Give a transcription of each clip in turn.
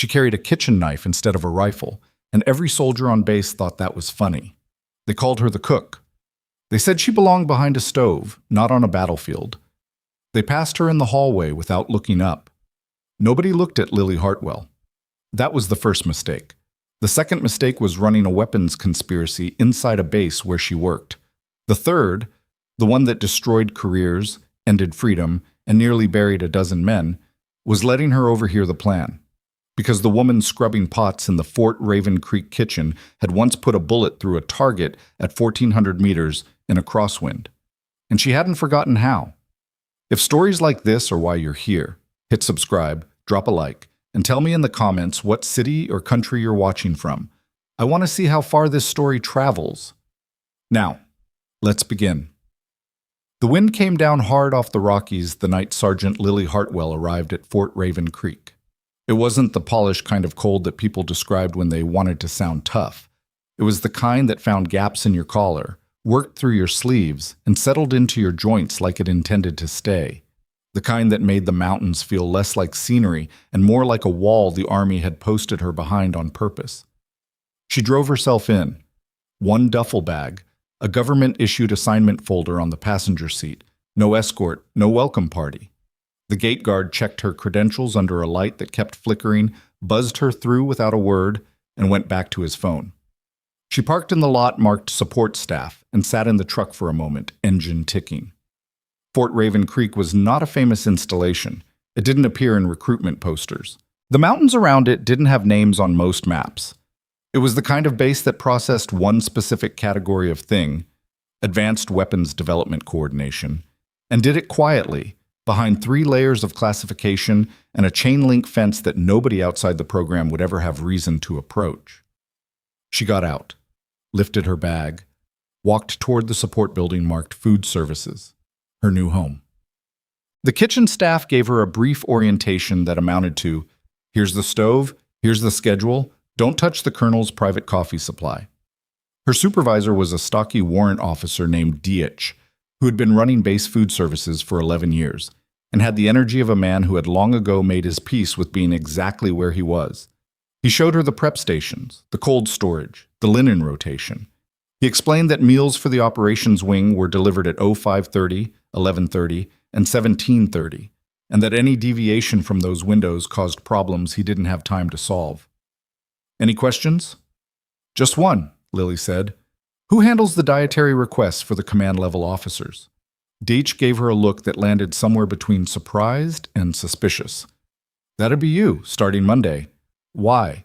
She carried a kitchen knife instead of a rifle, and every soldier on base thought that was funny. They called her the cook. They said she belonged behind a stove, not on a battlefield. They passed her in the hallway without looking up. Nobody looked at Lily Hartwell. That was the first mistake. The second mistake was running a weapons conspiracy inside a base where she worked. The third, the one that destroyed careers, ended freedom, and nearly buried a dozen men, was letting her overhear the plan. Because the woman scrubbing pots in the Fort Raven Creek kitchen had once put a bullet through a target at 1,400 meters in a crosswind. And she hadn't forgotten how. If stories like this are why you're here, hit subscribe, drop a like, and tell me in the comments what city or country you're watching from. I want to see how far this story travels. Now, let's begin. The wind came down hard off the Rockies the night Sergeant Lily Hartwell arrived at Fort Raven Creek. It wasn't the polished kind of cold that people described when they wanted to sound tough. It was the kind that found gaps in your collar, worked through your sleeves, and settled into your joints like it intended to stay. The kind that made the mountains feel less like scenery and more like a wall the Army had posted her behind on purpose. She drove herself in. One duffel bag, a government-issued assignment folder on the passenger seat, no escort, no welcome party. The gate guard checked her credentials under a light that kept flickering, buzzed her through without a word, and went back to his phone. She parked in the lot marked support staff and sat in the truck for a moment, engine ticking. Fort Raven Creek was not a famous installation. It didn't appear in recruitment posters. The mountains around it didn't have names on most maps. It was the kind of base that processed one specific category of thing, advanced weapons development coordination, and did it quietly, behind 3 layers of classification and a chain-link fence that nobody outside the program would ever have reason to approach. She got out, lifted her bag, walked toward the support building marked Food Services, her new home. The kitchen staff gave her a brief orientation that amounted to, here's the stove, here's the schedule, don't touch the colonel's private coffee supply. Her supervisor was a stocky warrant officer named Dietch, who had been running base food services for 11 years, and had the energy of a man who had long ago made his peace with being exactly where he was. He showed her the prep stations, the cold storage, the linen rotation. He explained that meals for the operations wing were delivered at 05:30, 11:30, and 17:30, and that any deviation from those windows caused problems he didn't have time to solve. Any questions? Just one, Lily said. Who handles the dietary requests for the command-level officers? Deitch gave her a look that landed somewhere between surprised and suspicious. That'd be you, starting Monday. Why?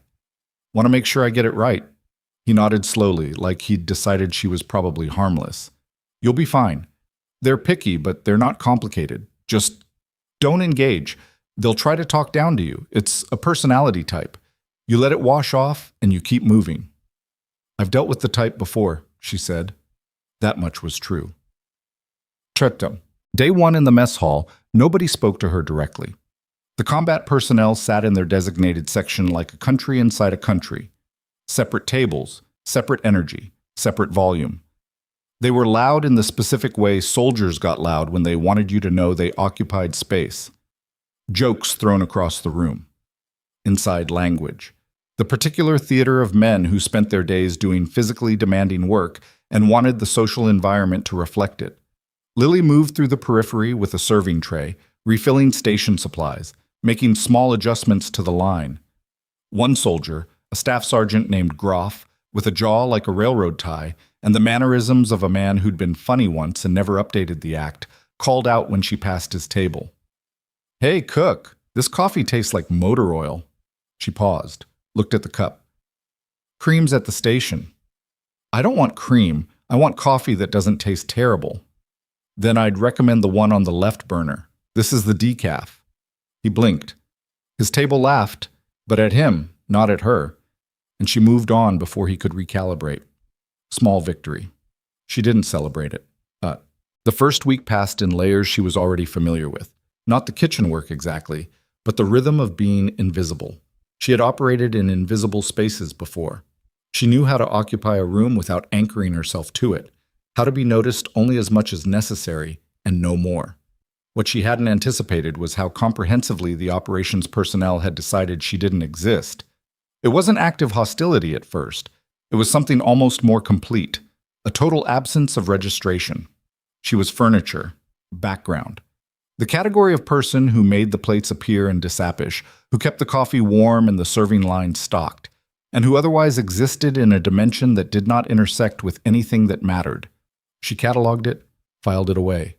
Want to make sure I get it right. He nodded slowly, like he'd decided she was probably harmless. You'll be fine. They're picky, but they're not complicated. Just don't engage. They'll try to talk down to you. It's a personality type. You let it wash off, and you keep moving. I've dealt with the type before, she said. That much was true. Tretto. Day 1 in the mess hall, nobody spoke to her directly. The combat personnel sat in their designated section like a country inside a country. Separate tables, separate energy, separate volume. They were loud in the specific way soldiers got loud when they wanted you to know they occupied space. Jokes thrown across the room. Inside language. The particular theater of men who spent their days doing physically demanding work and wanted the social environment to reflect it. Lily moved through the periphery with a serving tray, refilling station supplies, making small adjustments to the line. One soldier, a staff sergeant named Groff, with a jaw like a railroad tie and the mannerisms of a man who'd been funny once and never updated the act, called out when she passed his table. Hey, cook, this coffee tastes like motor oil. She paused, looked at the cup. Cream's at the station. I don't want cream. I want coffee that doesn't taste terrible. Then I'd recommend the one on the left burner. This is the decaf. He blinked. His table laughed, but at him, not at her, and she moved on before he could recalibrate. Small victory. She didn't celebrate it. The first week passed in layers she was already familiar with. Not the kitchen work exactly, but the rhythm of being invisible. She had operated in invisible spaces before. She knew how to occupy a room without anchoring herself to it, how to be noticed only as much as necessary and no more. What she hadn't anticipated was how comprehensively the operations personnel had decided she didn't exist. It wasn't active hostility at first. It was something almost more complete, a total absence of registration. She was furniture, background. The category of person who made the plates appear and disappear, who kept the coffee warm and the serving line stocked, and who otherwise existed in a dimension that did not intersect with anything that mattered. She cataloged it, filed it away.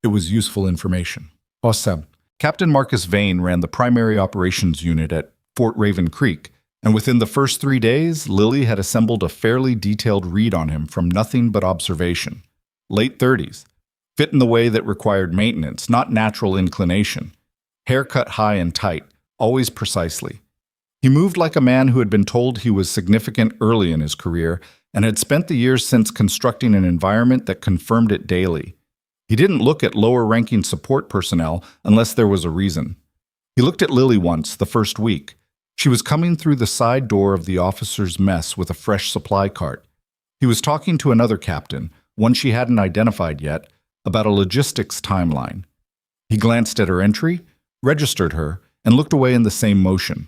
It was useful information. Awesome. Captain Marcus Vane ran the primary operations unit at Fort Raven Creek, and within the first 3 days, Lily had assembled a fairly detailed read on him from nothing but observation. Late 30s. Fit in the way that required maintenance, not natural inclination. Hair cut high and tight, always precisely. He moved like a man who had been told he was significant early in his career and had spent the years since constructing an environment that confirmed it daily. He didn't look at lower-ranking support personnel unless there was a reason. He looked at Lily once, the first week. She was coming through the side door of the officers' mess with a fresh supply cart. He was talking to another captain, one she hadn't identified yet, about a logistics timeline. He glanced at her entry, registered her, and looked away in the same motion.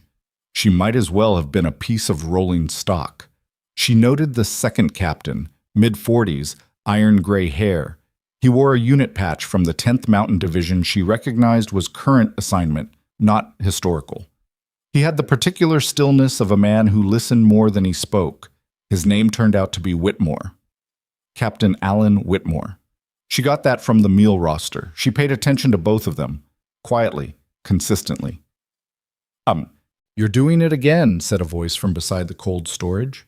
She might as well have been a piece of rolling stock. She noted the second captain, mid-40s, iron-gray hair. He wore a unit patch from the 10th Mountain Division she recognized was current assignment, not historical. He had the particular stillness of a man who listened more than he spoke. His name turned out to be Whitmore. Captain Alan Whitmore. She got that from the meal roster. She paid attention to both of them, quietly, consistently. You're doing it again, said a voice from beside the cold storage.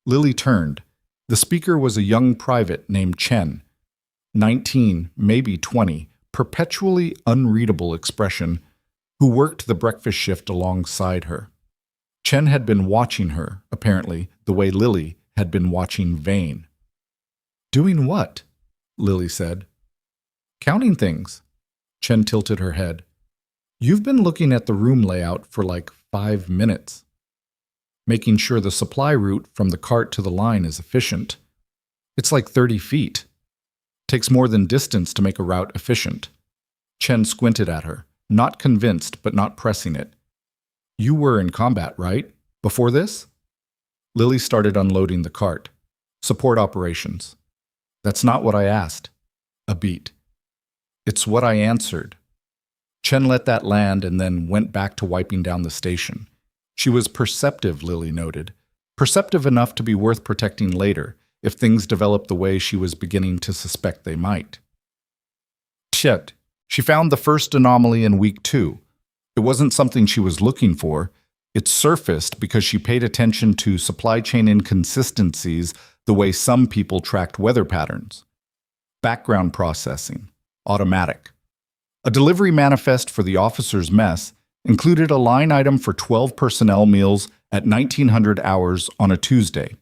Lily turned. The speaker was a young private named Chen. 19, maybe 20, perpetually unreadable expression, who worked the breakfast shift alongside her. Chen had been watching her, apparently, the way Lily had been watching Vane. Doing what? Lily said. Counting things. Chen tilted her head. You've been looking at the room layout for like 5 minutes. Making sure the supply route from the cart to the line is efficient. It's like 30 feet. Takes more than distance to make a route efficient. Chen squinted at her, not convinced but not pressing it. You were in combat, right? Before this? Lily started unloading the cart. Support operations. That's not what I asked. A beat. It's what I answered. Chen let that land and then went back to wiping down the station. She was perceptive, Lily noted. Perceptive enough to be worth protecting later, if things developed the way she was beginning to suspect they might. Shit. She found the first anomaly in week 2. It wasn't something she was looking for. It surfaced because she paid attention to supply chain inconsistencies the way some people tracked weather patterns. Background processing. Automatic. A delivery manifest for the officers' mess included a line item for 12 personnel meals at 1900 hours on a Tuesday.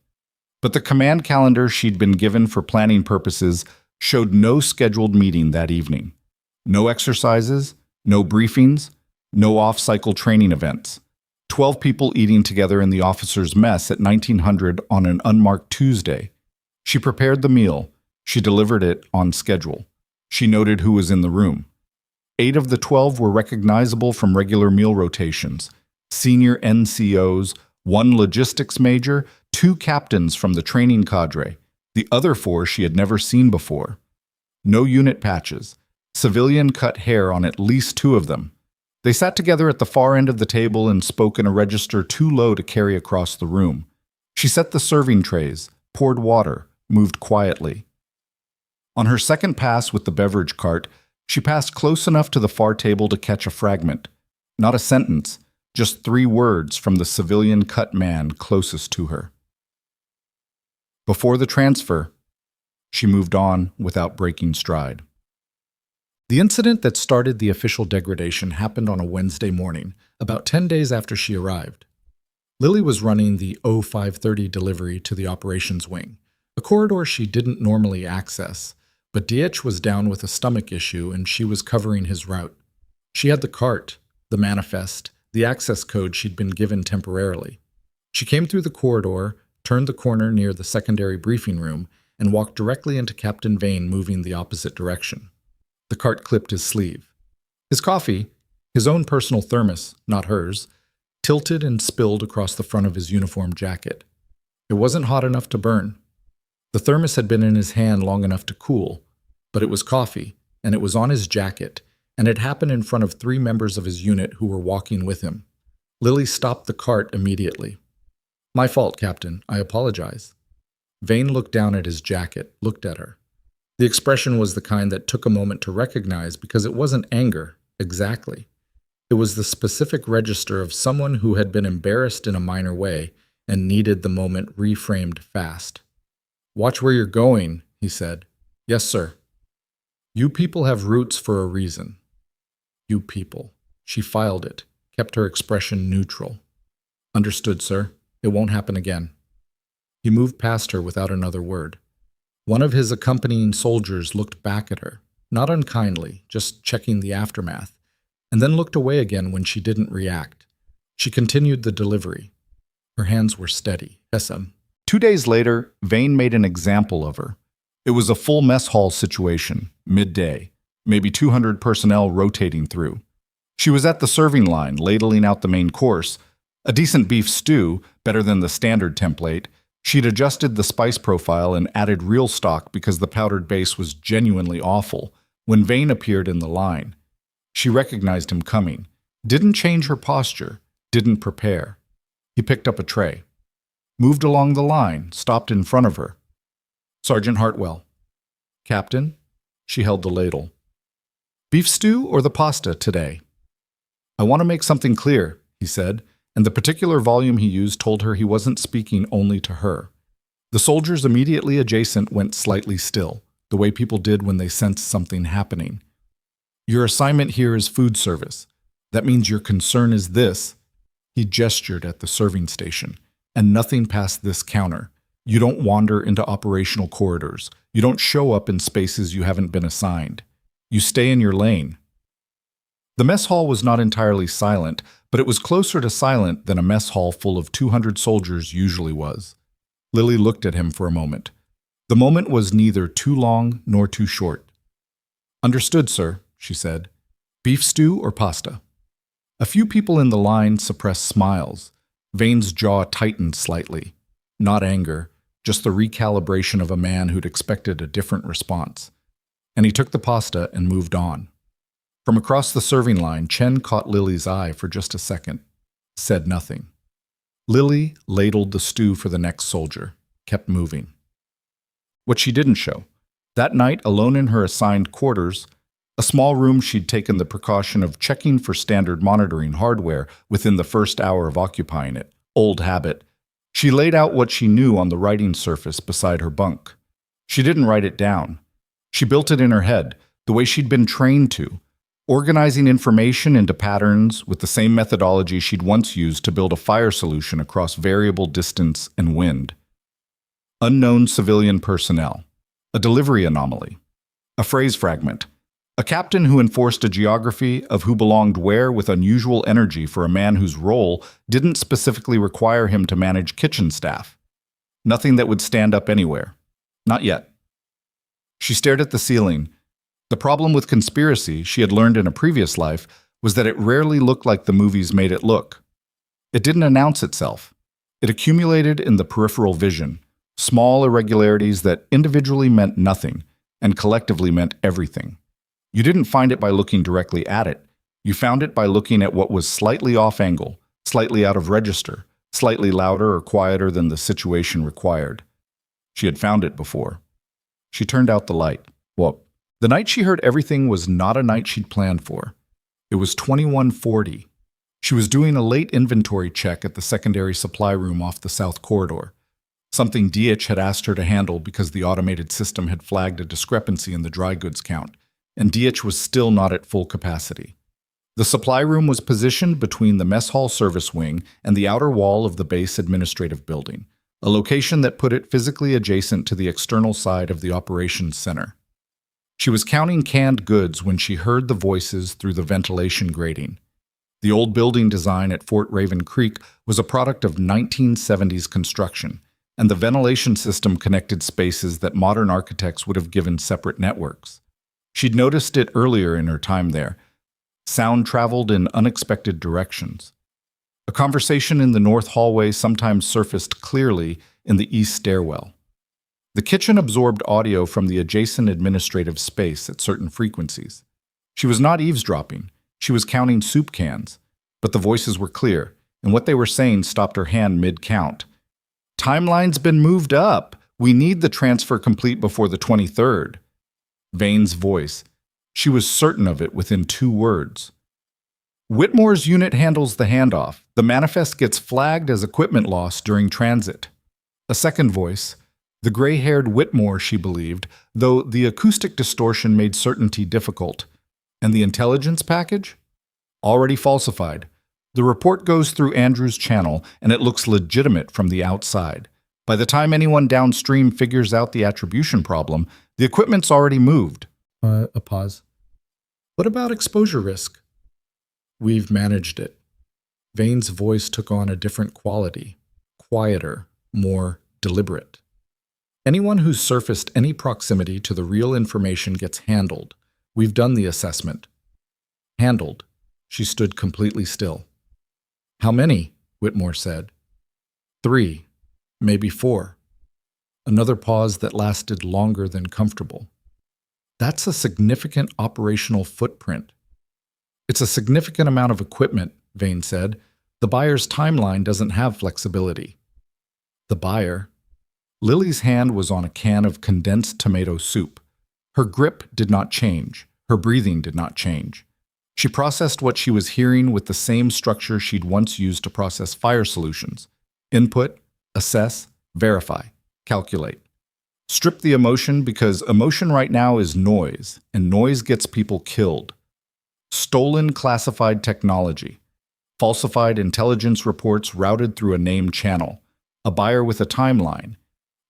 But the command calendar she'd been given for planning purposes showed no scheduled meeting that evening. No exercises, no briefings, no off-cycle training events. 12 people eating together in the officers' mess at 1900 on an unmarked Tuesday. She prepared the meal. She delivered it on schedule. She noted who was in the room. 8 of the 12 were recognizable from regular meal rotations. Senior NCOs, 1 logistics major, 2 captains from the training cadre. The other 4 she had never seen before. No unit patches. Civilian cut hair on at least 2 of them. They sat together at the far end of the table and spoke in a register too low to carry across the room. She set the serving trays, poured water, moved quietly. On her second pass with the beverage cart, she passed close enough to the far table to catch a fragment. Not a sentence, just 3 words from the civilian cut man closest to her. Before the transfer, she moved on without breaking stride. The incident that started the official degradation happened on a Wednesday morning, about 10 days after she arrived. Lily was running the 0530 delivery to the operations wing, a corridor she didn't normally access, but DH was down with a stomach issue and she was covering his route. She had the cart, the manifest, the access code she'd been given temporarily. She came through the corridor, turned the corner near the secondary briefing room, and walked directly into Captain Vane moving the opposite direction. The cart clipped his sleeve. His coffee, his own personal thermos, not hers, tilted and spilled across the front of his uniform jacket. It wasn't hot enough to burn. The thermos had been in his hand long enough to cool, but it was coffee, and it was on his jacket, and it happened in front of 3 members of his unit who were walking with him. Lily stopped the cart immediately. "My fault, Captain. I apologize." Vane looked down at his jacket, looked at her. The expression was the kind that took a moment to recognize because it wasn't anger, exactly. It was the specific register of someone who had been embarrassed in a minor way and needed the moment reframed fast. "Watch where you're going," he said. "Yes, sir." "You people have roots for a reason." "You people." She filed it, kept her expression neutral. "Understood, sir. It won't happen again." He moved past her without another word. One of his accompanying soldiers looked back at her, not unkindly, just checking the aftermath, and then looked away again when she didn't react. She continued the delivery. Her hands were steady. "SM." 2 days later, Vane made an example of her. It was a full mess hall situation, midday, maybe 200 personnel rotating through. She was at the serving line, ladling out the main course, a decent beef stew, better than the standard template. She'd adjusted the spice profile and added real stock because the powdered base was genuinely awful when Vane appeared in the line. She recognized him coming, didn't change her posture, didn't prepare. He picked up a tray, moved along the line, stopped in front of her. "Sergeant Hartwell." "Captain?" She held the ladle. "Beef stew or the pasta today?" "I want to make something clear," he said, and the particular volume he used told her he wasn't speaking only to her. The soldiers immediately adjacent went slightly still, the way people did when they sensed something happening. "Your assignment here is food service. That means your concern is this." He gestured at the serving station. "And nothing past this counter. You don't wander into operational corridors. You don't show up in spaces you haven't been assigned. You stay in your lane." The mess hall was not entirely silent, but it was closer to silent than a mess hall full of 200 soldiers usually was. Lily looked at him for a moment. The moment was neither too long nor too short. "Understood, sir," she said. "Beef stew or pasta?" A few people in the line suppressed smiles. Vane's jaw tightened slightly. Not anger, just the recalibration of a man who'd expected a different response. And he took the pasta and moved on. From across the serving line, Chen caught Lily's eye for just a second, said nothing. Lily ladled the stew for the next soldier, kept moving. What she didn't show, that night alone in her assigned quarters, a small room she'd taken the precaution of checking for standard monitoring hardware within the first hour of occupying it, old habit, she laid out what she knew on the writing surface beside her bunk. She didn't write it down. She built it in her head, the way she'd been trained to, organizing information into patterns with the same methodology she'd once used to build a fire solution across variable distance and wind. Unknown civilian personnel, a delivery anomaly, a phrase fragment, a captain who enforced a geography of who belonged where with unusual energy for a man whose role didn't specifically require him to manage kitchen staff. Nothing that would stand up anywhere. Not yet. She stared at the ceiling. The problem with conspiracy, she had learned in a previous life, was that it rarely looked like the movies made it look. It didn't announce itself. It accumulated in the peripheral vision, small irregularities that individually meant nothing and collectively meant everything. You didn't find it by looking directly at it. You found it by looking at what was slightly off angle, slightly out of register, slightly louder or quieter than the situation required. She had found it before. She turned out the light. Well, the night she heard everything was not a night she'd planned for. It was 2140. She was doing a late inventory check at the secondary supply room off the south corridor, something DH had asked her to handle because the automated system had flagged a discrepancy in the dry goods count, and DH was still not at full capacity. The supply room was positioned between the mess hall service wing and the outer wall of the base administrative building, a location that put it physically adjacent to the external side of the operations center. She was counting canned goods when she heard the voices through the ventilation grating. The old building design at Fort Raven Creek was a product of 1970s construction, and the ventilation system connected spaces that modern architects would have given separate networks. She'd noticed it earlier in her time there. Sound traveled in unexpected directions. A conversation in the north hallway sometimes surfaced clearly in the east stairwell. The kitchen absorbed audio from the adjacent administrative space at certain frequencies. She was not eavesdropping. She was counting soup cans. But the voices were clear, and what they were saying stopped her hand mid-count. "Timeline's been moved up. We need the transfer complete before the 23rd. Vane's voice. She was certain of it within 2 words. "Whitmore's unit handles the handoff. The manifest gets flagged as equipment loss during transit." A second voice. The gray-haired Whitmore, she believed, though the acoustic distortion made certainty difficult. And the intelligence package? Already falsified. The report goes through Andrew's channel, and it looks legitimate from the outside. By the time anyone downstream figures out the attribution problem, the equipment's already moved. A pause. "What about exposure risk?" "We've managed it." Vane's voice took on a different quality. Quieter, more deliberate. "Anyone who's surfaced any proximity to the real information gets handled. We've done the assessment." "Handled." She stood completely still. "How many?" Whitmore said. 3, maybe 4. Another pause that lasted longer than comfortable. "That's a significant operational footprint." "It's a significant amount of equipment," Vane said. "The buyer's timeline doesn't have flexibility." The buyer. Lily's hand was on a can of condensed tomato soup. Her grip did not change. Her breathing did not change. She processed what she was hearing with the same structure she'd once used to process fire solutions. Input, assess, verify, calculate. Strip the emotion because emotion right now is noise, and noise gets people killed. Stolen classified technology. Falsified intelligence reports routed through a named channel. A buyer with a timeline.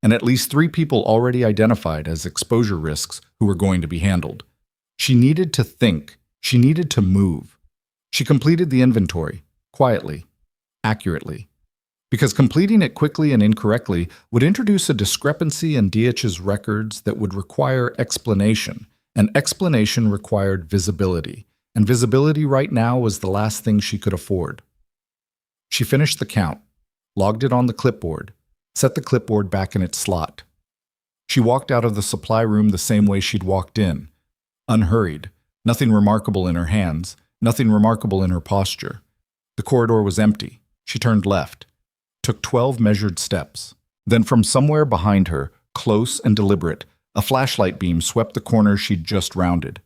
And at least 3 people already identified as exposure risks who were going to be handled. She needed to think. She needed to move. She completed the inventory, quietly, accurately. Because completing it quickly and incorrectly would introduce a discrepancy in DH's records that would require explanation, and explanation required visibility, and visibility right now was the last thing she could afford. She finished the count, logged it on the clipboard, set the clipboard back in its slot. She walked out of the supply room the same way she'd walked in, unhurried, nothing remarkable in her hands, nothing remarkable in her posture. The corridor was empty. She turned left, took 12 measured steps. Then from somewhere behind her, close and deliberate, a flashlight beam swept the corner she'd just rounded.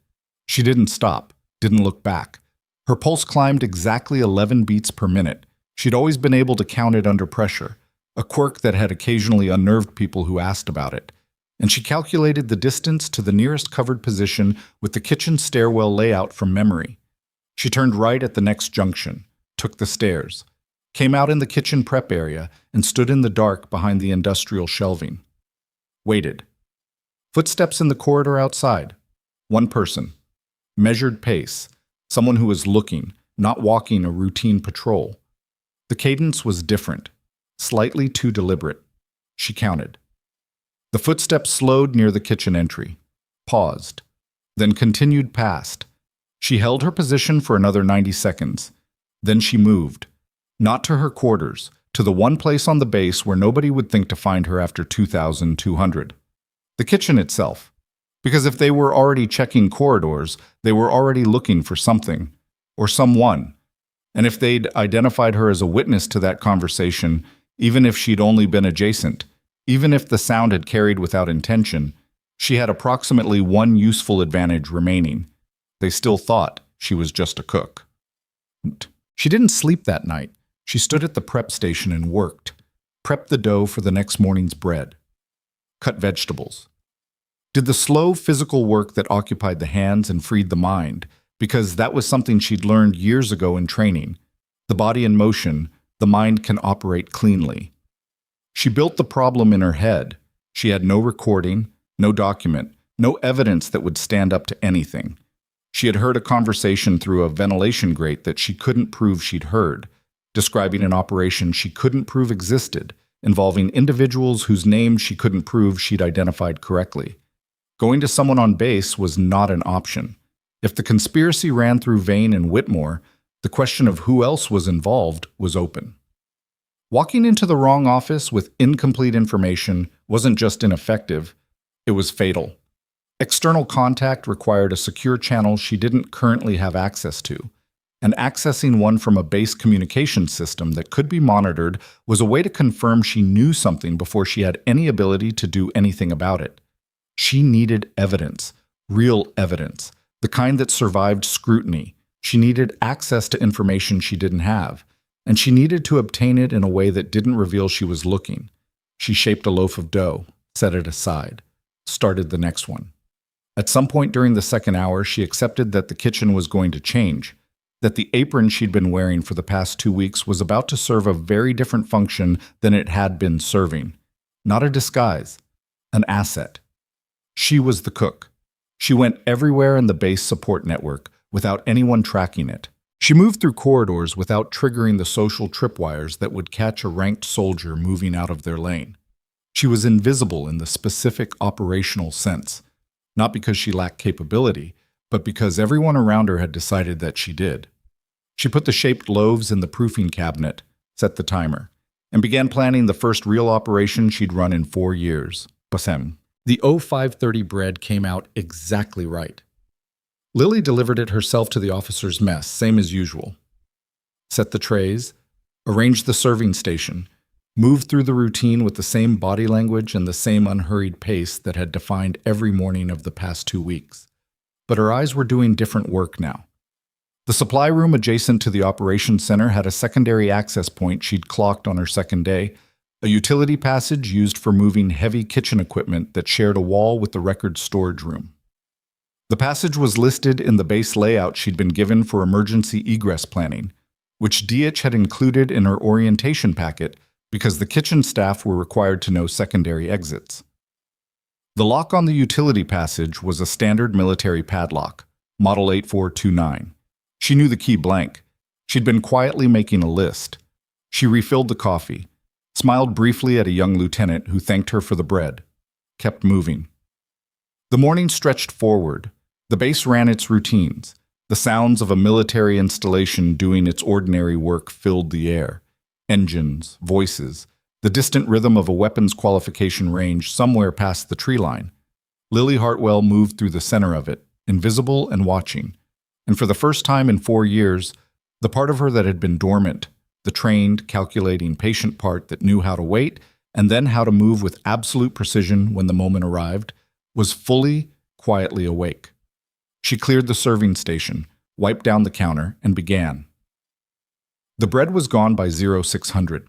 She didn't stop, didn't look back. Her pulse climbed exactly 11 beats per minute. She'd always been able to count it under pressure, a quirk that had occasionally unnerved people who asked about it. And she calculated the distance to the nearest covered position with the kitchen stairwell layout from memory. She turned right at the next junction, took the stairs, came out in the kitchen prep area, and stood in the dark behind the industrial shelving. Waited. Footsteps in the corridor outside. One person. Measured pace. Someone who was looking, not walking a routine patrol. The cadence was different, slightly too deliberate. She counted. The footsteps slowed near the kitchen entry, paused, then continued past. She held her position for another 90 seconds. Then she moved, not to her quarters, to the one place on the base where nobody would think to find her after 2,200. The kitchen itself. Because if they were already checking corridors, they were already looking for something, or someone. And if they'd identified her as a witness to that conversation, even if she'd only been adjacent, even if the sound had carried without intention, she had approximately one useful advantage remaining. They still thought she was just a cook. She didn't sleep that night. She stood at the prep station and worked, prepped the dough for the next morning's bread, cut vegetables. Did the slow physical work that occupied the hands and freed the mind, because that was something she'd learned years ago in training. The body in motion, the mind can operate cleanly. She built the problem in her head. She had no recording, no document, no evidence that would stand up to anything. She had heard a conversation through a ventilation grate that she couldn't prove she'd heard, describing an operation she couldn't prove existed, involving individuals whose names she couldn't prove she'd identified correctly. Going to someone on base was not an option. If the conspiracy ran through Vane and Whitmore, the question of who else was involved was open. Walking into the wrong office with incomplete information wasn't just ineffective, it was fatal. External contact required a secure channel she didn't currently have access to, and accessing one from a base communication system that could be monitored was a way to confirm she knew something before she had any ability to do anything about it. She needed evidence, real evidence, the kind that survived scrutiny. She needed access to information she didn't have, and she needed to obtain it in a way that didn't reveal she was looking. She shaped a loaf of dough, set it aside, started the next one. At some point during the second hour, she accepted that the kitchen was going to change, that the apron she'd been wearing for the past 2 weeks was about to serve a very different function than it had been serving. Not a disguise, an asset. She was the cook. She went everywhere in the base support network without anyone tracking it. She moved through corridors without triggering the social tripwires that would catch a ranked soldier moving out of their lane. She was invisible in the specific operational sense, not because she lacked capability, but because everyone around her had decided that she did. She put the shaped loaves in the proofing cabinet, set the timer, and began planning the first real operation she'd run in 4 years. Basem. The 0530 bread came out exactly right. Lily delivered it herself to the officers' mess, same as usual. Set the trays, arranged the serving station, moved through the routine with the same body language and the same unhurried pace that had defined every morning of the past 2 weeks. But her eyes were doing different work now. The supply room adjacent to the operations center had a secondary access point she'd clocked on her second day, a utility passage used for moving heavy kitchen equipment that shared a wall with the records storage room. The passage was listed in the base layout she'd been given for emergency egress planning, which DH had included in her orientation packet because the kitchen staff were required to know secondary exits. The lock on the utility passage was a standard military padlock, Model 8429. She knew the key blank. She'd been quietly making a list. She refilled the coffee, smiled briefly at a young lieutenant who thanked her for the bread, kept moving. The morning stretched forward. The base ran its routines. The sounds of a military installation doing its ordinary work filled the air. Engines, voices, the distant rhythm of a weapons qualification range somewhere past the tree line. Lily Hartwell moved through the center of it, invisible and watching. And for the first time in 4 years, the part of her that had been dormant, the trained, calculating patient part that knew how to wait and then how to move with absolute precision when the moment arrived, was fully, quietly awake. She cleared the serving station, wiped down the counter, and began. The bread was gone by 0600.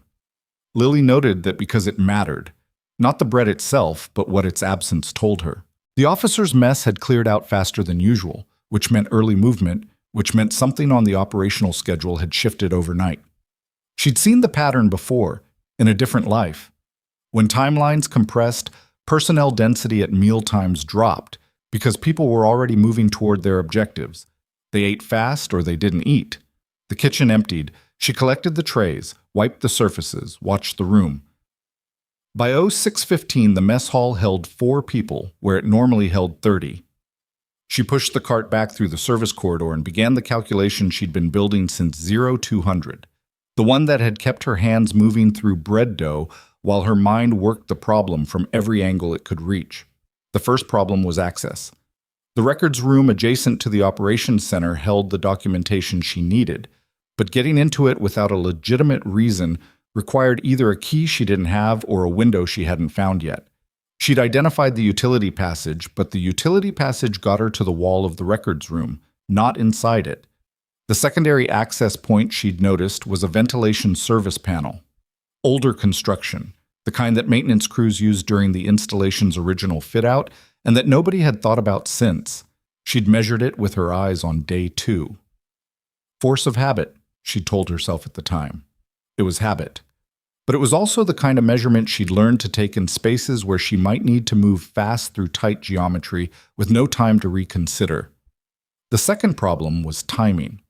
Lily noted that because it mattered, not the bread itself, but what its absence told her. The officers' mess had cleared out faster than usual, which meant early movement, which meant something on the operational schedule had shifted overnight. She'd seen the pattern before, in a different life. When timelines compressed, personnel density at mealtimes dropped because people were already moving toward their objectives. They ate fast or they didn't eat. The kitchen emptied. She collected the trays, wiped the surfaces, watched the room. By 0615, the mess hall held 4 people, where it normally held 30. She pushed the cart back through the service corridor and began the calculation she'd been building since 0200. The one that had kept her hands moving through bread dough while her mind worked the problem from every angle it could reach. The first problem was access. The records room adjacent to the operations center held the documentation she needed, but getting into it without a legitimate reason required either a key she didn't have or a window she hadn't found yet. She'd identified the utility passage, but the utility passage got her to the wall of the records room, not inside it. The secondary access point she'd noticed was a ventilation service panel. Older construction, the kind that maintenance crews used during the installation's original fit-out and that nobody had thought about since. She'd measured it with her eyes on day 2. Force of habit, she'd told herself at the time. It was habit. But it was also the kind of measurement she'd learned to take in spaces where she might need to move fast through tight geometry with no time to reconsider. The second problem was timing.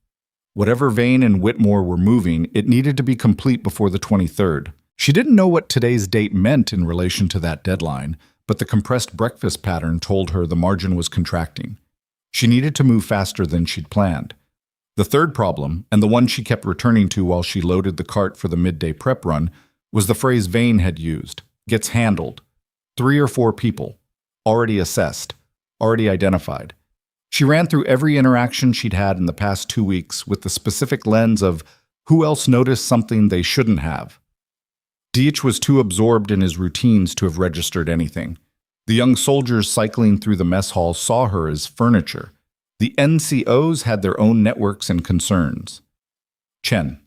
Whatever Vane and Whitmore were moving, it needed to be complete before the 23rd. She didn't know what today's date meant in relation to that deadline, but the compressed breakfast pattern told her the margin was contracting. She needed to move faster than she'd planned. The third problem, and the one she kept returning to while she loaded the cart for the midday prep run, was the phrase Vane had used: gets handled. 3 or 4 people. Already assessed. Already identified. She ran through every interaction she'd had in the past 2 weeks with the specific lens of who else noticed something they shouldn't have. Deitch was too absorbed in his routines to have registered anything. The young soldiers cycling through the mess hall saw her as furniture. The NCOs had their own networks and concerns. Chen.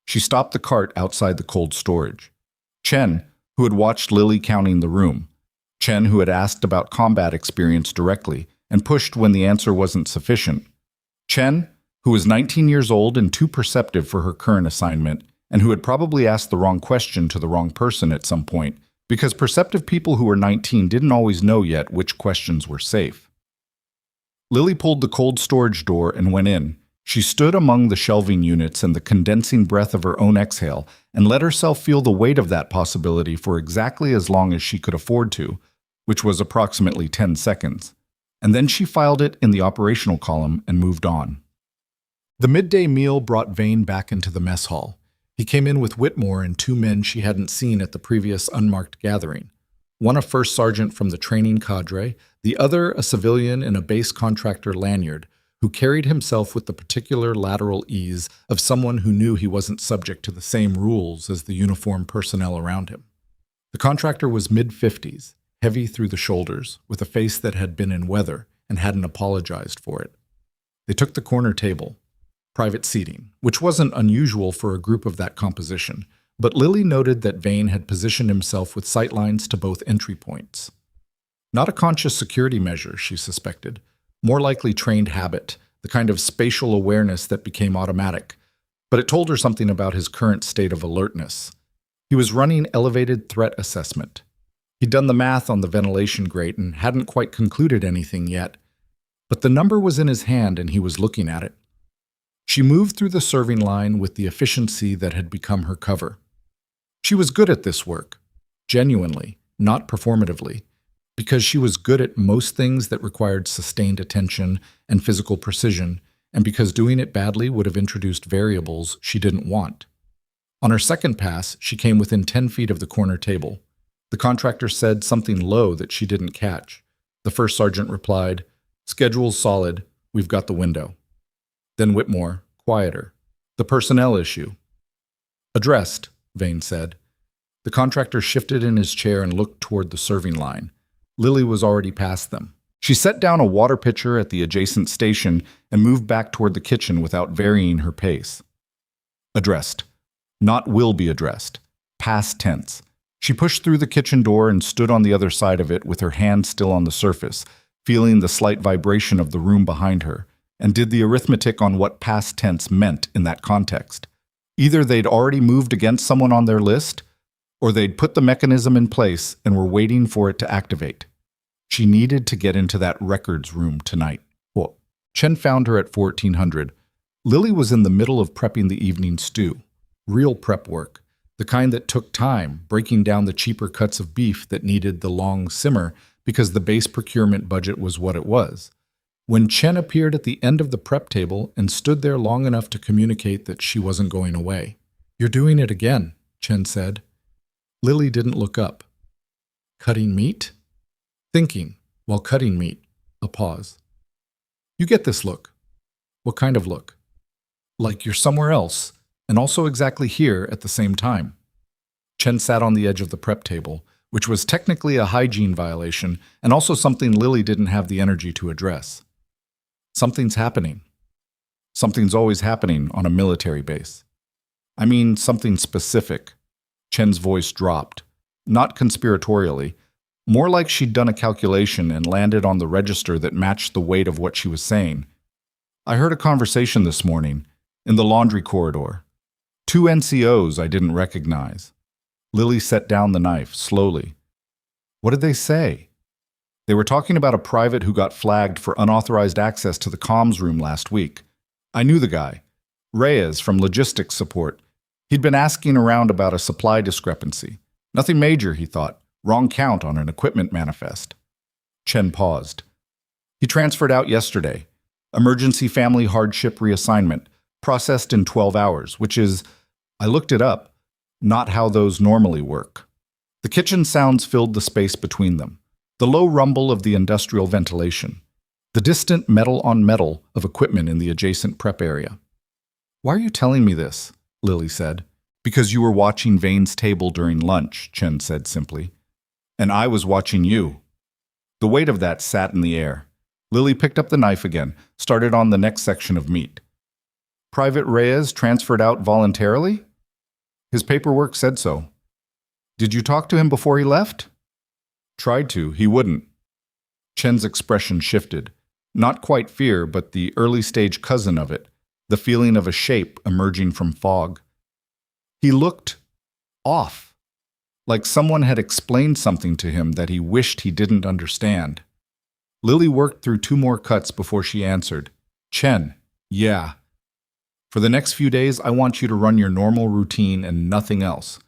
She stopped the cart outside the cold storage. Chen, who had watched Lily counting the room. Chen, who had asked about combat experience directly and pushed when the answer wasn't sufficient. Chen, who was 19 years old and too perceptive for her current assignment, and who had probably asked the wrong question to the wrong person at some point, because perceptive people who were 19 didn't always know yet which questions were safe. Lily pulled the cold storage door and went in. She stood among the shelving units and the condensing breath of her own exhale and let herself feel the weight of that possibility for exactly as long as she could afford to, which was approximately 10 seconds. And then she filed it in the operational column and moved on. The midday meal brought Vane back into the mess hall. He came in with Whitmore and 2 men she hadn't seen at the previous unmarked gathering. One a first sergeant from the training cadre, the other a civilian in a base contractor lanyard, who carried himself with the particular lateral ease of someone who knew he wasn't subject to the same rules as the uniformed personnel around him. The contractor was mid-50s, heavy through the shoulders, with a face that had been in weather and hadn't apologized for it. They took the corner table, private seating, which wasn't unusual for a group of that composition, but Lily noted that Vane had positioned himself with sightlines to both entry points. Not a conscious security measure, she suspected, more likely trained habit, the kind of spatial awareness that became automatic, but it told her something about his current state of alertness. He was running elevated threat assessment. He'd done the math on the ventilation grate and hadn't quite concluded anything yet, but the number was in his hand and he was looking at it. She moved through the serving line with the efficiency that had become her cover. She was good at this work, genuinely, not performatively, because she was good at most things that required sustained attention and physical precision, and because doing it badly would have introduced variables she didn't want. On her second pass, she came within 10 feet of the corner table. The contractor said something low that she didn't catch. The first sergeant replied, "Schedule's solid, we've got the window." Then Whitmore, quieter. "The personnel issue." "Addressed," Vane said. The contractor shifted in his chair and looked toward the serving line. Lily was already past them. She set down a water pitcher at the adjacent station and moved back toward the kitchen without varying her pace. Addressed. Not will be addressed. Past tense. She pushed through the kitchen door and stood on the other side of it with her hand still on the surface, feeling the slight vibration of the room behind her, and did the arithmetic on what past tense meant in that context. Either they'd already moved against someone on their list, or they'd put the mechanism in place and were waiting for it to activate. She needed to get into that records room tonight. Well, Chen found her at 1400. Lily was in the middle of prepping the evening stew. Real prep work, the kind that took time, breaking down the cheaper cuts of beef that needed the long simmer because the base procurement budget was what it was. When Chen appeared at the end of the prep table and stood there long enough to communicate that she wasn't going away. "You're doing it again," Chen said. Lily didn't look up. "Cutting meat?" Thinking, while cutting meat, a pause. "You get this look." "What kind of look?" "Like you're somewhere else, and also exactly here at the same time." Chen sat on the edge of the prep table, which was technically a hygiene violation and also something Lily didn't have the energy to address. "Something's happening." Something's always happening on a military base. I mean something specific. Chen's voice dropped, not conspiratorially, more like she'd done a calculation and landed on the register that matched the weight of what she was saying. "I heard a conversation this morning, in the laundry corridor. 2 NCOs I didn't recognize." Lily set down the knife, slowly. "What did they say?" "They were talking about a private who got flagged for unauthorized access to the comms room last week. I knew the guy. Reyes from logistics support. He'd been asking around about a supply discrepancy. Nothing major, he thought. Wrong count on an equipment manifest. Chen paused. He transferred out yesterday. Emergency family hardship reassignment, processed in 12 hours, which is, I looked it up, not how those normally work. The kitchen sounds filled the space between them. The low rumble of the industrial ventilation. The distant metal on metal of equipment in the adjacent prep area. Why are you telling me this? Lily said. Because you were watching Vane's table during lunch, Chen said simply. And I was watching you. The weight of that sat in the air. Lily picked up the knife again, started on the next section of meat. Private Reyes transferred out voluntarily? His paperwork said so. Did you talk to him before he left? Tried to, he wouldn't. Chen's expression shifted. Not quite fear, but the early-stage cousin of it, the feeling of a shape emerging from fog. He looked off, like someone had explained something to him that he wished he didn't understand. Lily worked through 2 more cuts before she answered. Chen, yeah. For the next few days, I want you to run your normal routine and nothing else.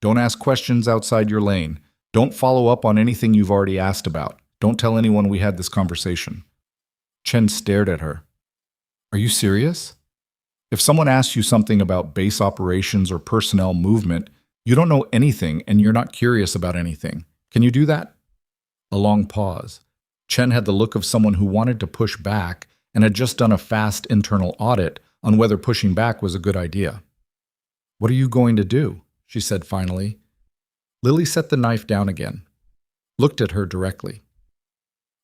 Don't ask questions outside your lane. Don't follow up on anything you've already asked about. Don't tell anyone we had this conversation. Chen stared at her. Are you serious? If someone asks you something about base operations or personnel movement, you don't know anything and you're not curious about anything. Can you do that? A long pause. Chen had the look of someone who wanted to push back and had just done a fast internal audit on whether pushing back was a good idea. What are you going to do? She said finally. Lily set the knife down again, looked at her directly.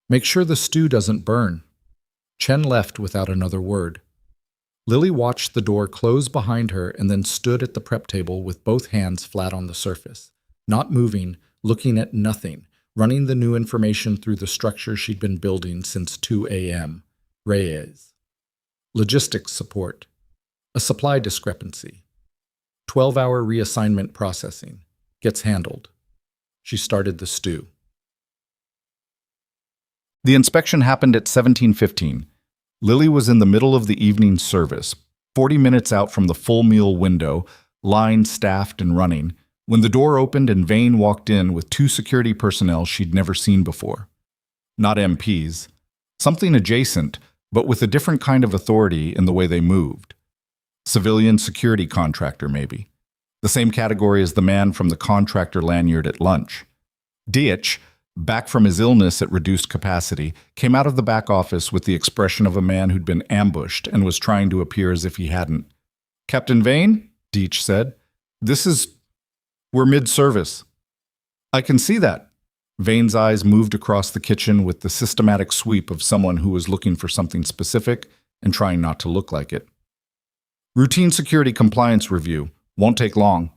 Make sure the stew doesn't burn. Chen left without another word. Lily watched the door close behind her and then stood at the prep table with both hands flat on the surface, not moving, looking at nothing, running the new information through the structure she'd been building since 2 a.m. Reyes. Logistics support. A supply discrepancy. 12-hour reassignment processing. Gets handled. She started the stew. The inspection happened at 17:15. Lily was in the middle of the evening service, 40 minutes out from the full meal window, line staffed and running, when the door opened and Vane walked in with 2 security personnel she'd never seen before. Not MPs. Something adjacent, but with a different kind of authority in the way they moved. Civilian security contractor, maybe. The same category as the man from the contractor lanyard at lunch. Dietsch, back from his illness at reduced capacity, came out of the back office with the expression of a man who'd been ambushed and was trying to appear as if he hadn't. Captain Vane, Dietsch said, we're mid-service. I can see that. Vane's eyes moved across the kitchen with the systematic sweep of someone who was looking for something specific and trying not to look like it. Routine security compliance review. Won't take long.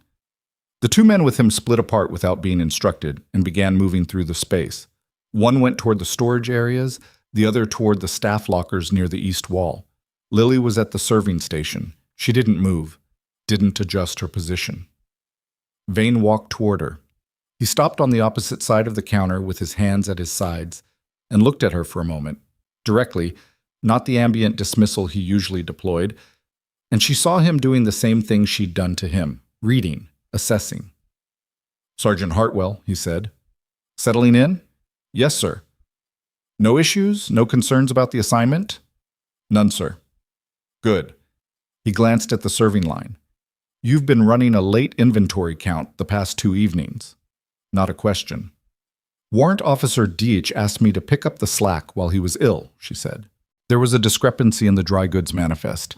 The 2 men with him split apart without being instructed and began moving through the space. One went toward the storage areas, the other toward the staff lockers near the east wall. Lily was at the serving station. She didn't move, didn't adjust her position. Vane walked toward her. He stopped on the opposite side of the counter with his hands at his sides and looked at her for a moment, directly, not the ambient dismissal he usually deployed, and she saw him doing the same thing she'd done to him, reading, assessing. Sergeant Hartwell, he said. Settling in? Yes, sir. No issues? No concerns about the assignment? None, sir. Good. He glanced at the serving line. You've been running a late inventory count the past 2 evenings. Not a question. Warrant Officer Dietsch asked me to pick up the slack while he was ill, she said. There was a discrepancy in the dry goods manifest.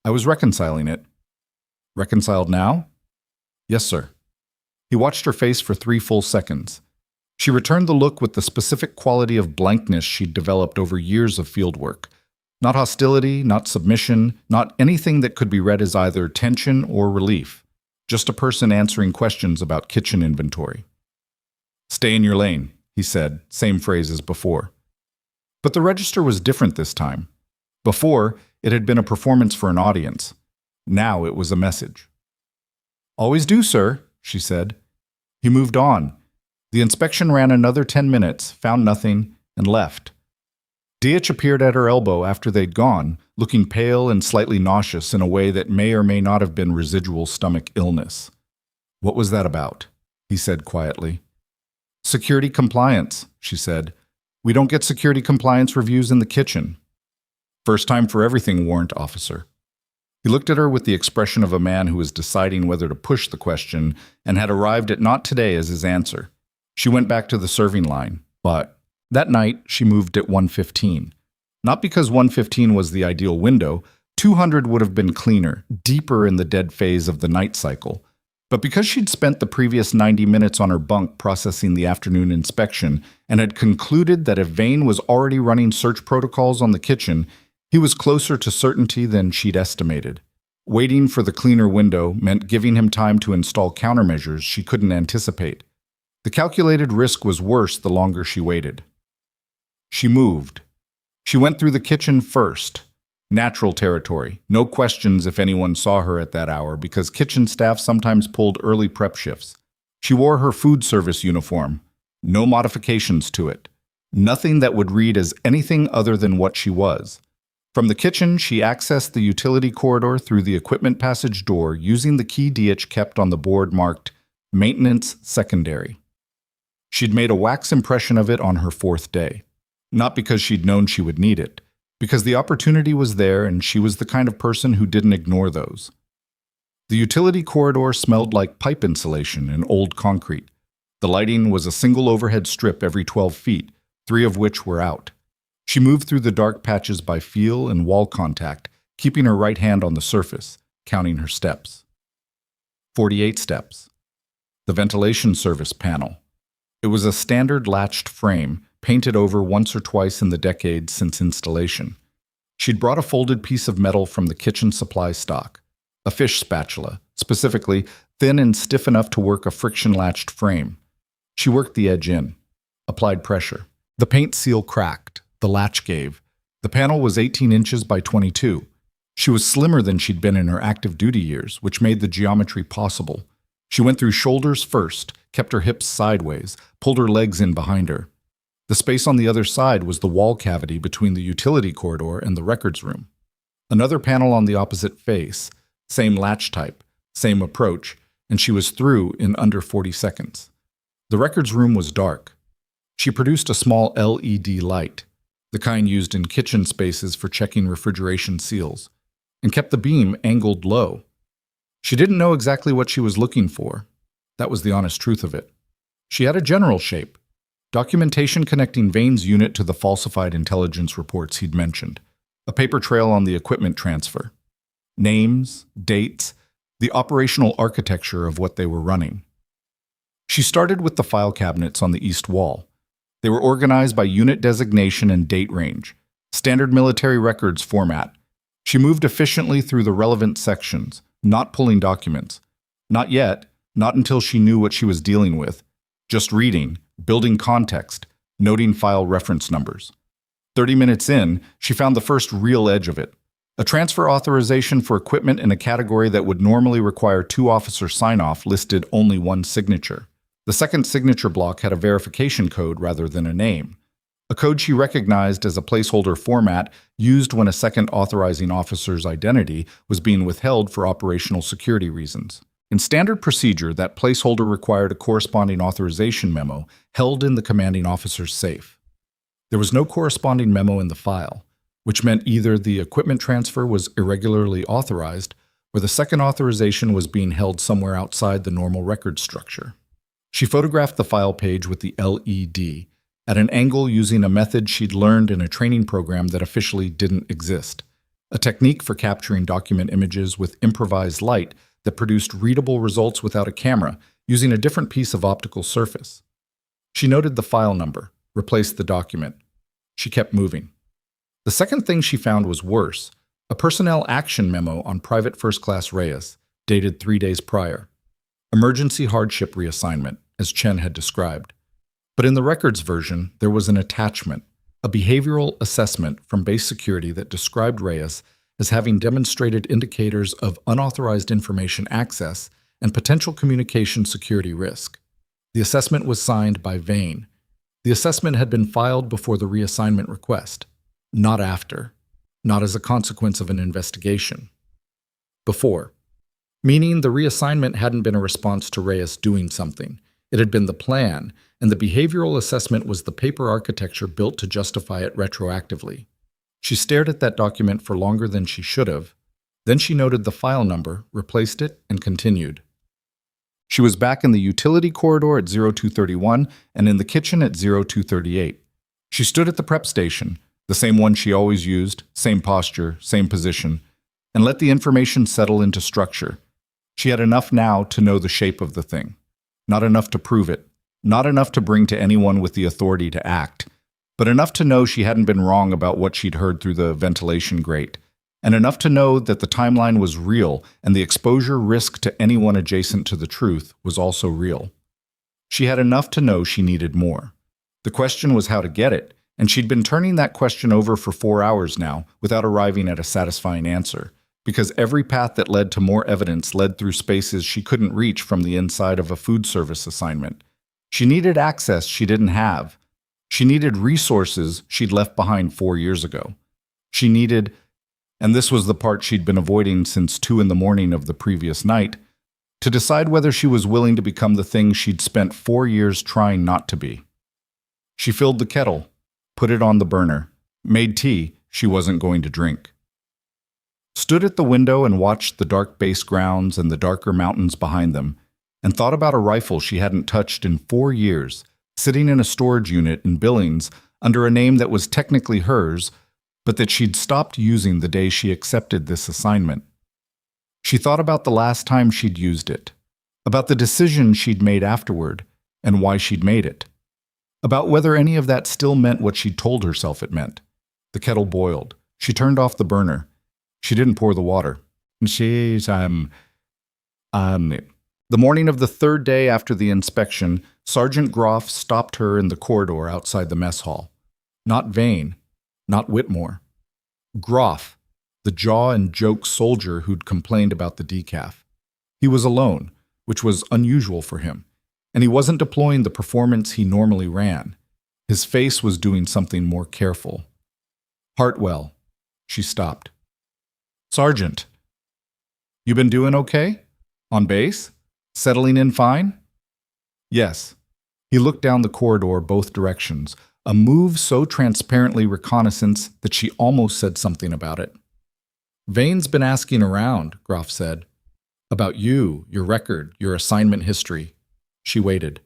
I was reconciling it. Reconciled now? Yes, sir. He watched her face for 3 full seconds. She returned the look with the specific quality of blankness she'd developed over years of fieldwork. Not hostility, not submission, not anything that could be read as either tension or relief. Just a person answering questions about kitchen inventory. Stay in your lane, he said, same phrase as before. But the register was different this time. Before, it had been a performance for an audience. Now it was a message. Always do, sir, she said. He moved on. The inspection ran another 10 minutes, found nothing, and left. Dietsch appeared at her elbow after they'd gone, looking pale and slightly nauseous in a way that may or may not have been residual stomach illness. What was that about? He said quietly. Security compliance, she said. We don't get security compliance reviews in the kitchen. First time for everything, warrant officer. He looked at her with the expression of a man who was deciding whether to push the question and had arrived at not today as his answer. She went back to the serving line, but that night she moved at 1:15. Not because 1:15 was the ideal window, 200 would have been cleaner, deeper in the dead phase of the night cycle, but because she'd spent the previous 90 minutes on her bunk processing the afternoon inspection and had concluded that if Vane was already running search protocols on the kitchen, he was closer to certainty than she'd estimated. Waiting for the cleaner window meant giving him time to install countermeasures she couldn't anticipate. The calculated risk was worse the longer she waited. She moved. She went through the kitchen first. Natural territory. No questions if anyone saw her at that hour because kitchen staff sometimes pulled early prep shifts. She wore her food service uniform. No modifications to it. Nothing that would read as anything other than what she was. From the kitchen, she accessed the utility corridor through the equipment passage door using the key DH kept on the board marked Maintenance Secondary. She'd made a wax impression of it on her 4th day. Not because she'd known she would need it, because the opportunity was there and she was the kind of person who didn't ignore those. The utility corridor smelled like pipe insulation and old concrete. The lighting was a single overhead strip every 12 feet, 3 of which were out. She moved through the dark patches by feel and wall contact, keeping her right hand on the surface, counting her steps. 48 steps. The ventilation service panel. It was a standard latched frame, painted over once or twice in the decades since installation. She'd brought a folded piece of metal from the kitchen supply stock, a fish spatula, specifically thin and stiff enough to work a friction-latched frame. She worked the edge in, applied pressure. The paint seal cracked. The latch gave. The panel was 18 inches by 22. She was slimmer than she'd been in her active duty years, which made the geometry possible. She went through shoulders first, kept her hips sideways, pulled her legs in behind her. The space on the other side was the wall cavity between the utility corridor and the records room. Another panel on the opposite face, same latch type, same approach, and she was through in under 40 seconds. The records room was dark. She produced a small LED light, the kind used in kitchen spaces for checking refrigeration seals, and kept the beam angled low. She didn't know exactly what she was looking for. That was the honest truth of it. She had a general shape. Documentation connecting Vane's unit to the falsified intelligence reports he'd mentioned. A paper trail on the equipment transfer. Names, dates, the operational architecture of what they were running. She started with the file cabinets on the east wall. They were organized by unit designation and date range, standard military records format. She moved efficiently through the relevant sections, not pulling documents. Not yet, not until she knew what she was dealing with. Just reading, building context, noting file reference numbers. 30 minutes in, she found the first real edge of it. A transfer authorization for equipment in a category that would normally require 2 officer sign-off listed only 1 signature. The second signature block had a verification code rather than a name, a code she recognized as a placeholder format used when a second authorizing officer's identity was being withheld for operational security reasons. In standard procedure, that placeholder required a corresponding authorization memo held in the commanding officer's safe. There was no corresponding memo in the file, which meant either the equipment transfer was irregularly authorized or the second authorization was being held somewhere outside the normal record structure. She photographed the file page with the LED at an angle using a method she'd learned in a training program that officially didn't exist, a technique for capturing document images with improvised light that produced readable results without a camera, using a different piece of optical surface. She noted the file number, replaced the document. She kept moving. The second thing she found was worse, a personnel action memo on Private First Class Reyes, dated 3 days prior. Emergency hardship reassignment, as Chen had described. But in the records version, there was an attachment, a behavioral assessment from base security that described Reyes as having demonstrated indicators of unauthorized information access and potential communication security risk. The assessment was signed by Vane. The assessment had been filed before the reassignment request, not after, not as a consequence of an investigation. Before. Meaning the reassignment hadn't been a response to Reyes doing something. It had been the plan, and the behavioral assessment was the paper architecture built to justify it retroactively. She stared at that document for longer than she should have. Then she noted the file number, replaced it, and continued. She was back in the utility corridor at 0231 and in the kitchen at 0238. She stood at the prep station, the same one she always used, same posture, same position, and let the information settle into structure. She had enough now to know the shape of the thing. Not enough to prove it, not enough to bring to anyone with the authority to act, but enough to know she hadn't been wrong about what she'd heard through the ventilation grate, and enough to know that the timeline was real and the exposure risk to anyone adjacent to the truth was also real. She had enough to know she needed more. The question was how to get it, and she'd been turning that question over for 4 hours now without arriving at a satisfying answer, because every path that led to more evidence led through spaces she couldn't reach from the inside of a food service assignment. She needed access she didn't have. She needed resources she'd left behind 4 years ago. She needed, and this was the part she'd been avoiding since 2 in the morning of the previous night, to decide whether she was willing to become the thing she'd spent 4 years trying not to be. She filled the kettle, put it on the burner, made tea she wasn't going to drink. Stood at the window and watched the dark base grounds and the darker mountains behind them, and thought about a rifle she hadn't touched in 4 years, sitting in a storage unit in Billings under a name that was technically hers, but that she'd stopped using the day she accepted this assignment. She thought about the last time she'd used it, about the decision she'd made afterward, and why she'd made it, about whether any of that still meant what she'd told herself it meant. The kettle boiled. She turned off the burner. She didn't pour the water. The morning of the 3rd day after the inspection, Sergeant Groff stopped her in the corridor outside the mess hall. Not Vane, not Whitmore. Groff, the jaw and joke soldier who'd complained about the decaf. He was alone, which was unusual for him, and he wasn't deploying the performance he normally ran. His face was doing something more careful. Hartwell. She stopped. Sergeant, you been doing okay? On base? Settling in fine? Yes. He looked down the corridor both directions, a move so transparently reconnaissance that she almost said something about it. Vane's been asking around, Groff said. About you, your record, your assignment history. She waited.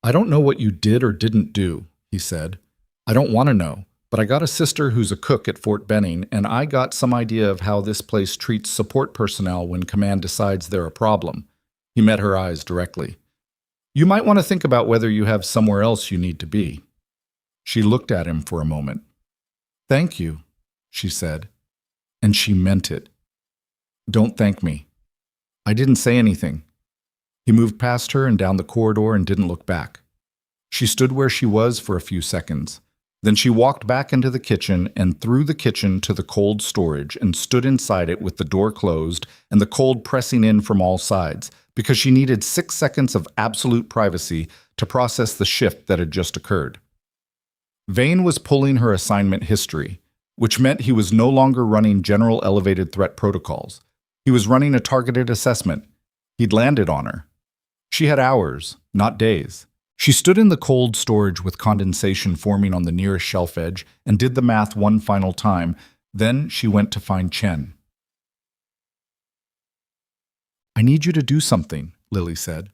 I don't know what you did or didn't do, he said. I don't want to know. But I got a sister who's a cook at Fort Benning, and I got some idea of how this place treats support personnel when command decides they're a problem. He met her eyes directly. You might want to think about whether you have somewhere else you need to be. She looked at him for a moment. Thank you, she said, and she meant it. Don't thank me. I didn't say anything. He moved past her and down the corridor and didn't look back. She stood where she was for a few seconds. Then she walked back into the kitchen and through the kitchen to the cold storage and stood inside it with the door closed and the cold pressing in from all sides because she needed 6 seconds of absolute privacy to process the shift that had just occurred. Vane was pulling her assignment history, which meant he was no longer running general elevated threat protocols. He was running a targeted assessment. He'd landed on her. She had hours, not days. She stood in the cold storage with condensation forming on the nearest shelf edge and did the math one final time. Then she went to find Chen. I need you to do something, Lily said.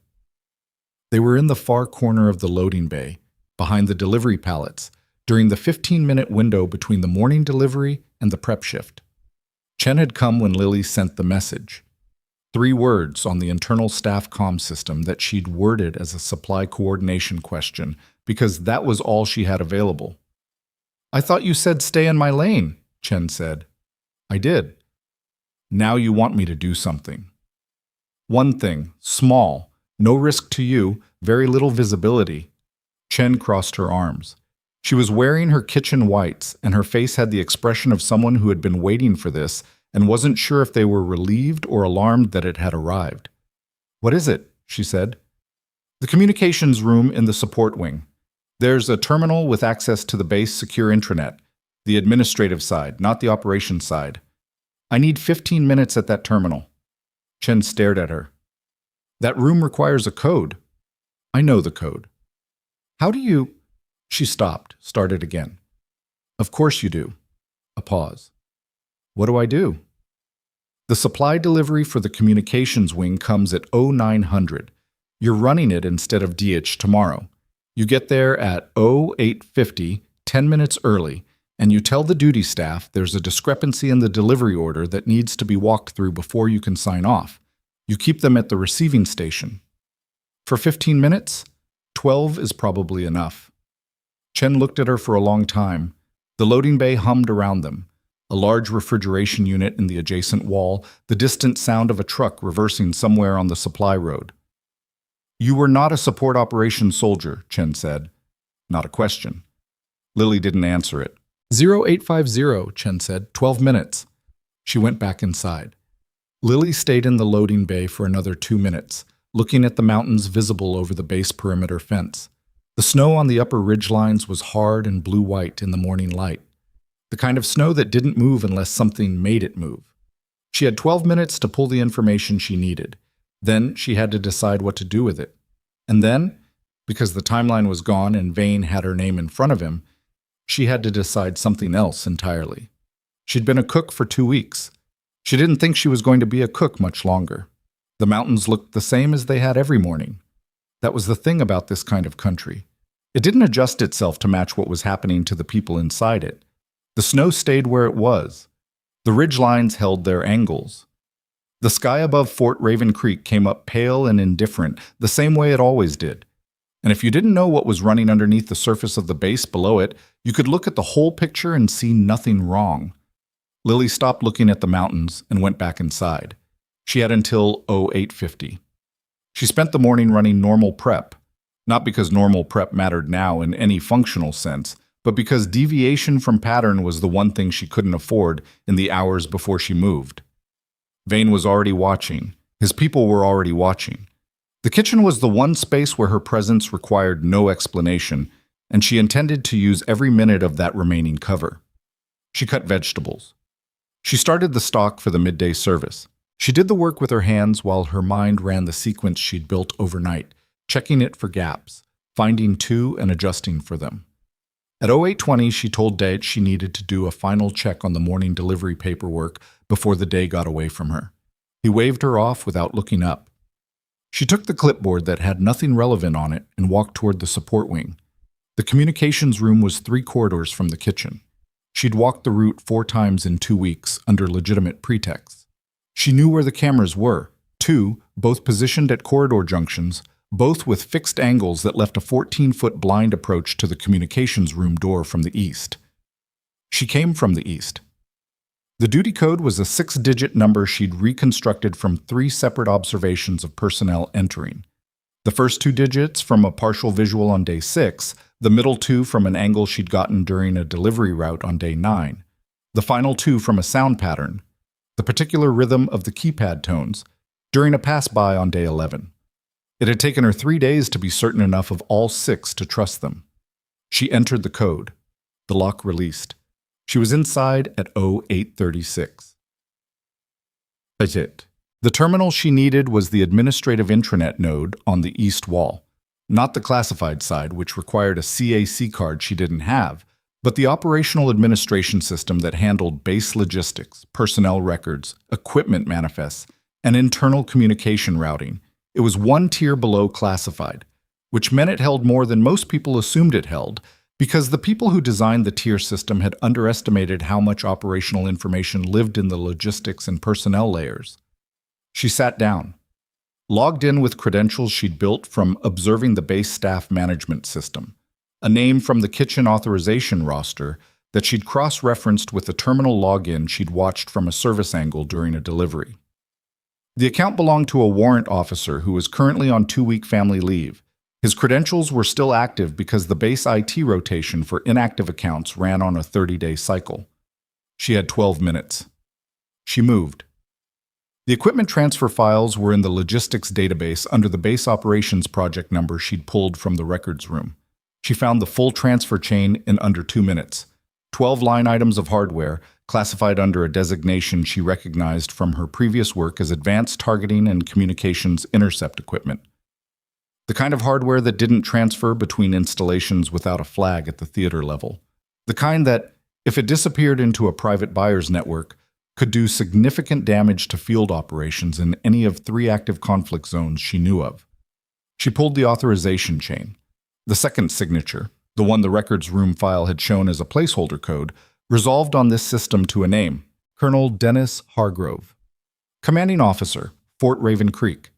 They were in the far corner of the loading bay, behind the delivery pallets, during the 15-minute window between the morning delivery and the prep shift. Chen had come when Lily sent the message. 3 words on the internal staff comm system that she'd worded as a supply coordination question because that was all she had available. I thought you said stay in my lane, Chen said. I did. Now you want me to do something. One thing, small, no risk to you, very little visibility. Chen crossed her arms. She was wearing her kitchen whites, and her face had the expression of someone who had been waiting for this and wasn't sure if they were relieved or alarmed that it had arrived. What is it? She said. The communications room in the support wing. There's a terminal with access to the base secure intranet, the administrative side, not the operations side. I need 15 minutes at that terminal. Chen stared at her. That room requires a code. I know the code. How do you... She stopped, started again. Of course you do. A pause. What do I do? The supply delivery for the communications wing comes at 0900. You're running it instead of DH tomorrow. You get there at 0850, 10 minutes early, and you tell the duty staff there's a discrepancy in the delivery order that needs to be walked through before you can sign off. You keep them at the receiving station. For 15 minutes? 12 is probably enough. Chen looked at her for a long time. The loading bay hummed around them. A large refrigeration unit in the adjacent wall, the distant sound of a truck reversing somewhere on the supply road. You were not a support operations soldier, Chen said. Not a question. Lily didn't answer it. 0850, Chen said. 12 minutes. She went back inside. Lily stayed in the loading bay for another 2 minutes, looking at the mountains visible over the base perimeter fence. The snow on the upper ridgelines was hard and blue-white in the morning light. The kind of snow that didn't move unless something made it move. She had 12 minutes to pull the information she needed. Then she had to decide what to do with it. And then, because the timeline was gone and Vane had her name in front of him, she had to decide something else entirely. She'd been a cook for 2 weeks. She didn't think she was going to be a cook much longer. The mountains looked the same as they had every morning. That was the thing about this kind of country. It didn't adjust itself to match what was happening to the people inside it. The snow stayed where it was. The ridge lines held their angles. The sky above Fort Raven Creek came up pale and indifferent, the same way it always did. And if you didn't know what was running underneath the surface of the base below it, you could look at the whole picture and see nothing wrong. Lily stopped looking at the mountains and went back inside. She had until 0850. She spent the morning running normal prep, not because normal prep mattered now in any functional sense, but because deviation from pattern was the one thing she couldn't afford in the hours before she moved. Vane was already watching. His people were already watching. The kitchen was the one space where her presence required no explanation, and she intended to use every minute of that remaining cover. She cut vegetables. She started the stock for the midday service. She did the work with her hands while her mind ran the sequence she'd built overnight, checking it for gaps, finding two and adjusting for them. At 0820, she told Dad she needed to do a final check on the morning delivery paperwork before the day got away from her. He waved her off without looking up. She took the clipboard that had nothing relevant on it and walked toward the support wing. The communications room was 3 corridors from the kitchen. She'd walked the route 4 times in 2 weeks under legitimate pretexts. She knew where the cameras were, 2, both positioned at corridor junctions, both with fixed angles that left a 14-foot blind approach to the communications room door from the east. She came from the east. The duty code was a 6-digit number she'd reconstructed from 3 separate observations of personnel entering. The first 2 digits from a partial visual on day 6, the middle 2 from an angle she'd gotten during a delivery route on day 9, the final 2 from a sound pattern, the particular rhythm of the keypad tones, during a pass-by on day 11. It had taken her 3 days to be certain enough of all 6 to trust them. She entered the code. The lock released. She was inside at 0836. That's it. The terminal she needed was the administrative intranet node on the east wall. Not the classified side, which required a CAC card she didn't have, but the operational administration system that handled base logistics, personnel records, equipment manifests, and internal communication routing. It was 1 tier below classified, which meant it held more than most people assumed it held, because the people who designed the tier system had underestimated how much operational information lived in the logistics and personnel layers. She sat down, logged in with credentials she'd built from observing the base staff management system, a name from the kitchen authorization roster that she'd cross-referenced with the terminal login she'd watched from a service angle during a delivery. The account belonged to a warrant officer who was currently on 2-week family leave. His credentials were still active because the base IT rotation for inactive accounts ran on a 30-day cycle. She had 12 minutes. She moved. The equipment transfer files were in the logistics database under the base operations project number she'd pulled from the records room. She found the full transfer chain in under 2 minutes. 12 line items of hardware, classified under a designation she recognized from her previous work as Advanced Targeting and Communications Intercept Equipment. The kind of hardware that didn't transfer between installations without a flag at the theater level. The kind that, if it disappeared into a private buyer's network, could do significant damage to field operations in any of 3 active conflict zones she knew of. She pulled the authorization chain. The second signature, the one the records room file had shown as a placeholder code, resolved on this system to a name, Colonel Dennis Hargrove. Commanding Officer, Fort Raven Creek.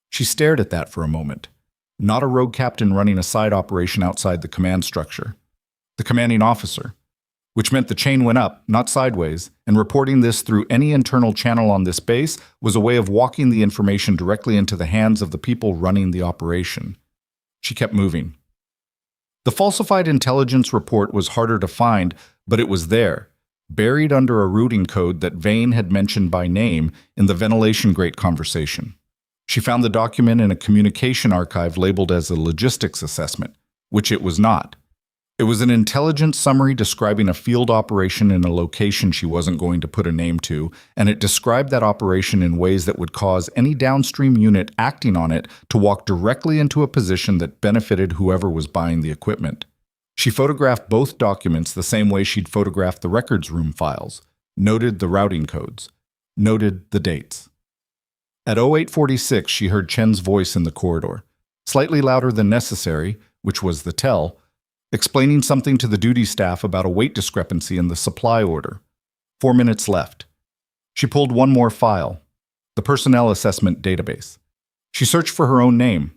She stared at that for a moment. Not a rogue captain running a side operation outside the command structure. The commanding officer, which meant the chain went up, not sideways, and reporting this through any internal channel on this base was a way of walking the information directly into the hands of the people running the operation. She kept moving. The falsified intelligence report was harder to find, but it was there, buried under a routing code that Vane had mentioned by name in the ventilation grate conversation. She found the document in a communication archive labeled as a logistics assessment, which it was not. It was an intelligence summary describing a field operation in a location she wasn't going to put a name to, and it described that operation in ways that would cause any downstream unit acting on it to walk directly into a position that benefited whoever was buying the equipment. She photographed both documents the same way she'd photographed the records room files, noted the routing codes, noted the dates. At 0846, she heard Chen's voice in the corridor, slightly louder than necessary, which was the tell, explaining something to the duty staff about a weight discrepancy in the supply order. 4 minutes left. She pulled one more file, the personnel assessment database. She searched for her own name.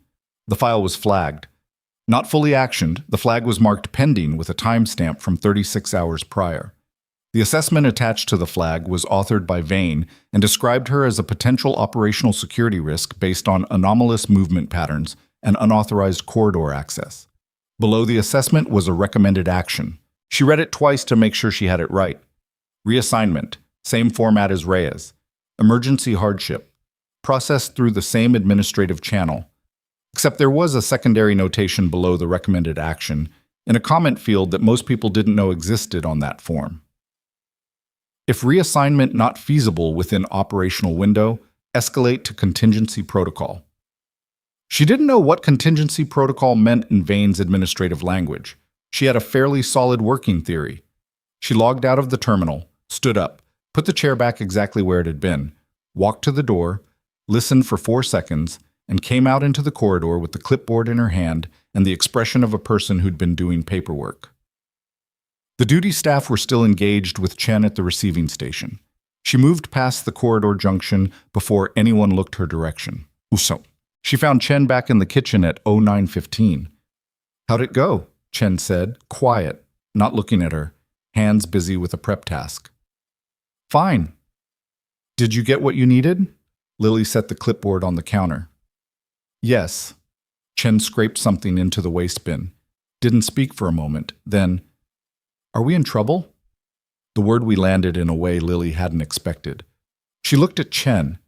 The file was flagged. Not fully actioned, the flag was marked pending with a timestamp from 36 hours prior. The assessment attached to the flag was authored by Vane and described her as a potential operational security risk based on anomalous movement patterns and unauthorized corridor access. Below the assessment was a recommended action. She read it twice to make sure she had it right. Reassignment, same format as Reyes. Emergency hardship, processed through the same administrative channel. Except there was a secondary notation below the recommended action in a comment field that most people didn't know existed on that form. If reassignment not feasible within operational window, escalate to contingency protocol. She didn't know what contingency protocol meant in Vane's administrative language. She had a fairly solid working theory. She logged out of the terminal, stood up, put the chair back exactly where it had been, walked to the door, listened for 4 seconds, and came out into the corridor with the clipboard in her hand and the expression of a person who'd been doing paperwork. The duty staff were still engaged with Chen at the receiving station. She moved past the corridor junction before anyone looked her direction. Uso. She found Chen back in the kitchen at 09:15. "How'd it go?" Chen said, quiet, not looking at her, hands busy with a prep task. "Fine." "Did you get what you needed?" Lily set the clipboard on the counter. "Yes." Chen scraped something into the waste bin. Didn't speak for a moment. Then, "Are we in trouble?" The word we landed in a way Lily hadn't expected. She looked at Chen,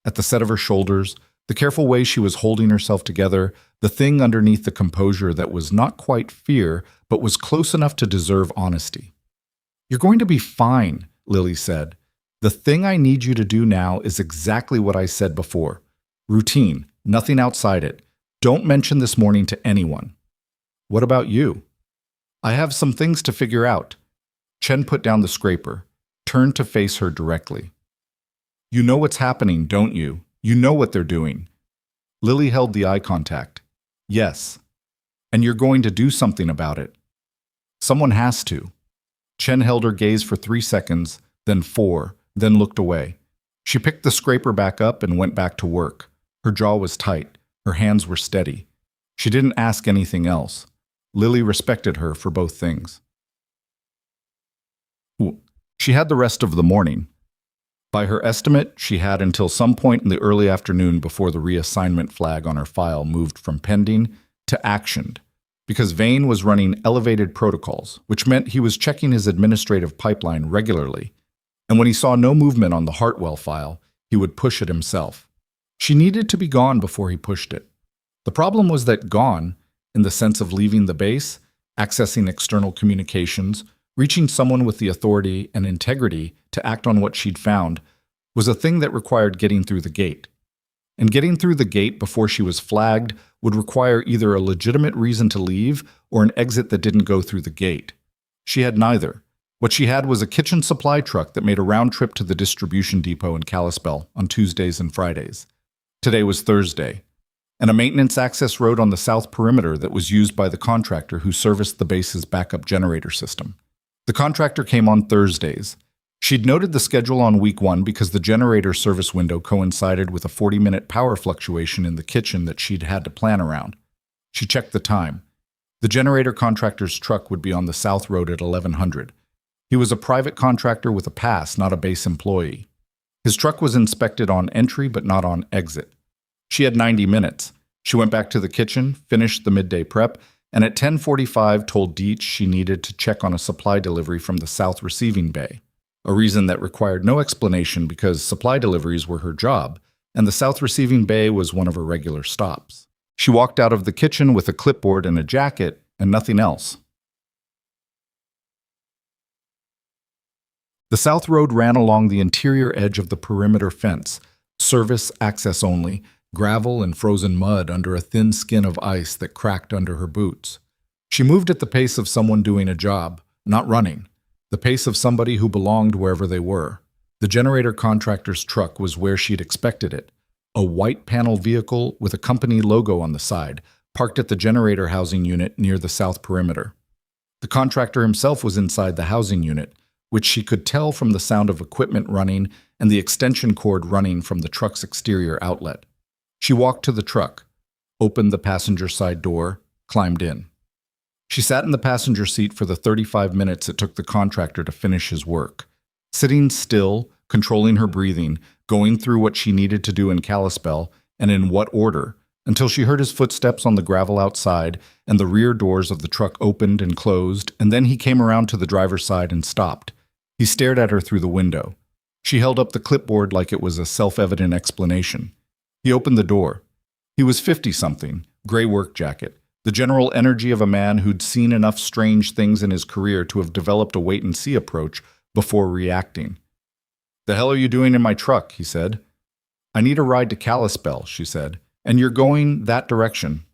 at the set of her shoulders, the careful way she was holding herself together, the thing underneath the composure that was not quite fear, but was close enough to deserve honesty. "You're going to be fine," Lily said. "The thing I need you to do now is exactly what I said before. Routine, nothing outside it. Don't mention this morning to anyone." "What about you?" "I have some things to figure out." Chen put down the scraper, turned to face her directly. "You know what's happening, don't you? You know what they're doing." Lily held the eye contact. "Yes." "And you're going to do something about it." "Someone has to." Chen held her gaze for 3 seconds, then 4, then looked away. She picked the scraper back up and went back to work. Her jaw was tight. Her hands were steady. She didn't ask anything else. Lily respected her for both things. She had the rest of the morning. By her estimate, she had until some point in the early afternoon before the reassignment flag on her file moved from pending to actioned, because Vane was running elevated protocols, which meant he was checking his administrative pipeline regularly, and when he saw no movement on the Hartwell file, he would push it himself. She needed to be gone before he pushed it. The problem was that gone, in the sense of leaving the base, accessing external communications, reaching someone with the authority and integrity to act on what she'd found, was a thing that required getting through the gate. and getting through the gate before she was flagged would require either a legitimate reason to leave or an exit that didn't go through the gate. She had neither. What she had was a kitchen supply truck that made a round trip to the distribution depot in Kalispell on Tuesdays and Fridays. Today was Thursday, and a maintenance access road on the south perimeter that was used by the contractor who serviced the base's backup generator system. The contractor came on Thursdays. She'd noted the schedule on week 1 because the generator service window coincided with a 40-minute power fluctuation in the kitchen that she'd had to plan around. She checked the time. The generator contractor's truck would be on the south road at 1100. He was a private contractor with a pass, not a base employee. His truck was inspected on entry but not on exit. She had 90 minutes. She went back to the kitchen, finished the midday prep, and at 10:45 told Deitch she needed to check on a supply delivery from the south receiving bay, a reason that required no explanation because supply deliveries were her job, and the south receiving bay was one of her regular stops. She walked out of the kitchen with a clipboard and a jacket and nothing else. The south road ran along the interior edge of the perimeter fence, service access only, gravel and frozen mud under a thin skin of ice that cracked under her boots. She moved at the pace of someone doing a job, not running, the pace of somebody who belonged wherever they were. The generator contractor's truck was where she'd expected it, a white panel vehicle with a company logo on the side, parked at the generator housing unit near the south perimeter. The contractor himself was inside the housing unit, which she could tell from the sound of equipment running and the extension cord running from the truck's exterior outlet. She walked to the truck, opened the passenger side door, climbed in. She sat in the passenger seat for the 35 minutes it took the contractor to finish his work, sitting still, controlling her breathing, going through what she needed to do in Kalispell and in what order, until she heard his footsteps on the gravel outside and the rear doors of the truck opened and closed, and then he came around to the driver's side and stopped. He stared at her through the window. She held up the clipboard like it was a self-evident explanation. He opened the door. He was 50-something, gray work jacket, the general energy of a man who'd seen enough strange things in his career to have developed a wait-and-see approach before reacting. "The hell are you doing in my truck?" he said. "I need a ride to Kalispell," she said, "and you're going that direction."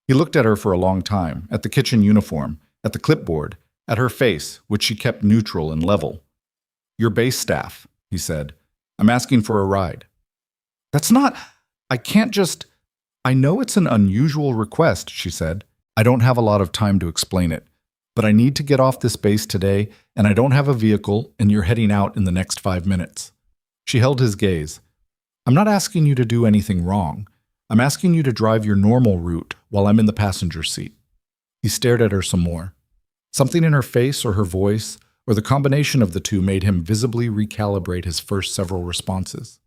He looked at her for a long time, at the kitchen uniform, at the clipboard, at her face, which she kept neutral and level. "Your base staff," he said. "I'm asking for a ride." I can't just... "I know it's an unusual request," she said. "I don't have a lot of time to explain it, but I need to get off this base today, and I don't have a vehicle, and you're heading out in the next 5 minutes. She held his gaze. "I'm not asking you to do anything wrong. I'm asking you to drive your normal route while I'm in the passenger seat." He stared at her some more. Something in her face or her voice, or the combination of the two, made him visibly recalibrate his first several responses.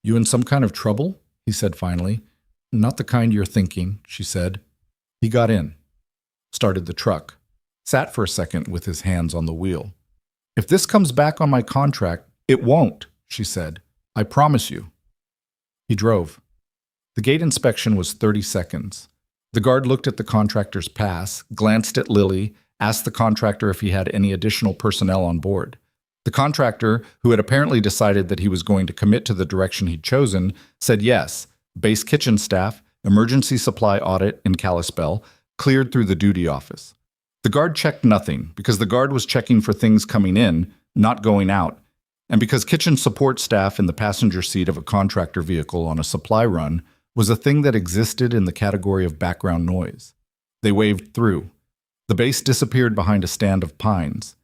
"You in some kind of trouble?" he said finally. "Not the kind you're thinking," she said. He got in, started the truck, sat for a second with his hands on the wheel. "If this comes back on my contract, it won't," she said. "I promise you." He drove. The gate inspection was 30 seconds. The guard looked at the contractor's pass, glanced at Lily, asked the contractor if he had any additional personnel on board. The contractor, who had apparently decided that he was going to commit to the direction he'd chosen, said yes, base kitchen staff, emergency supply audit in Kalispell, cleared through the duty office. The guard checked nothing, because the guard was checking for things coming in, not going out, and because kitchen support staff in the passenger seat of a contractor vehicle on a supply run was a thing that existed in the category of background noise. They waved through. The base disappeared behind a stand of pines.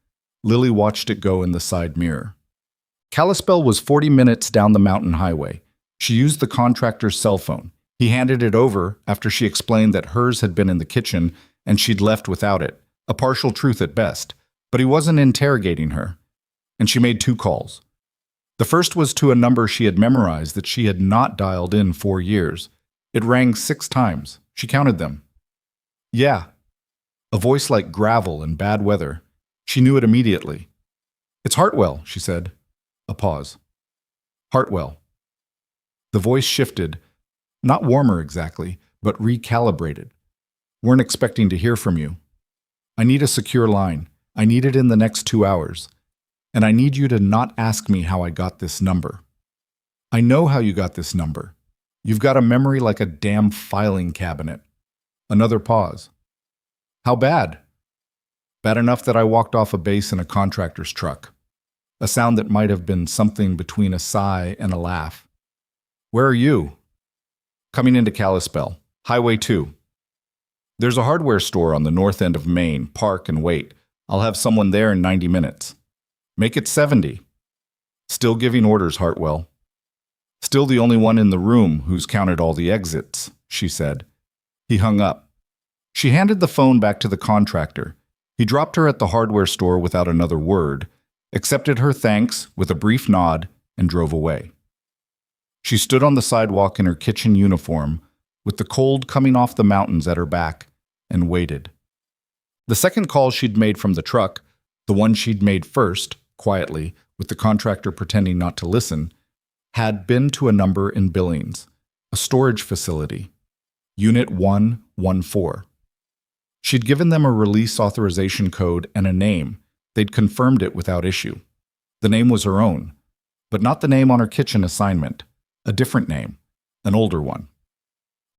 Lily watched it go in the side mirror. Kalispell was 40 minutes down the mountain highway. She used the contractor's cell phone. He handed it over after she explained that hers had been in the kitchen and she'd left without it, a partial truth at best, but he wasn't interrogating her. And she made 2 calls. The first was to a number she had memorized that she had not dialed in 4 years. It rang 6 times. She counted them. "Yeah." A voice like gravel in bad weather. She knew it immediately. "It's Hartwell," she said. A pause. "Hartwell." The voice shifted, not warmer exactly, but recalibrated. "Weren't expecting to hear from you. I need a secure line. I need it in the next 2 hours. And I need you to not ask me how I got this number. I know how you got this number. You've got a memory like a damn filing cabinet. Another pause. How bad? Bad enough that I walked off a base in a contractor's truck. A sound that might have been something between a sigh and a laugh. Where are you? Coming into Kalispell, Highway 2. There's a hardware store on the north end of Maine. Park and wait. I'll have someone there in 90 minutes. Make it 70. Still giving orders, Hartwell. Still the only one in the room who's counted all the exits, she said. He hung up. She handed the phone back to the contractor. He dropped her at the hardware store without another word, accepted her thanks with a brief nod, and drove away. She stood on the sidewalk in her kitchen uniform, with the cold coming off the mountains at her back, and waited. The second call she'd made from the truck, the one she'd made first, quietly, with the contractor pretending not to listen, had been to a number in Billings, a storage facility, Unit 114. She'd given them a release authorization code and a name. They'd confirmed it without issue. The name was her own, but not the name on her kitchen assignment. A different name, an older one.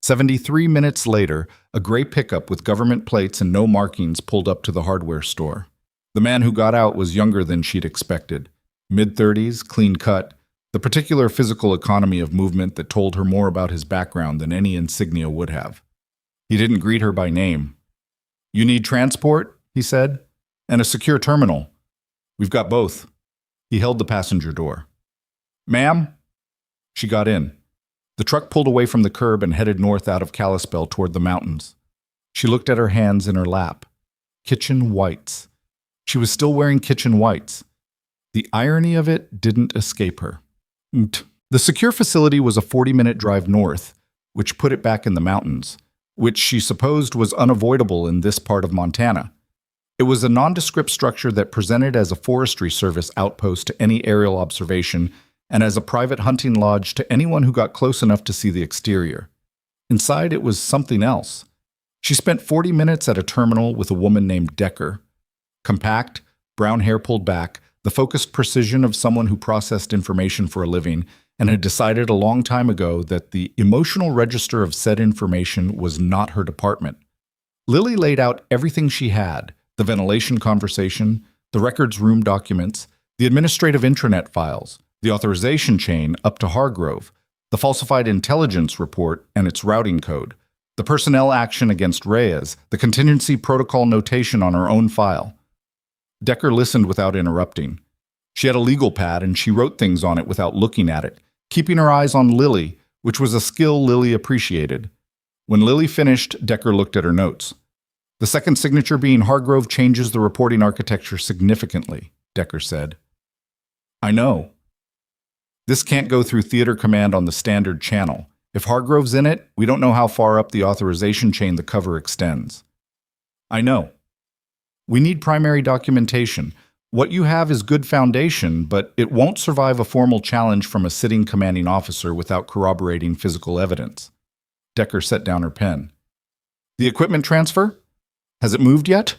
73 minutes later, a gray pickup with government plates and no markings pulled up to the hardware store. The man who got out was younger than she'd expected. Mid-30s, clean cut, the particular physical economy of movement that told her more about his background than any insignia would have. He didn't greet her by name. You need transport, he said, and a secure terminal. We've got both. He held the passenger door. Ma'am? She got in. The truck pulled away from the curb and headed north out of Kalispell toward the mountains. She looked at her hands in her lap. Kitchen whites. She was still wearing kitchen whites. The irony of it didn't escape her. The secure facility was a 40-minute drive north, which put it back in the mountains, which she supposed was unavoidable in this part of Montana. It was a nondescript structure that presented as a Forestry Service outpost to any aerial observation and as a private hunting lodge to anyone who got close enough to see the exterior. Inside, it was something else. She spent 40 minutes at a terminal with a woman named Decker. Compact, brown hair pulled back, the focused precision of someone who processed information for a living and had decided a long time ago that the emotional register of said information was not her department. Lily laid out everything she had, the ventilation conversation, the records room documents, the administrative intranet files, the authorization chain up to Hargrove, the falsified intelligence report and its routing code, the personnel action against Reyes, the contingency protocol notation on her own file. Decker listened without interrupting. She had a legal pad and she wrote things on it without looking at it, keeping her eyes on Lily, which was a skill Lily appreciated. When Lily finished, Decker looked at her notes. The second signature being Hargrove changes the reporting architecture significantly, Decker said. I know. This can't go through Theater Command on the standard channel. If Hargrove's in it, we don't know how far up the authorization chain the cover extends. I know. We need primary documentation. What you have is good foundation, but it won't survive a formal challenge from a sitting commanding officer without corroborating physical evidence. Decker set down her pen. The equipment transfer? Has it moved yet?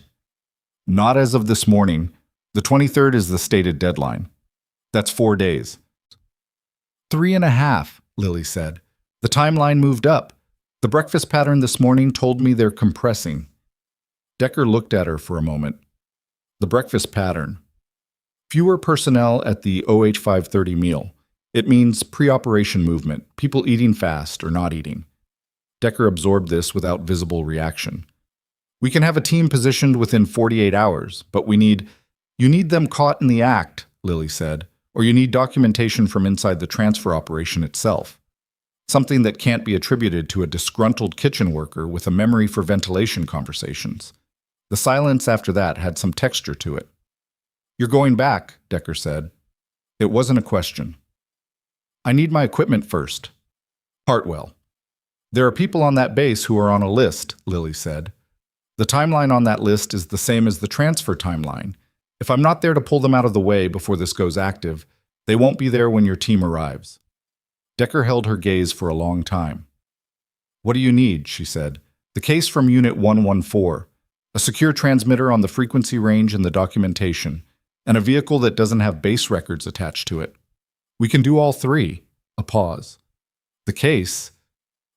Not as of this morning. The 23rd is the stated deadline. That's 4 days. 3.5, Lily said. The timeline moved up. The breakfast pattern this morning told me they're compressing. Decker looked at her for a moment. The breakfast pattern. Fewer personnel at the OH 530 meal. It means pre-operation movement, people eating fast or not eating. Decker absorbed this without visible reaction. We can have a team positioned within 48 hours, but you need them caught in the act, Lily said, or you need documentation from inside the transfer operation itself. Something that can't be attributed to a disgruntled kitchen worker with a memory for ventilation conversations. The silence after that had some texture to it. You're going back, Decker said. It wasn't a question. I need my equipment first. Hartwell. There are people on that base who are on a list, Lily said. The timeline on that list is the same as the transfer timeline. If I'm not there to pull them out of the way before this goes active, they won't be there when your team arrives. Decker held her gaze for a long time. What do you need? She said. The case from Unit 114. A secure transmitter on the frequency range and the documentation, and a vehicle that doesn't have base records attached to it. We can do all three. A pause. The case?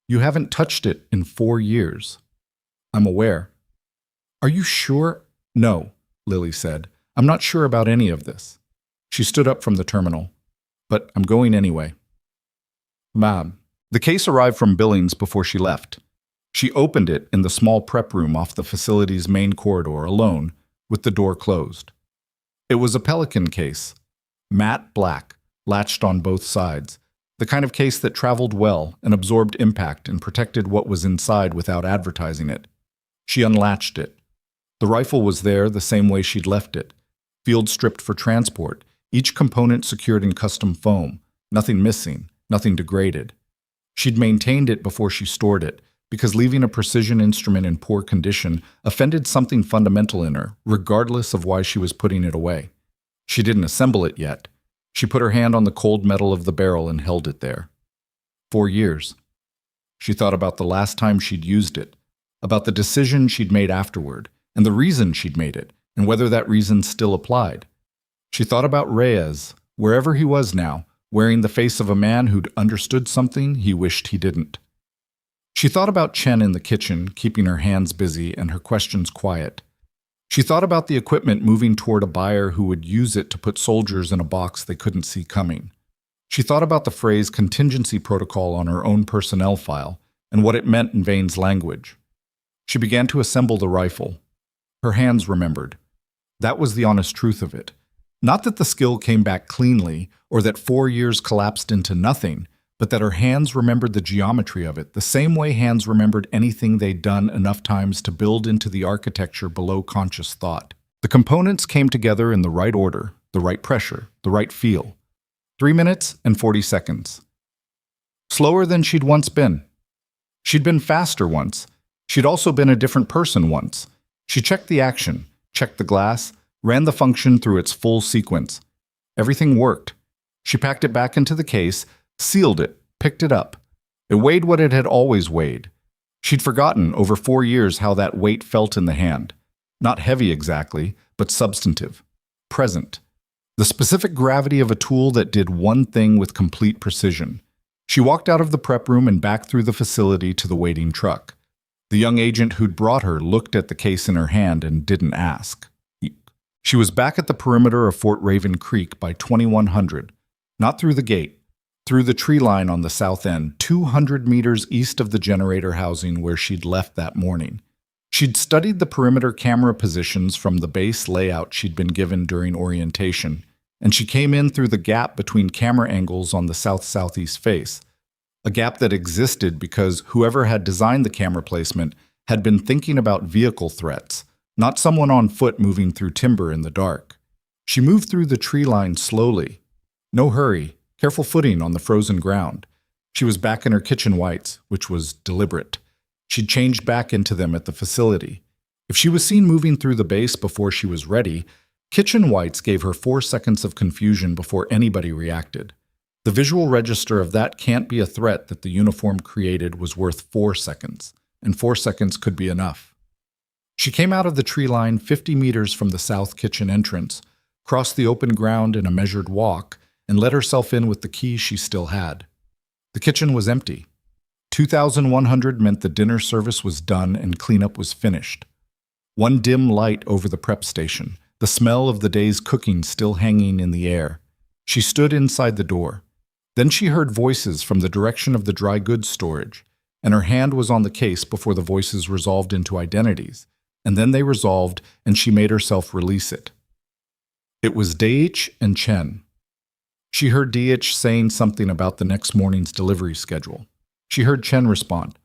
You haven't touched it in 4 years. I'm aware. Are you sure? No, Lily said. I'm not sure about any of this. She stood up from the terminal. But I'm going anyway. Mom. The case arrived from Billings before she left. She opened it in the small prep room off the facility's main corridor alone, with the door closed. It was a Pelican case, matte black, latched on both sides, the kind of case that traveled well and absorbed impact and protected what was inside without advertising it. She unlatched it. The rifle was there the same way she'd left it, field stripped for transport, each component secured in custom foam, nothing missing, nothing degraded. She'd maintained it before she stored it, because leaving a precision instrument in poor condition offended something fundamental in her, regardless of why she was putting it away. She didn't assemble it yet. She put her hand on the cold metal of the barrel and held it there. 4 years. She thought about the last time she'd used it, about the decision she'd made afterward, and the reason she'd made it, and whether that reason still applied. She thought about Reyes, wherever he was now, wearing the face of a man who'd understood something he wished he didn't. She thought about Chen in the kitchen, keeping her hands busy and her questions quiet. She thought about the equipment moving toward a buyer who would use it to put soldiers in a box they couldn't see coming. She thought about the phrase contingency protocol on her own personnel file and what it meant in Vane's language. She began to assemble the rifle. Her hands remembered. That was the honest truth of it. Not that the skill came back cleanly or that 4 years collapsed into nothing, but that her hands remembered the geometry of it, the same way hands remembered anything they'd done enough times to build into the architecture below conscious thought. The components came together in the right order, the right pressure, the right feel. 3 minutes and 40 seconds. Slower than she'd once been. She'd been faster once. She'd also been a different person once. She checked the action, checked the glass, ran the function through its full sequence. Everything worked. She packed it back into the case, sealed it, picked it up. It weighed what it had always weighed. She'd forgotten over 4 years how that weight felt in the hand. Not heavy exactly, but substantive. Present. The specific gravity of a tool that did one thing with complete precision. She walked out of the prep room and back through the facility to the waiting truck. The young agent who'd brought her looked at the case in her hand and didn't ask. She was back at the perimeter of Fort Raven Creek by 2100, not through the gate, through the tree line on the south end, 200 meters east of the generator housing where she'd left that morning. She'd studied the perimeter camera positions from the base layout she'd been given during orientation, and she came in through the gap between camera angles on the south-southeast face, a gap that existed because whoever had designed the camera placement had been thinking about vehicle threats, not someone on foot moving through timber in the dark. She moved through the tree line slowly. No hurry, careful footing on the frozen ground. She was back in her kitchen whites, which was deliberate. She'd changed back into them at the facility. If she was seen moving through the base before she was ready, kitchen whites gave her 4 seconds of confusion before anybody reacted. The visual register of that can't be a threat that the uniform created was worth 4 seconds, and 4 seconds could be enough. She came out of the tree line 50 meters from the south kitchen entrance, crossed the open ground in a measured walk, and let herself in with the key she still had. The kitchen was empty. 2100 meant the dinner service was done and cleanup was finished. One dim light over the prep station, the smell of the day's cooking still hanging in the air. She stood inside the door. Then she heard voices from the direction of the dry goods storage, and her hand was on the case before the voices resolved into identities. And then they resolved, and she made herself release it. It was DH and Chen. She heard DH saying something about the next morning's delivery schedule. She heard Chen respond,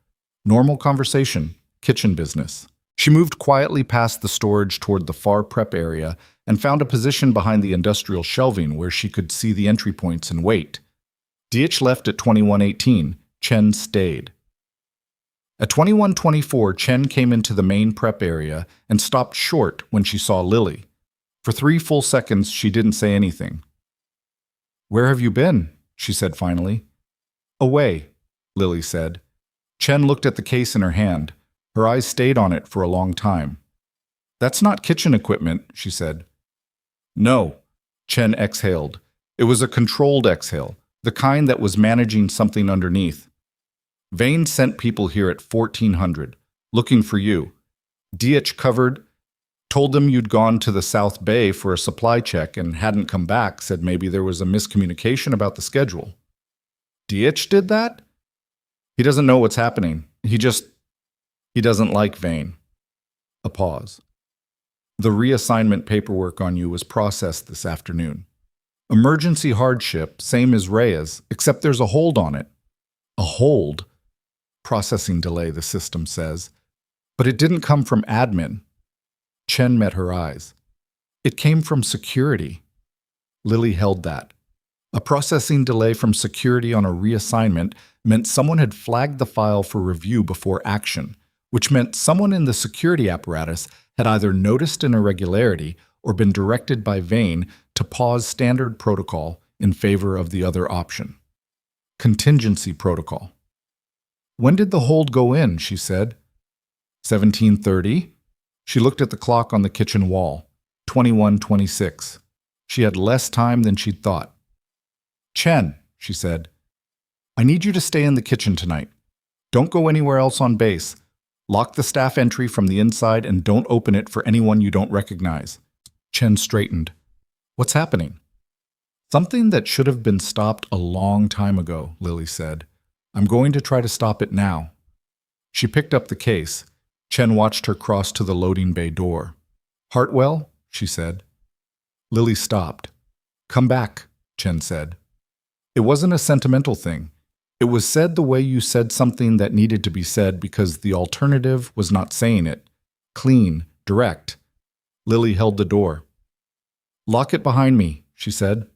"Normal conversation, kitchen business." She moved quietly past the storage toward the far prep area and found a position behind the industrial shelving where she could see the entry points and wait. DH left at 2118. Chen stayed. At 2124, Chen came into the main prep area and stopped short when she saw Lily. For 3 full seconds, she didn't say anything. "Where have you been?" she said finally. "Away," Lily said. Chen looked at the case in her hand. Her eyes stayed on it for a long time. "That's not kitchen equipment," she said. "No," Chen exhaled. It was a controlled exhale, the kind that was managing something underneath. Vane sent people here at 1400, looking for you. DH covered, told them you'd gone to the South Bay for a supply check and hadn't come back, said maybe there was a miscommunication about the schedule. DH did that? He doesn't know what's happening. He doesn't like Vane. A pause. The reassignment paperwork on you was processed this afternoon. Emergency hardship, same as Rhea's, except there's a hold on it. A hold? Processing delay, the system says. But it didn't come from admin. Chen met her eyes. It came from security. Lily held that. A processing delay from security on a reassignment meant someone had flagged the file for review before action, which meant someone in the security apparatus had either noticed an irregularity or been directed by Vane to pause standard protocol in favor of the other option. Contingency protocol. When did the hold go in, she said. 17:30. She looked at the clock on the kitchen wall. 21:26. She had less time than she'd thought. Chen, she said, I need you to stay in the kitchen tonight. Don't go anywhere else on base. Lock the staff entry from the inside and don't open it for anyone you don't recognize. Chen straightened. What's happening? Something that should have been stopped a long time ago, Lily said. I'm going to try to stop it now. She picked up the case. Chen watched her cross to the loading bay door. Hartwell, she said. Lily stopped. Come back, Chen said. It wasn't a sentimental thing. It was said the way you said something that needed to be said because the alternative was not saying it. Clean, direct. Lily held the door. Lock it behind me, she said.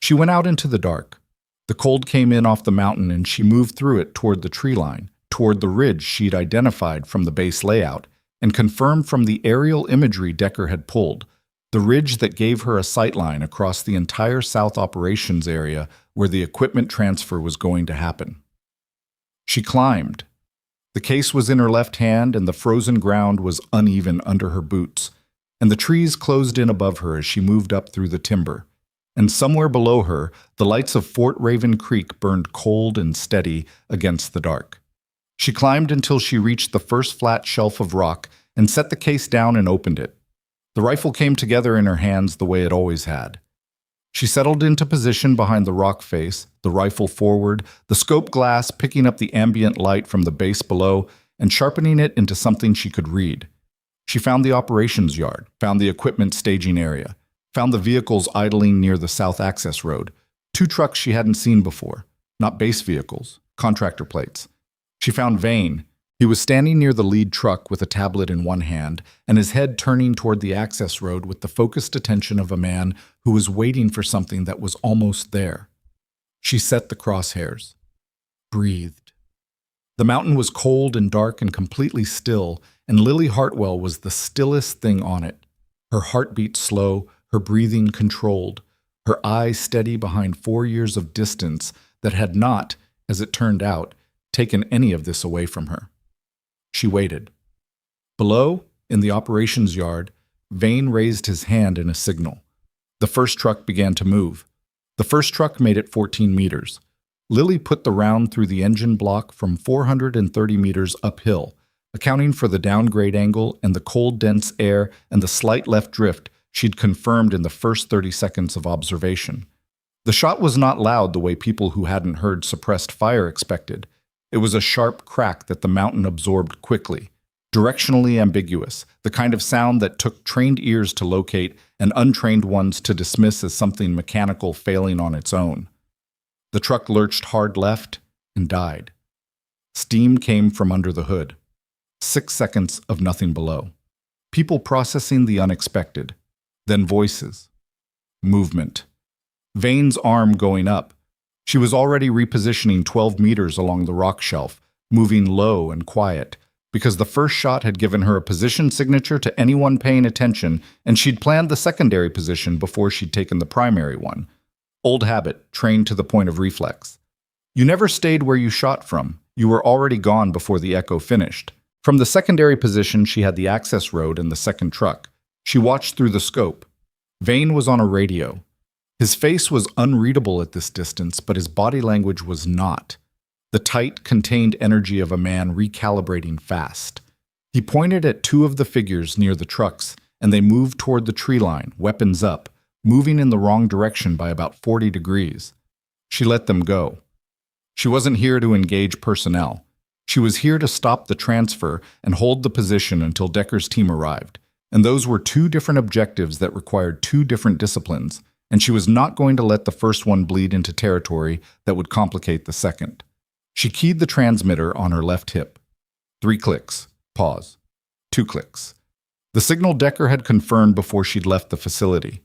She went out into the dark. The cold came in off the mountain and she moved through it toward the tree line, toward the ridge she'd identified from the base layout and confirmed from the aerial imagery Decker had pulled, the ridge that gave her a sightline across the entire South Operations area where the equipment transfer was going to happen. She climbed. The case was in her left hand and the frozen ground was uneven under her boots, and the trees closed in above her as she moved up through the timber. And somewhere below her, the lights of Fort Raven Creek burned cold and steady against the dark. She climbed until she reached the first flat shelf of rock and set the case down and opened it. The rifle came together in her hands the way it always had. She settled into position behind the rock face, the rifle forward, the scope glass picking up the ambient light from the base below and sharpening it into something she could read. She found the operations yard, found the equipment staging area, found the vehicles idling near the south access road, 2 trucks she hadn't seen before, not base vehicles, contractor plates. She found Vane. He was standing near the lead truck with a tablet in one hand and his head turning toward the access road with the focused attention of a man who was waiting for something that was almost there. She set the crosshairs. Breathed. The mountain was cold and dark and completely still, and Lily Hartwell was the stillest thing on it. Her heartbeat slow, her breathing controlled, her eyes steady behind 4 years of distance that had not, as it turned out, taken any of this away from her. She waited. Below, in the operations yard, Vane raised his hand in a signal. The first truck began to move. The first truck made it 14 meters. Lily put the round through the engine block from 430 meters uphill, accounting for the downgrade angle and the cold, dense air and the slight left drift she'd confirmed in the first 30 seconds of observation. The shot was not loud the way people who hadn't heard suppressed fire expected. It was a sharp crack that the mountain absorbed quickly, directionally ambiguous, the kind of sound that took trained ears to locate and untrained ones to dismiss as something mechanical failing on its own. The truck lurched hard left and died. Steam came from under the hood. 6 seconds of nothing below. People processing the unexpected. Then voices. Movement. Vane's arm going up. She was already repositioning 12 meters along the rock shelf, moving low and quiet, because the first shot had given her a position signature to anyone paying attention, and she'd planned the secondary position before she'd taken the primary one. Old habit, trained to the point of reflex. You never stayed where you shot from. You were already gone before the echo finished. From the secondary position, she had the access road and the second truck. She watched through the scope. Vane was on a radio. His face was unreadable at this distance, but his body language was not. the tight, contained energy of a man recalibrating fast. He pointed at two of the figures near the trucks, and they moved toward the tree line, weapons up, moving in the wrong direction by about 40 degrees. She let them go. She wasn't here to engage personnel. She was here to stop the transfer and hold the position until Decker's team arrived. And those were two different objectives that required two different disciplines, and she was not going to let the first one bleed into territory that would complicate the second. She keyed the transmitter on her left hip. 3 clicks. Pause. 2 clicks. The signal Decker had confirmed before she'd left the facility.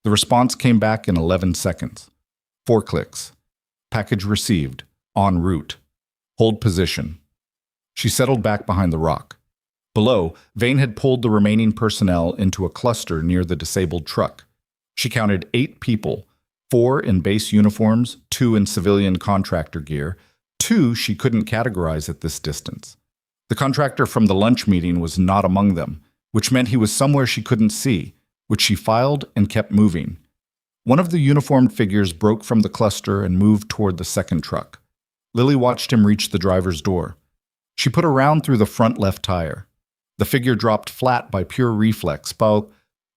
The response came back in 11 seconds. 4 clicks. Package received. En route. Hold position. She settled back behind the rock. Below, Vane had pulled the remaining personnel into a cluster near the disabled truck. She counted 8 people, 4 in base uniforms, 2 in civilian contractor gear, 2 she couldn't categorize at this distance. The contractor from the lunch meeting was not among them, which meant he was somewhere she couldn't see, which she filed and kept moving. One of the uniformed figures broke from the cluster and moved toward the second truck. Lily watched him reach the driver's door. She put a round through the front left tire. The figure dropped flat by pure reflex,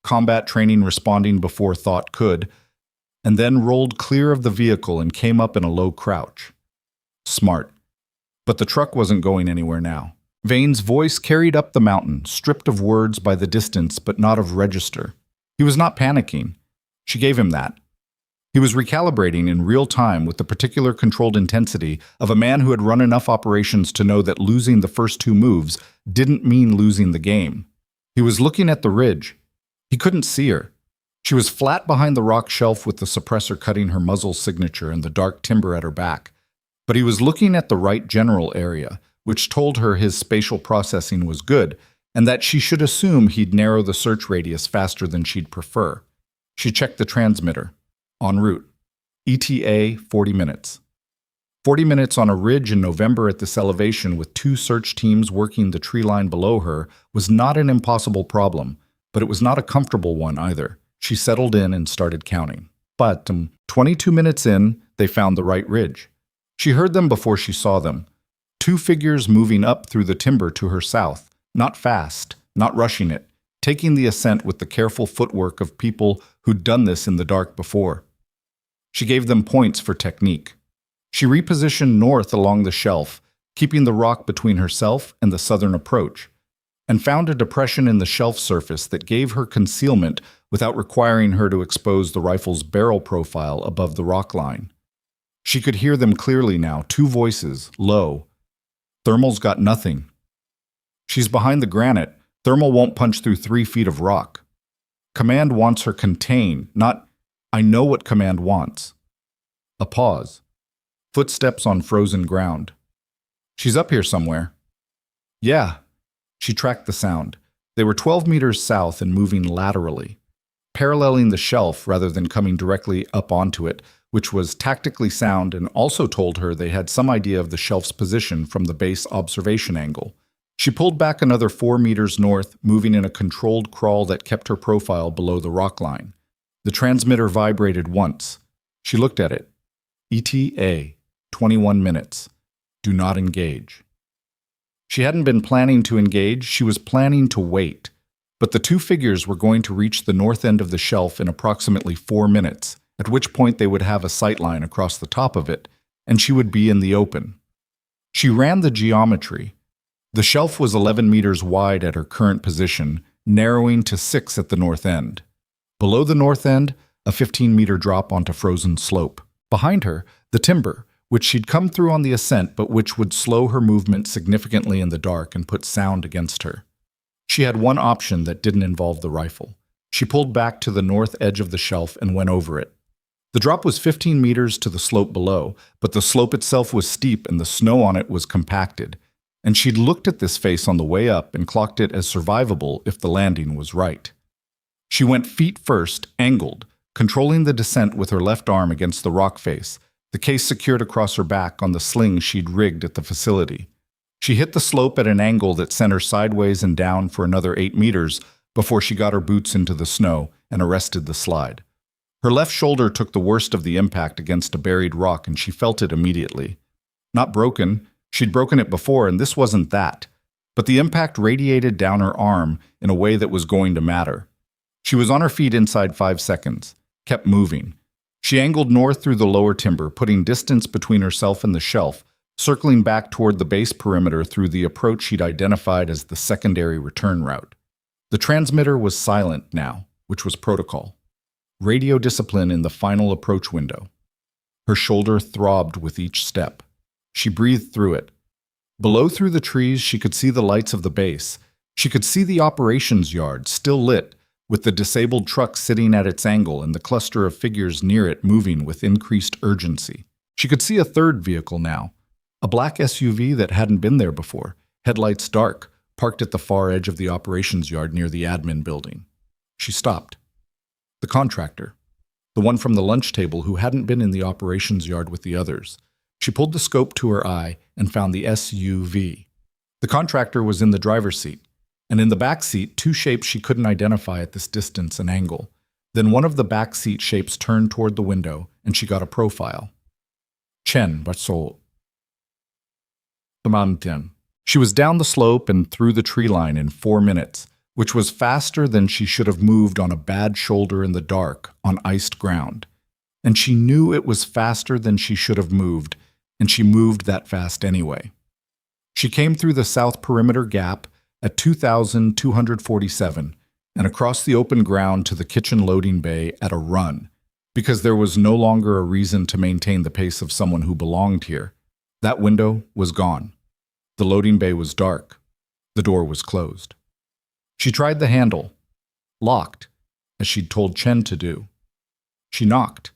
combat training responding before thought could, and then rolled clear of the vehicle and came up in a low crouch. Smart. But the truck wasn't going anywhere now. Vane's voice carried up the mountain, stripped of words by the distance but not of register. He was not panicking. She gave him that. He was recalibrating in real time with the particular controlled intensity of a man who had run enough operations to know that losing the first 2 moves didn't mean losing the game. He was looking at the ridge. He couldn't see her. She was flat behind the rock shelf with the suppressor cutting her muzzle signature and the dark timber at her back. But he was looking at the right general area, which told her his spatial processing was good, and that she should assume he'd narrow the search radius faster than she'd prefer. She checked the transmitter. En route. ETA 40 minutes. 40 minutes on a ridge in November at this elevation with 2 search teams working the tree line below her was not an impossible problem, but it was not a comfortable one either. She settled in and started counting. But 22 minutes in, they found the right ridge. She heard them before she saw them. 2 figures moving up through the timber to her south, not fast, not rushing it, taking the ascent with the careful footwork of people who'd done this in the dark before. She gave them points for technique. She repositioned north along the shelf, keeping the rock between herself and the southern approach, and found a depression in the shelf surface that gave her concealment without requiring her to expose the rifle's barrel profile above the rock line. She could hear them clearly now, 2 voices, low. Thermal's got nothing. She's behind the granite. Thermal won't punch through 3 feet of rock. Command wants her contained, not, I know what command wants. A pause. Footsteps on frozen ground. She's up here somewhere. Yeah. She tracked the sound. They were 12 meters south and moving laterally, paralleling the shelf rather than coming directly up onto it, which was tactically sound and also told her they had some idea of the shelf's position from the base observation angle. She pulled back another 4 meters north, moving in a controlled crawl that kept her profile below the rock line. The transmitter vibrated once. She looked at it. ETA, 21 minutes. Do not engage. She hadn't been planning to engage, she was planning to wait. But the 2 figures were going to reach the north end of the shelf in approximately 4 minutes, at which point they would have a sightline across the top of it, and she would be in the open. She ran the geometry. The shelf was 11 meters wide at her current position, narrowing to 6 at the north end. Below the north end, a 15-meter drop onto frozen slope. Behind her, the timber, which she'd come through on the ascent but which would slow her movement significantly in the dark and put sound against her. She had one option that didn't involve the rifle. She pulled back to the north edge of the shelf and went over it. The drop was 15 meters to the slope below, but the slope itself was steep and the snow on it was compacted, and she'd looked at this face on the way up and clocked it as survivable if the landing was right. She went feet first, angled, controlling the descent with her left arm against the rock face, the case secured across her back on the sling she'd rigged at the facility. She hit the slope at an angle that sent her sideways and down for another 8 meters before she got her boots into the snow and arrested the slide. Her left shoulder took the worst of the impact against a buried rock and she felt it immediately. Not broken. She'd broken it before, and this wasn't that. But the impact radiated down her arm in a way that was going to matter. She was on her feet inside 5 seconds, kept moving. She angled north through the lower timber, putting distance between herself and the shelf, circling back toward the base perimeter through the approach she'd identified as the secondary return route. The transmitter was silent now, which was protocol. Radio discipline in the final approach window. Her shoulder throbbed with each step. She breathed through it. Below through the trees, she could see the lights of the base. She could see the operations yard, still lit, with the disabled truck sitting at its angle and the cluster of figures near it moving with increased urgency. She could see a third vehicle now, a black SUV that hadn't been there before, headlights dark, parked at the far edge of the operations yard near the admin building. She stopped. The contractor, the one from the lunch table who hadn't been in the operations yard with the others. She pulled the scope to her eye and found the SUV. The contractor was in the driver's seat, and in the back seat, two shapes she couldn't identify at this distance and angle. Then one of the back seat shapes turned toward the window, and she got a profile. Chen Batsol. The mountain. She was down the slope and through the tree line in 4 minutes, which was faster than she should have moved on a bad shoulder in the dark, on iced ground. And she knew it was faster than she should have moved, and she moved that fast anyway. She came through the south perimeter gap at 2,247 and across the open ground to the kitchen loading bay at a run, because there was no longer a reason to maintain the pace of someone who belonged here. That window was gone. The loading bay was dark. The door was closed. She tried the handle, locked, as she'd told Chen to do. She knocked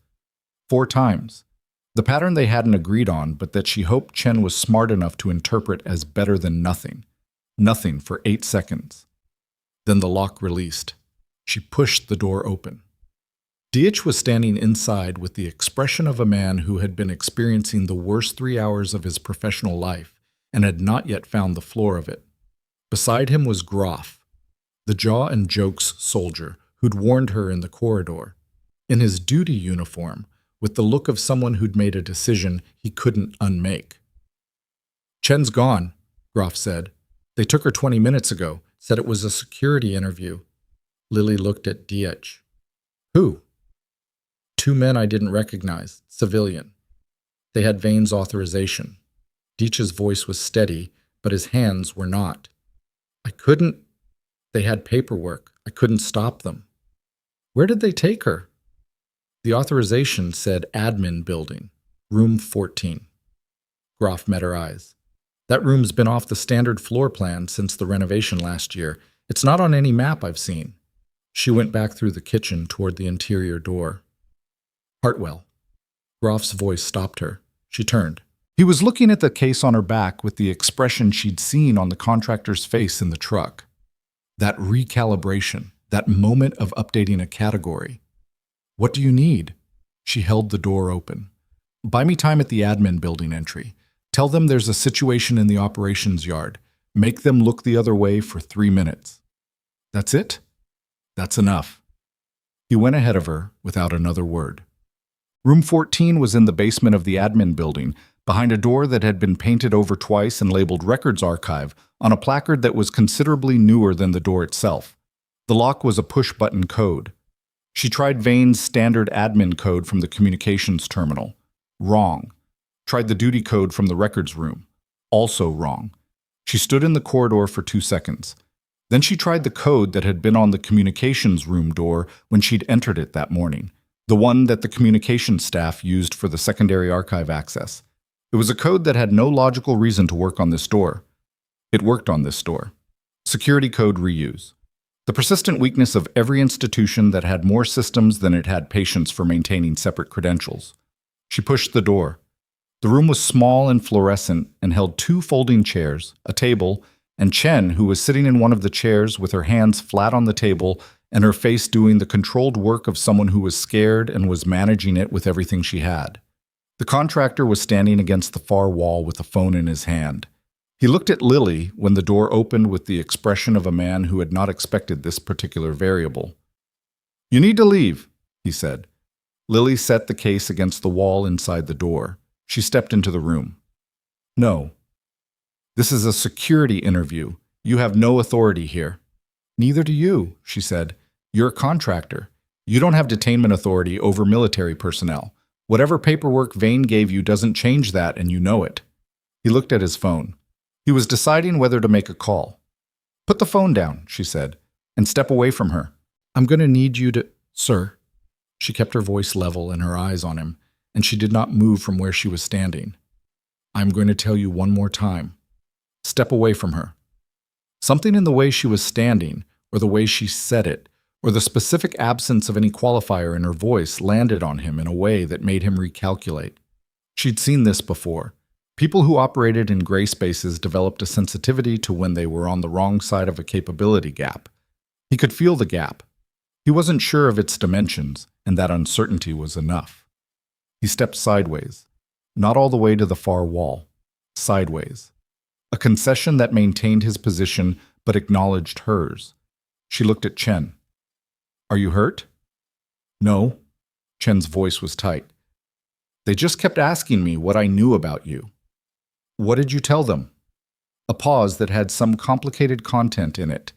4 times. The pattern they hadn't agreed on, but that she hoped Chen was smart enough to interpret as better than nothing. Nothing for 8 seconds. Then the lock released. She pushed the door open. Dietsch was standing inside with the expression of a man who had been experiencing the worst 3 hours of his professional life and had not yet found the floor of it. Beside him was Groff, the jaw and jokes soldier who'd warned her in the corridor, in his duty uniform, with the look of someone who'd made a decision he couldn't unmake. "Chen's gone," Groff said. "They took her 20 minutes ago, said it was a security interview." Lily looked at Dietsch. "Who?" "2 men I didn't recognize, civilian. They had Vane's authorization." Dietsch's voice was steady, but his hands were not. "I couldn't. They had paperwork. I couldn't stop them." "Where did they take her?" "The authorization said admin building, room 14. Groff met her eyes. "That room's been off the standard floor plan since the renovation last year. It's not on any map I've seen." She went back through the kitchen toward the interior door. "Hartwell." Groff's voice stopped her. She turned. He was looking at the case on her back with the expression she'd seen on the contractor's face in the truck. That recalibration, that moment of updating a category. "What do you need?" She held the door open. "Buy me time at the admin building entry. Tell them there's a situation in the operations yard. Make them look the other way for 3 minutes." "That's it?" "That's enough." He went ahead of her without another word. Room 14 was in the basement of the admin building, behind a door that had been painted over twice and labeled Records Archive on a placard that was considerably newer than the door itself. The lock was a push-button code. She tried Vane's standard admin code from the communications terminal. Wrong. Tried the duty code from the records room. Also wrong. She stood in the corridor for 2 seconds. Then she tried the code that had been on the communications room door when she'd entered it that morning, the one that the communications staff used for the secondary archive access. It was a code that had no logical reason to work on this door. It worked on this door. Security code reuse. The persistent weakness of every institution that had more systems than it had patience for maintaining separate credentials. She pushed the door. The room was small and fluorescent and held 2 folding chairs, a table, and Chen, who was sitting in one of the chairs with her hands flat on the table and her face doing the controlled work of someone who was scared and was managing it with everything she had. The contractor was standing against the far wall with a phone in his hand. He looked at Lily when the door opened with the expression of a man who had not expected this particular variable. "You need to leave," he said. Lily set the case against the wall inside the door. She stepped into the room. No. This is a security interview. You have no authority here. Neither do you, she said. You're a contractor. You don't have detainment authority over military personnel. Whatever paperwork Vane gave you doesn't change that, and you know it. He looked at his phone. He was deciding whether to make a call. Put the phone down, she said, and step away from her. I'm going to need you to... Sir. She kept her voice level and her eyes on him, and she did not move from where she was standing. I'm going to tell you one more time. Step away from her. Something in the way she was standing, or the way she said it, or the specific absence of any qualifier in her voice landed on him in a way that made him recalculate. She'd seen this before. People who operated in gray spaces developed a sensitivity to when they were on the wrong side of a capability gap. He could feel the gap. He wasn't sure of its dimensions, and that uncertainty was enough. He stepped sideways, not all the way to the far wall, sideways. A concession that maintained his position but acknowledged hers. She looked at Chen. Are you hurt? No. Chen's voice was tight. They just kept asking me what I knew about you. What did you tell them? A pause that had some complicated content in it.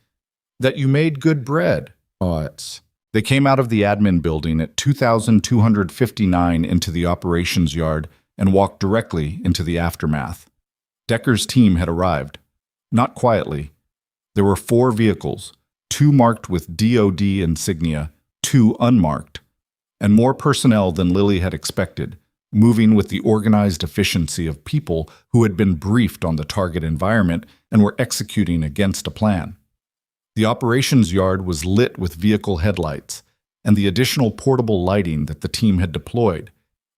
That you made good bread. They came out of the admin building at 2259 into the operations yard and walked directly into the aftermath. Decker's team had arrived. Not quietly. There were 4 vehicles, 2 marked with DOD insignia, 2 unmarked, and more personnel than Lily had expected, moving with the organized efficiency of people who had been briefed on the target environment and were executing against a plan. The operations yard was lit with vehicle headlights and the additional portable lighting that the team had deployed,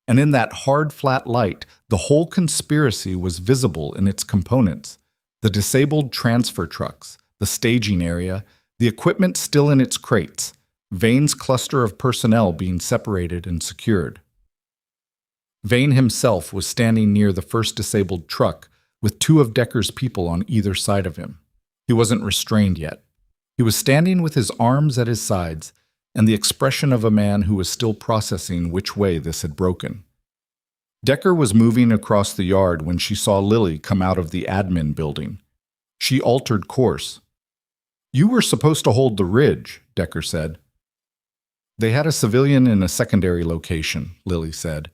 and in that hard, flat light, the whole conspiracy was visible in its components. The disabled transfer trucks, the staging area, the equipment still in its crates, Vane's cluster of personnel being separated and secured. Vane himself was standing near the first disabled truck with 2 of Decker's people on either side of him. He wasn't restrained yet. He was standing with his arms at his sides and the expression of a man who was still processing which way this had broken. Decker was moving across the yard when she saw Lily come out of the admin building. She altered course. You were supposed to hold the ridge, Decker said. They had a civilian in a secondary location, Lily said.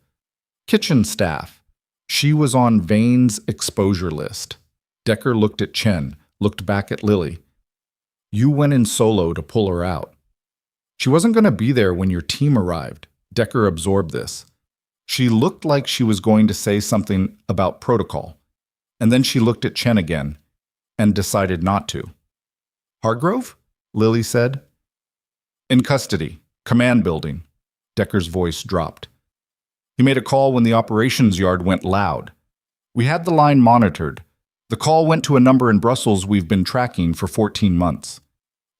Kitchen staff. She was on Vane's exposure list. Decker looked at Chen, looked back at Lily. You went in solo to pull her out. She wasn't going to be there when your team arrived. Decker absorbed this. She looked like she was going to say something about protocol, and then she looked at Chen again and decided not to. Hargrove? Lily said. In custody. Command building. Decker's voice dropped. He made a call when the operations yard went loud. We had the line monitored. The call went to a number in Brussels we've been tracking for 14 months.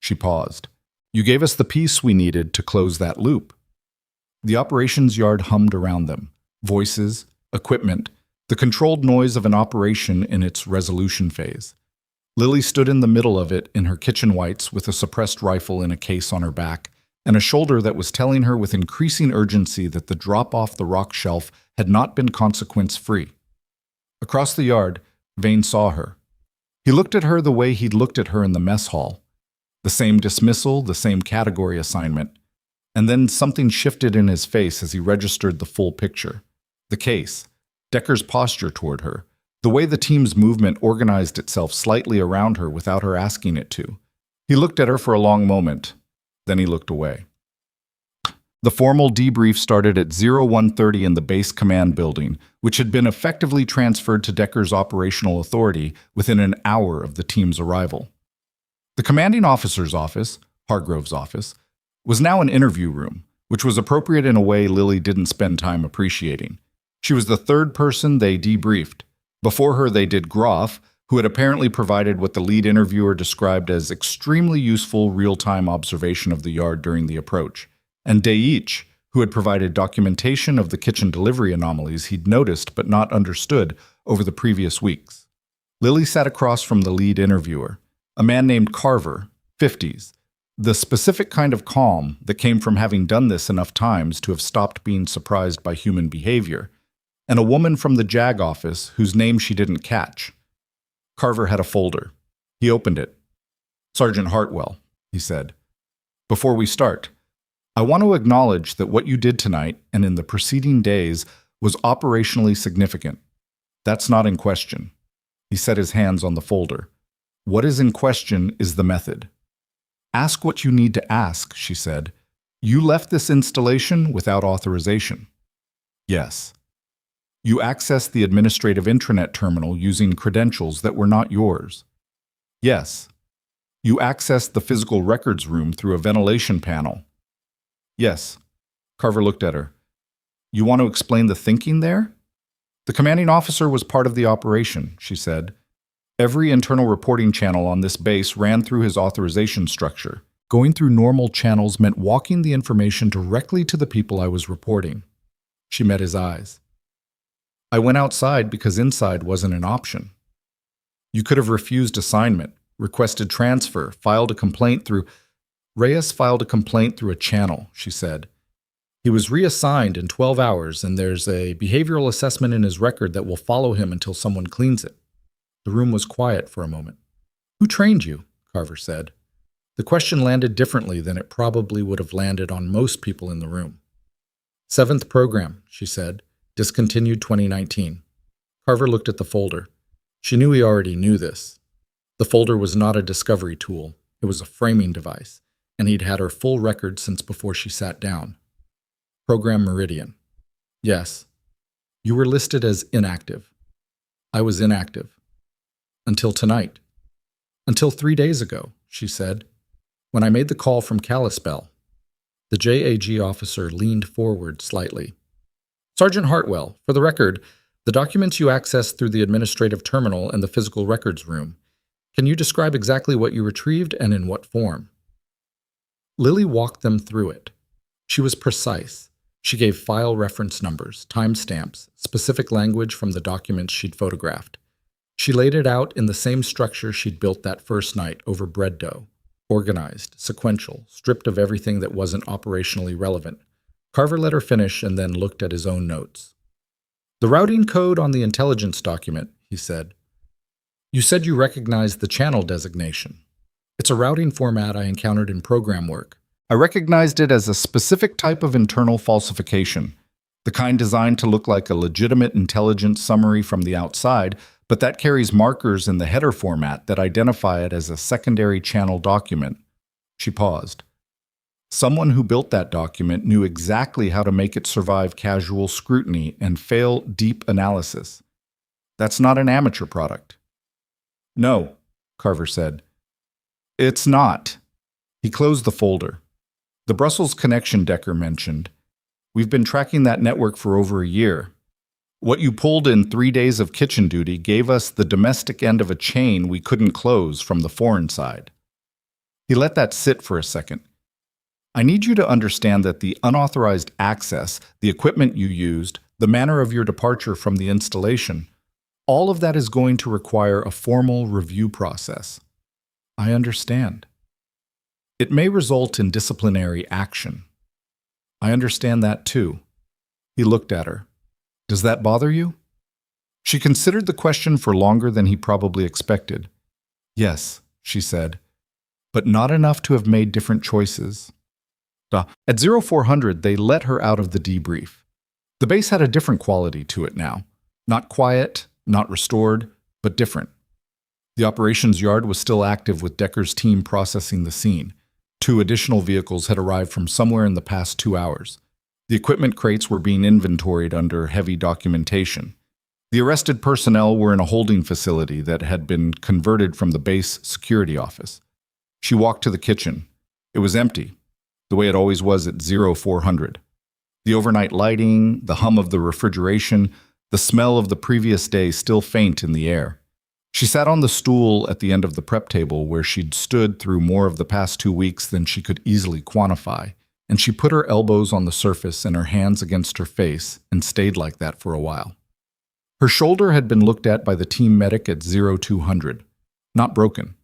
She paused. You gave us the piece we needed to close that loop. The operations yard hummed around them. Voices, equipment, the controlled noise of an operation in its resolution phase. Lily stood in the middle of it in her kitchen whites with a suppressed rifle in a case on her back and a shoulder that was telling her with increasing urgency that the drop off the rock shelf had not been consequence-free. Across the yard, Vane saw her. He looked at her the way he'd looked at her in the mess hall. The same dismissal, the same category assignment. And then something shifted in his face as he registered the full picture. The case, Decker's posture toward her, the way the team's movement organized itself slightly around her without her asking it to. He looked at her for a long moment. Then he looked away. The formal debrief started at 0130 in the base command building, which had been effectively transferred to Decker's operational authority within an hour of the team's arrival. The commanding officer's office, Hargrove's office, was now an interview room, which was appropriate in a way Lily didn't spend time appreciating. She was the 3rd person they debriefed. Before her they did Groff, who had apparently provided what the lead interviewer described as extremely useful real-time observation of the yard during the approach, and Deitch, who had provided documentation of the kitchen delivery anomalies he'd noticed but not understood over the previous weeks. Lily sat across from the lead interviewer, a man named Carver, 50s, the specific kind of calm that came from having done this enough times to have stopped being surprised by human behavior, and a woman from the JAG office whose name she didn't catch. Carver had a folder. He opened it. "Sergeant Hartwell," he said, "before we start, I want to acknowledge that what you did tonight and in the preceding days was operationally significant. That's not in question." He set his hands on the folder. "What is in question is the method." "Ask what you need to ask," she said. "You left this installation without authorization." "Yes." "You accessed the administrative intranet terminal using credentials that were not yours." "Yes." "You accessed the physical records room through a ventilation panel." "Yes." Carver looked at her. "You want to explain the thinking there?" "The commanding officer was part of the operation," she said. "Every internal reporting channel on this base ran through his authorization structure. Going through normal channels meant walking the information directly to the people I was reporting." She met his eyes. "I went outside because inside wasn't an option." "You could have refused assignment, requested transfer, filed a complaint through—" "Reyes filed a complaint through a channel," she said. "He was reassigned in 12 hours, and there's a behavioral assessment in his record that will follow him until someone cleans it." The room was quiet for a moment. "Who trained you?" Carver said. The question landed differently than it probably would have landed on most people in the room. "7th program," she said. "Discontinued 2019. Carver looked at the folder. She knew he already knew this. The folder was not a discovery tool. It was a framing device, and he'd had her full record since before she sat down. "Program Meridian." "Yes." "You were listed as inactive." "I was inactive." "Until tonight." "Until 3 days ago," she said, "when I made the call from Kalispell." The JAG officer leaned forward slightly. "Sergeant Hartwell, for the record, the documents you accessed through the administrative terminal and the physical records room. Can you describe exactly what you retrieved and in what form?" Lily walked them through it. She was precise. She gave file reference numbers, timestamps, specific language from the documents she'd photographed. She laid it out in the same structure she'd built that first night over bread dough. Organized, sequential, stripped of everything that wasn't operationally relevant. Carver let her finish and then looked at his own notes. "The routing code on the intelligence document," he said. "You said you recognized the channel designation. It's a routing format I encountered in program work. I recognized it as a specific type of internal falsification, the kind designed to look like a legitimate intelligence summary from the outside, but that carries markers in the header format that identify it as a secondary channel document." She paused. "Someone who built that document knew exactly how to make it survive casual scrutiny and fail deep analysis. That's not an amateur product." "No," Carver said. "It's not." He closed the folder. "The Brussels connection Decker mentioned. We've been tracking that network for over a year. What you pulled in 3 days of kitchen duty gave us the domestic end of a chain we couldn't close from the foreign side." He let that sit for a second. "I need you to understand that the unauthorized access, the equipment you used, the manner of your departure from the installation, all of that is going to require a formal review process." "I understand." "It may result in disciplinary action." "I understand that too." He looked at her. "Does that bother you?" She considered the question for longer than he probably expected. "Yes," she said, "but not enough to have made different choices." At 0400, they let her out of the debrief. The base had a different quality to it now. Not quiet, not restored, but different. The operations yard was still active with Decker's team processing the scene. 2 additional vehicles had arrived from somewhere in the past 2 hours. The equipment crates were being inventoried under heavy documentation. The arrested personnel were in a holding facility that had been converted from the base security office. She walked to the kitchen. It was empty, the way it always was at 0400. The overnight lighting, the hum of the refrigeration, the smell of the previous day still faint in the air. She sat on the stool at the end of the prep table where she'd stood through more of the past 2 weeks than she could easily quantify, and she put her elbows on the surface and her hands against her face and stayed like that for a while. Her shoulder had been looked at by the team medic at 0200. Not broken.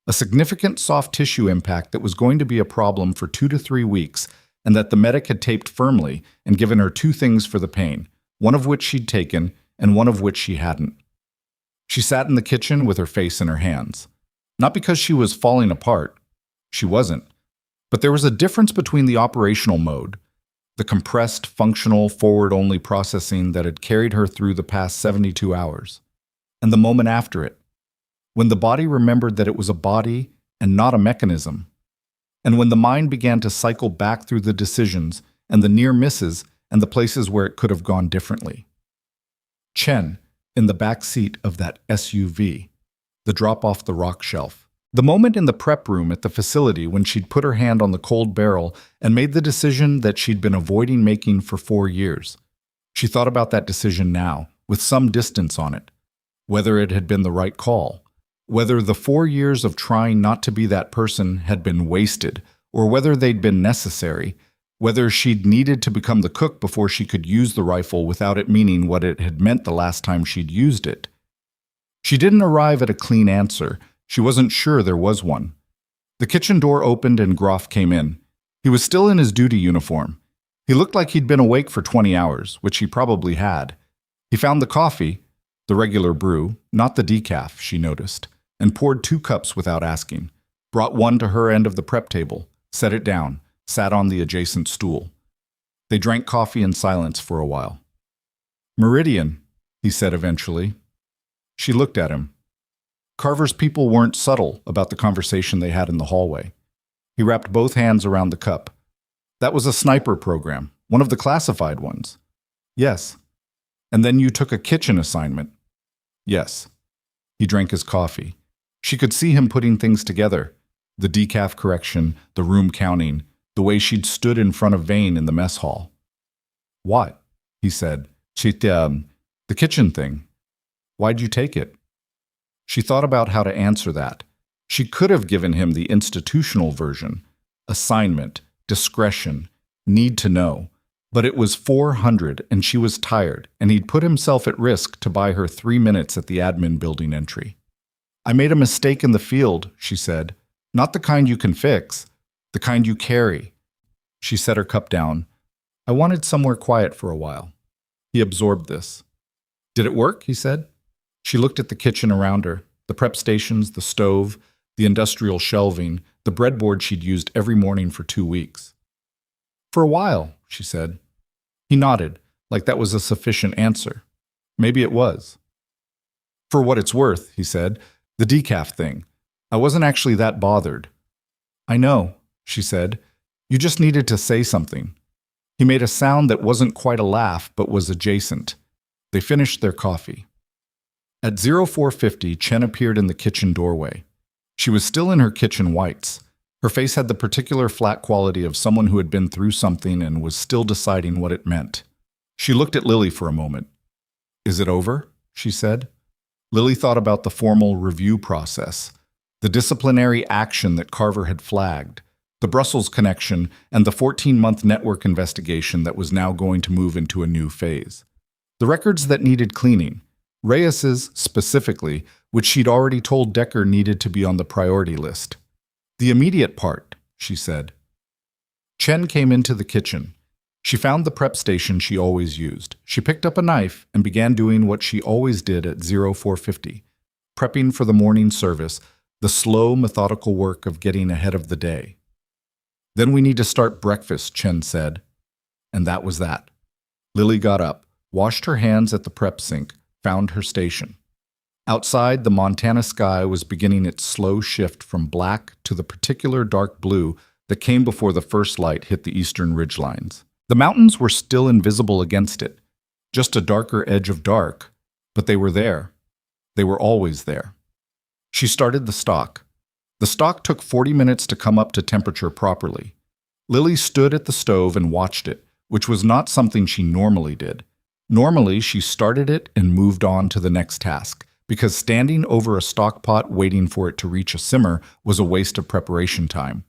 A significant soft tissue impact that was going to be a problem for 2 to 3 weeks, and that the medic had taped firmly and given her 2 things for the pain, one of which she'd taken and one of which she hadn't. She sat in the kitchen with her face in her hands. Not because she was falling apart. She wasn't. But there was a difference between the operational mode, the compressed, functional, forward-only processing that had carried her through the past 72 hours, and the moment after it, when the body remembered that it was a body and not a mechanism, and when the mind began to cycle back through the decisions and the near misses and the places where it could have gone differently. Chen, in the back seat of that SUV, the drop off the rock shelf. The moment in the prep room at the facility when she'd put her hand on the cold barrel and made the decision that she'd been avoiding making for 4 years. She thought about that decision now, with some distance on it. Whether it had been the right call, whether the 4 years of trying not to be that person had been wasted, or whether they'd been necessary, whether she'd needed to become the cook before she could use the rifle without it meaning what it had meant the last time she'd used it. She didn't arrive at a clean answer. She wasn't sure there was one. The kitchen door opened and Groff came in. He was still in his duty uniform. He looked like he'd been awake for 20 hours, which he probably had. He found the coffee, the regular brew, not the decaf, she noticed, and poured 2 cups without asking, brought one to her end of the prep table, set it down, sat on the adjacent stool. They drank coffee in silence for a while. "Meridian," he said eventually. She looked at him. Carver's people weren't subtle about the conversation they had in the hallway. He wrapped both hands around the cup. "That was a sniper program, one of the classified ones." "Yes." "And then you took a kitchen assignment." "Yes." He drank his coffee. She could see him putting things together. The decaf correction, the room counting, the way she'd stood in front of Vane in the mess hall. "What?" he said. The kitchen thing. Why'd you take it?" She thought about how to answer that. She could have given him the institutional version, assignment, discretion, need to know. But it was 400 and she was tired, and he'd put himself at risk to buy her 3 minutes at the admin building entry. "I made a mistake in the field," she said. "Not the kind you can fix, the kind you carry." She set her cup down. "I wanted somewhere quiet for a while." He absorbed this. "Did it work?" he said. She looked at the kitchen around her, the prep stations, the stove, the industrial shelving, the breadboard she'd used every morning for 2 weeks. "For a while," she said. He nodded, like that was a sufficient answer. Maybe it was. "For what it's worth," he said, "the decaf thing. I wasn't actually that bothered." "I know," she said. "You just needed to say something." He made a sound that wasn't quite a laugh, but was adjacent. They finished their coffee. At 0450, Chen appeared in the kitchen doorway. She was still in her kitchen whites. Her face had the particular flat quality of someone who had been through something and was still deciding what it meant. She looked at Lily for a moment. "Is it over?" she said. Lily thought about the formal review process, the disciplinary action that Carver had flagged, the Brussels connection, and the 14-month network investigation that was now going to move into a new phase. The records that needed cleaning, Reyes's specifically, which she'd already told Decker needed to be on the priority list. "The immediate part," she said. Chen came into the kitchen. She found the prep station she always used. She picked up a knife and began doing what she always did at 0450, prepping for the morning service, the slow, methodical work of getting ahead of the day. "Then we need to start breakfast," Chen said. And that was that. Lily got up, washed her hands at the prep sink, found her station. Outside, the Montana sky was beginning its slow shift from black to the particular dark blue that came before the first light hit the eastern ridgelines. The mountains were still invisible against it, just a darker edge of dark, but they were there. They were always there. She started the stock. The stock took 40 minutes to come up to temperature properly. Lily stood at the stove and watched it, which was not something she normally did. Normally, she started it and moved on to the next task, because standing over a stock pot waiting for it to reach a simmer was a waste of preparation time.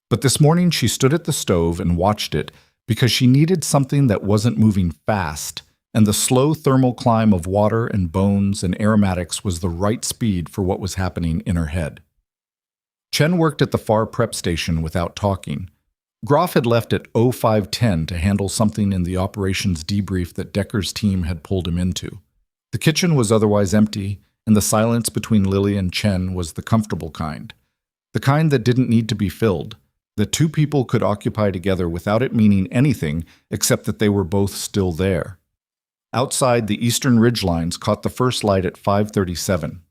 But this morning she stood at the stove and watched it because she needed something that wasn't moving fast, and the slow thermal climb of water and bones and aromatics was the right speed for what was happening in her head. Chen worked at the far prep station without talking. Groff had left at 05:10 to handle something in the operations debrief that Decker's team had pulled him into. The kitchen was otherwise empty, and the silence between Lily and Chen was the comfortable kind. The kind that didn't need to be filled, that two people could occupy together without it meaning anything except that they were both still there. Outside, the eastern ridgelines caught the first light at 5:37.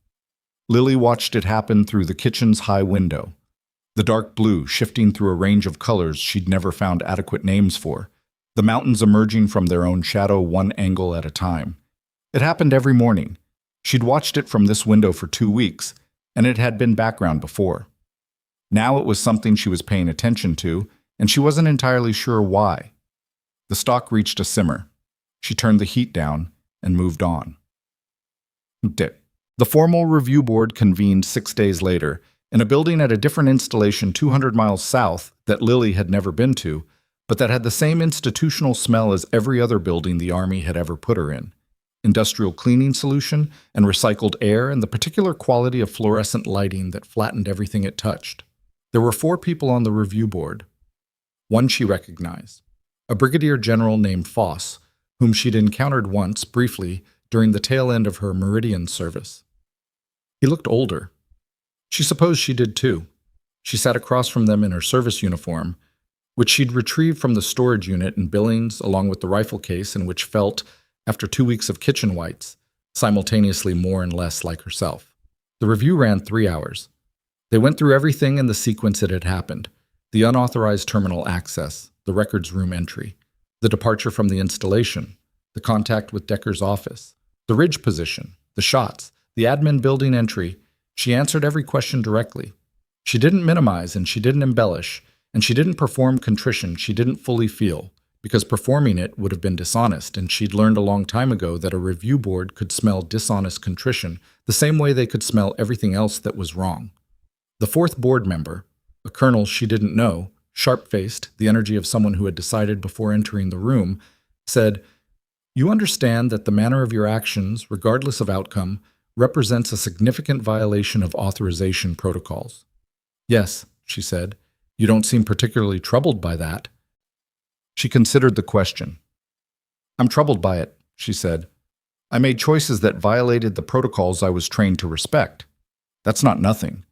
Lily watched it happen through the kitchen's high window. The dark blue shifting through a range of colors she'd never found adequate names for, the mountains emerging from their own shadow one angle at a time. It happened every morning. She'd watched it from this window for 2 weeks, and it had been background before. Now it was something she was paying attention to, and she wasn't entirely sure why. The stock reached a simmer. She turned the heat down and moved on. The formal review board convened 6 days later, in a building at a different installation 200 miles south that Lily had never been to, but that had the same institutional smell as every other building the Army had ever put her in. Industrial cleaning solution and recycled air and the particular quality of fluorescent lighting that flattened everything it touched. There were 4 people on the review board. One she recognized, a brigadier general named Foss, whom she'd encountered once, briefly, during the tail end of her Meridian service. He looked older. She supposed she did too. She sat across from them in her service uniform, which she'd retrieved from the storage unit in Billings along with the rifle case and which felt, after 2 weeks of kitchen whites, simultaneously more and less like herself. The review ran 3 hours. They went through everything in the sequence it had happened: the unauthorized terminal access, the records room entry, the departure from the installation, the contact with Decker's office, the ridge position, the shots, the admin building entry. She answered every question directly. She didn't minimize and she didn't embellish, and she didn't perform contrition she didn't fully feel, because performing it would have been dishonest, and she'd learned a long time ago that a review board could smell dishonest contrition the same way they could smell everything else that was wrong. The 4th board member, a colonel she didn't know, sharp-faced, the energy of someone who had decided before entering the room, said, "You understand that the manner of your actions, regardless of outcome, represents a significant violation of authorization protocols." "Yes," she said. "You don't seem particularly troubled by that." She considered the question. "I'm troubled by it," she said. "I made choices that violated the protocols I was trained to respect. That's not nothing.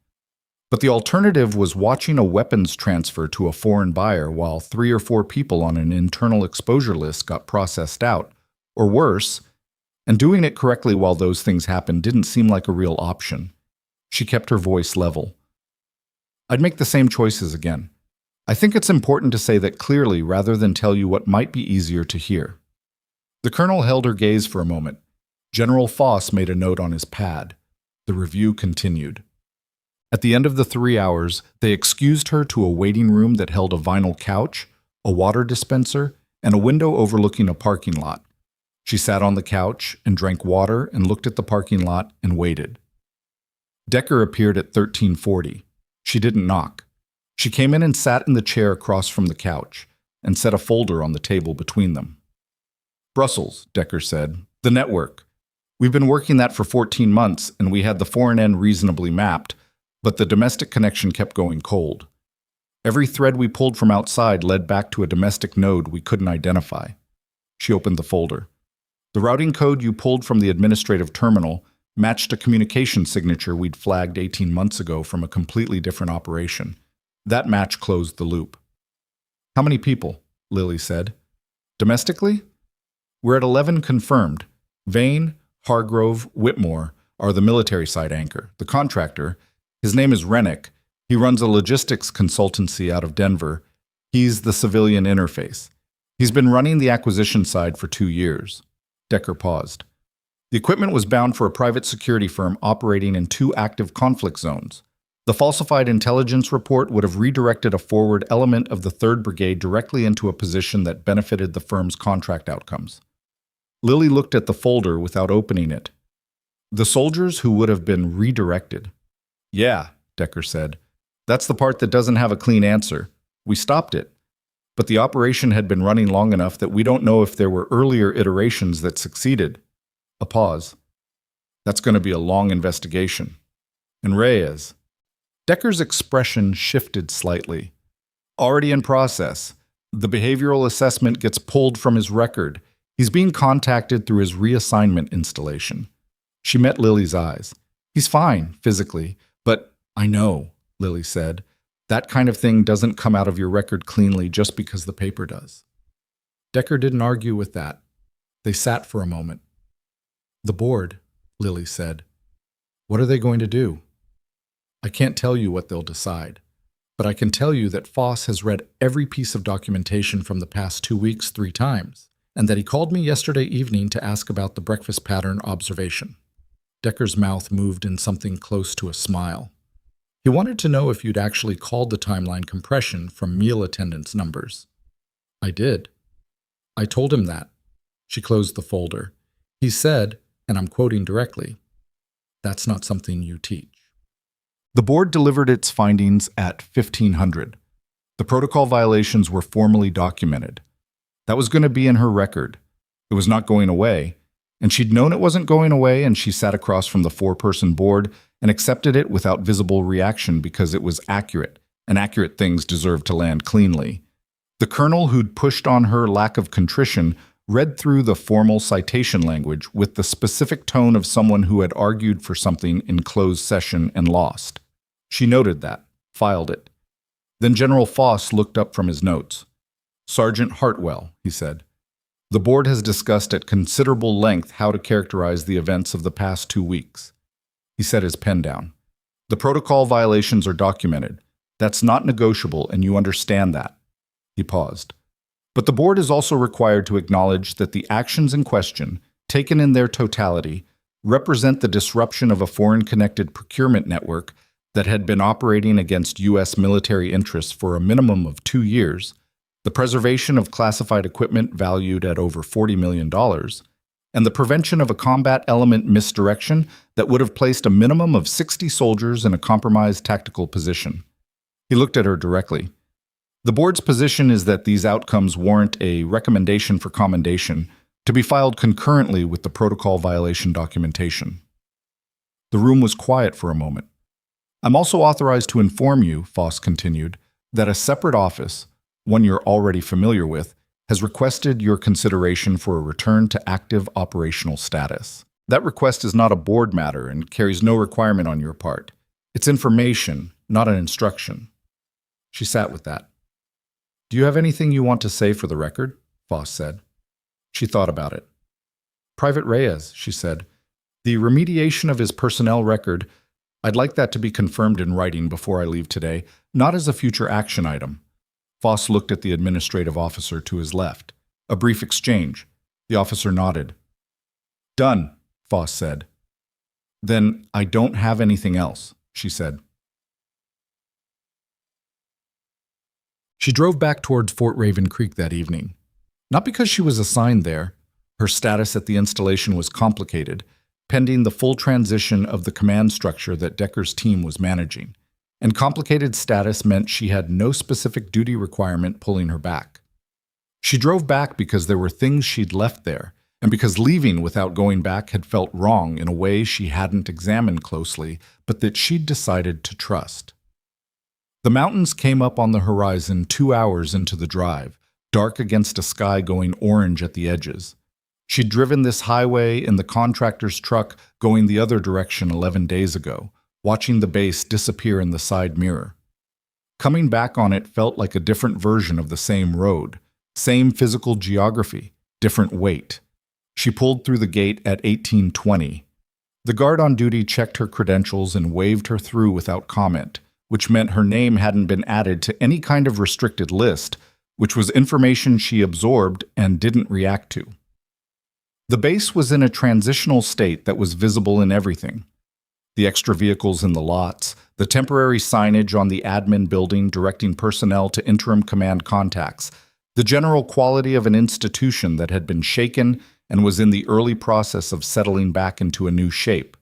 But the alternative was watching a weapons transfer to a foreign buyer while 3 or 4 people on an internal exposure list got processed out, or worse, and doing it correctly while those things happened didn't seem like a real option." She kept her voice level. "I'd make the same choices again. I think it's important to say that clearly rather than tell you what might be easier to hear." The colonel held her gaze for a moment. General Foss made a note on his pad. The review continued. At the end of the 3 hours, they excused her to a waiting room that held a vinyl couch, a water dispenser, and a window overlooking a parking lot. She sat on the couch and drank water and looked at the parking lot and waited. Decker appeared at 13:40. She didn't knock. She came in and sat in the chair across from the couch and set a folder on the table between them. "Brussels," Decker said. "The network. We've been working that for 14 months, and we had the foreign end reasonably mapped, but the domestic connection kept going cold. Every thread we pulled from outside led back to a domestic node we couldn't identify." She opened the folder. "The routing code you pulled from the administrative terminal matched a communication signature we'd flagged 18 months ago from a completely different operation. That match closed the loop." "How many people?" Lily said. "Domestically? We're at 11 confirmed. Vane, Hargrove, Whitmore are the military side anchor. The contractor, his name is Rennick. He runs a logistics consultancy out of Denver. He's the civilian interface. He's been running the acquisition side for 2 years. Decker paused. "The equipment was bound for a private security firm operating in 2 active conflict zones. The falsified intelligence report would have redirected a forward element of the 3rd Brigade directly into a position that benefited the firm's contract outcomes." Lily looked at the folder without opening it. "The soldiers who would have been redirected." "Yeah," Decker said. "That's the part that doesn't have a clean answer. We stopped it. But the operation had been running long enough that we don't know if there were earlier iterations that succeeded." A pause. "That's going to be a long investigation." "And Reyes." Decker's expression shifted slightly. Already in process. The behavioral assessment gets pulled from his record. He's being contacted through his reassignment installation. She met Lily's eyes. He's fine, physically, but I know, Lily said. That kind of thing doesn't come out of your record cleanly just because the paper does. Decker didn't argue with that. They sat for a moment. The board, Lily said. What are they going to do? I can't tell you what they'll decide, but I can tell you that Foss has read every piece of documentation from the past 2 weeks 3 times, and that he called me yesterday evening to ask about the breakfast pattern observation. Decker's mouth moved in something close to a smile. He wanted to know if you'd actually called the timeline compression from meal attendance numbers. I did. I told him that. She closed the folder. He said, and I'm quoting directly, "That's not something you teach." The board delivered its findings at 1500. The protocol violations were formally documented. That was going to be in her record. It was not going away, and she'd known it wasn't going away, and she sat across from the 4-person board and accepted it without visible reaction because it was accurate, and accurate things deserved to land cleanly. The colonel who'd pushed on her lack of contrition read through the formal citation language with the specific tone of someone who had argued for something in closed session and lost. She noted that, filed it. Then General Foss looked up from his notes. "Sergeant Hartwell," he said, "the board has discussed at considerable length how to characterize the events of the past 2 weeks." He set his pen down. "The protocol violations are documented. That's not negotiable, and you understand that." He paused. "But the board is also required to acknowledge that the actions in question, taken in their totality, represent the disruption of a foreign-connected procurement network that had been operating against U.S. military interests for a minimum of 2 years, the preservation of classified equipment valued at over $40 million, and the prevention of a combat element misdirection that would have placed a minimum of 60 soldiers in a compromised tactical position." He looked at her directly. "The board's position is that these outcomes warrant a recommendation for commendation to be filed concurrently with the protocol violation documentation." The room was quiet for a moment. "I'm also authorized to inform you," Foss continued, "that a separate office, one you're already familiar with, has requested your consideration for a return to active operational status. That request is not a board matter and carries no requirement on your part. It's information, not an instruction." She sat with that. "Do you have anything you want to say for the record?" Foss said. She thought about it. "Private Reyes," she said, "the remediation of his personnel record, I'd like that to be confirmed in writing before I leave today, not as a future action item." Foss looked at the administrative officer to his left. A brief exchange. The officer nodded. "Done," Foss said. "Then I don't have anything else," she said. She drove back towards Fort Raven Creek that evening. Not because she was assigned there. Her status at the installation was complicated, pending the full transition of the command structure that Decker's team was managing, and complicated status meant she had no specific duty requirement pulling her back. She drove back because there were things she'd left there, and because leaving without going back had felt wrong in a way she hadn't examined closely, but that she'd decided to trust. The mountains came up on the horizon 2 hours into the drive, dark against a sky going orange at the edges. She'd driven this highway in the contractor's truck going the other direction 11 days ago, watching the base disappear in the side mirror. Coming back on it felt like a different version of the same road, same physical geography, different weight. She pulled through the gate at 18:20. The guard on duty checked her credentials and waved her through without comment, which meant her name hadn't been added to any kind of restricted list, which was information she absorbed and didn't react to. The base was in a transitional state that was visible in everything. The extra vehicles in the lots, the temporary signage on the admin building directing personnel to interim command contacts, the general quality of an institution that had been shaken and was in the early process of settling back into a new shape.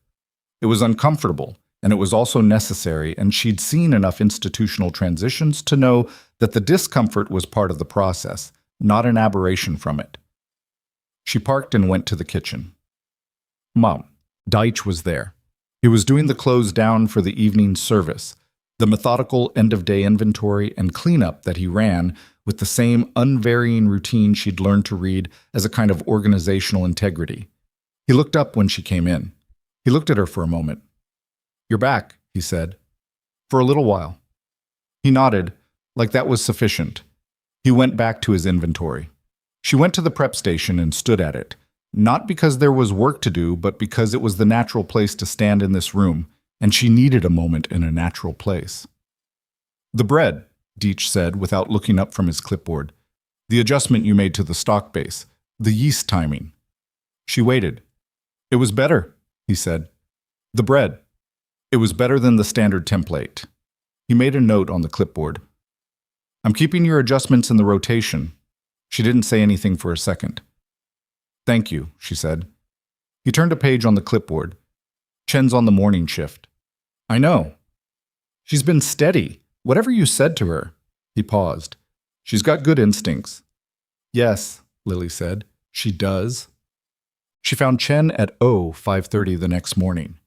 It was uncomfortable, and it was also necessary, and she'd seen enough institutional transitions to know that the discomfort was part of the process, not an aberration from it. She parked and went to the kitchen. Mom, Deitch was there. He was doing the close down for the evening service. The methodical end-of-day inventory and cleanup that he ran with the same unvarying routine she'd learned to read as a kind of organizational integrity. He looked up when she came in. He looked at her for a moment. "You're back," he said. "For a little while." He nodded, like that was sufficient. He went back to his inventory. She went to the prep station and stood at it, not because there was work to do, but because it was the natural place to stand in this room, and she needed a moment in a natural place. "The bread," Deitch said without looking up from his clipboard. "The adjustment you made to the stock base, the yeast timing." She waited. "It was better," he said. "The bread. It was better than the standard template." He made a note on the clipboard. "I'm keeping your adjustments in the rotation." She didn't say anything for a second. "Thank you," she said. He turned a page on the clipboard. "Chen's on the morning shift." "I know." "She's been steady. Whatever you said to her." He paused. "She's got good instincts." "Yes," Lily said. "She does." She found Chen at 5:30 the next morning.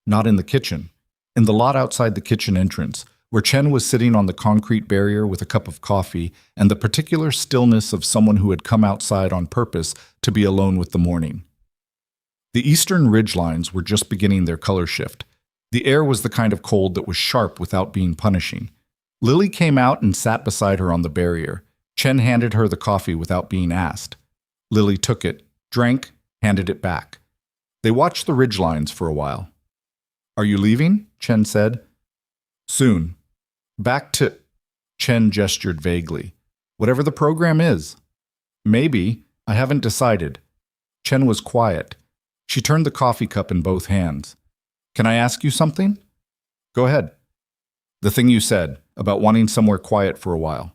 Not in the kitchen. In the lot outside the kitchen entrance, where Chen was sitting on the concrete barrier with a cup of coffee and the particular stillness of someone who had come outside on purpose to be alone with the morning. The eastern ridgelines were just beginning their color shift. The air was the kind of cold that was sharp without being punishing. Lily came out and sat beside her on the barrier. Chen handed her the coffee without being asked. Lily took it, drank, handed it back. They watched the ridgelines for a while. "Are you leaving?" Chen said. "Soon. Back to—" Chen gestured vaguely. "Whatever the program is." "Maybe. I haven't decided." Chen was quiet. She turned the coffee cup in both hands. "Can I ask you something?" "Go ahead." "The thing you said, about wanting somewhere quiet for a while."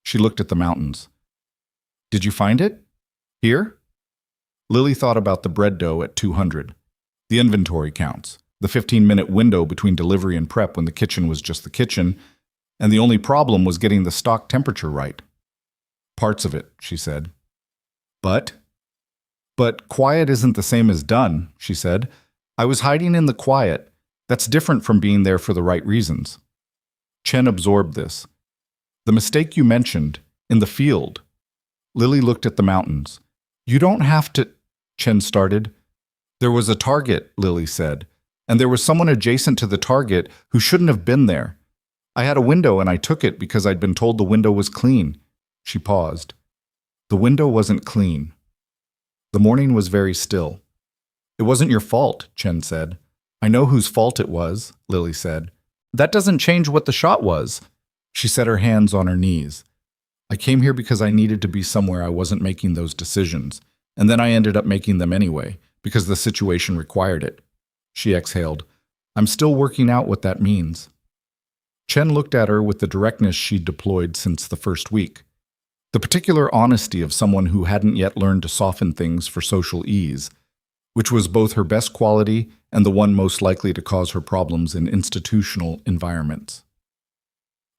She looked at the mountains. "Did you find it? Here?" Lily thought about the bread dough at 200. The inventory counts. The 15-minute window between delivery and prep when the kitchen was just the kitchen, and the only problem was getting the stock temperature right. "Parts of it," she said. But quiet isn't the same as done," she said. "I was hiding in the quiet. That's different from being there for the right reasons." Chen absorbed this. "The mistake you mentioned, in the field." Lily looked at the mountains. "You don't have to—" Chen started. "There was a target," Lily said. "And there was someone adjacent to the target who shouldn't have been there. I had a window and I took it because I'd been told the window was clean." She paused. "The window wasn't clean." The morning was very still. "It wasn't your fault," Chen said. "I know whose fault it was," Lily said. "That doesn't change what the shot was." She set her hands on her knees. "I came here because I needed to be somewhere I wasn't making those decisions, and then I ended up making them anyway, because the situation required it." She exhaled. "I'm still working out what that means." Chen looked at her with the directness she'd deployed since the first week. The particular honesty of someone who hadn't yet learned to soften things for social ease, which was both her best quality and the one most likely to cause her problems in institutional environments.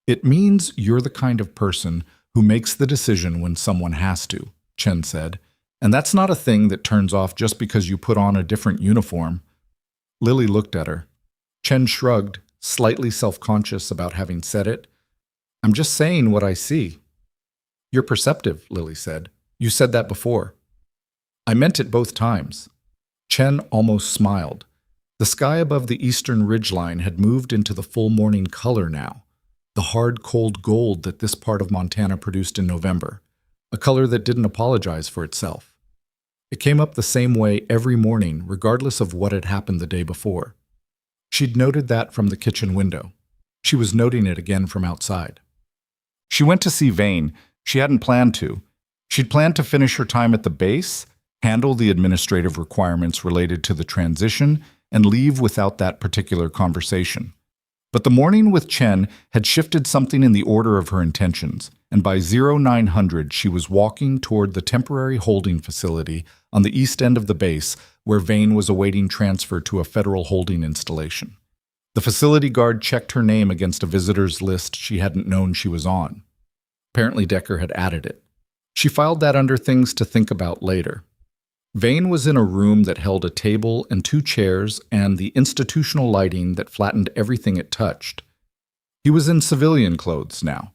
"It means you're the kind of person who makes the decision when someone has to," Chen said. "And that's not a thing that turns off just because you put on a different uniform." Lily looked at her. Chen shrugged, slightly self-conscious about having said it. "I'm just saying what I see." "You're perceptive," Lily said. "You said that before." "I meant it both times." Chen almost smiled. The sky above the eastern ridgeline had moved into the full morning color now, the hard, cold gold that this part of Montana produced in November, a color that didn't apologize for itself. It came up the same way every morning, regardless of what had happened the day before. She'd noted that from the kitchen window. She was noting it again from outside. She went to see Vane. She hadn't planned to. She'd planned to finish her time at the base, handle the administrative requirements related to the transition, and leave without that particular conversation. But the morning with Chen had shifted something in the order of her intentions, and by 0900 she was walking toward the temporary holding facility on the east end of the base where Vane was awaiting transfer to a federal holding installation. The facility guard checked her name against a visitor's list she hadn't known she was on. Apparently Decker had added it. She filed that under things to think about later. Vane was in a room that held a table and 2 chairs and the institutional lighting that flattened everything it touched. He was in civilian clothes now.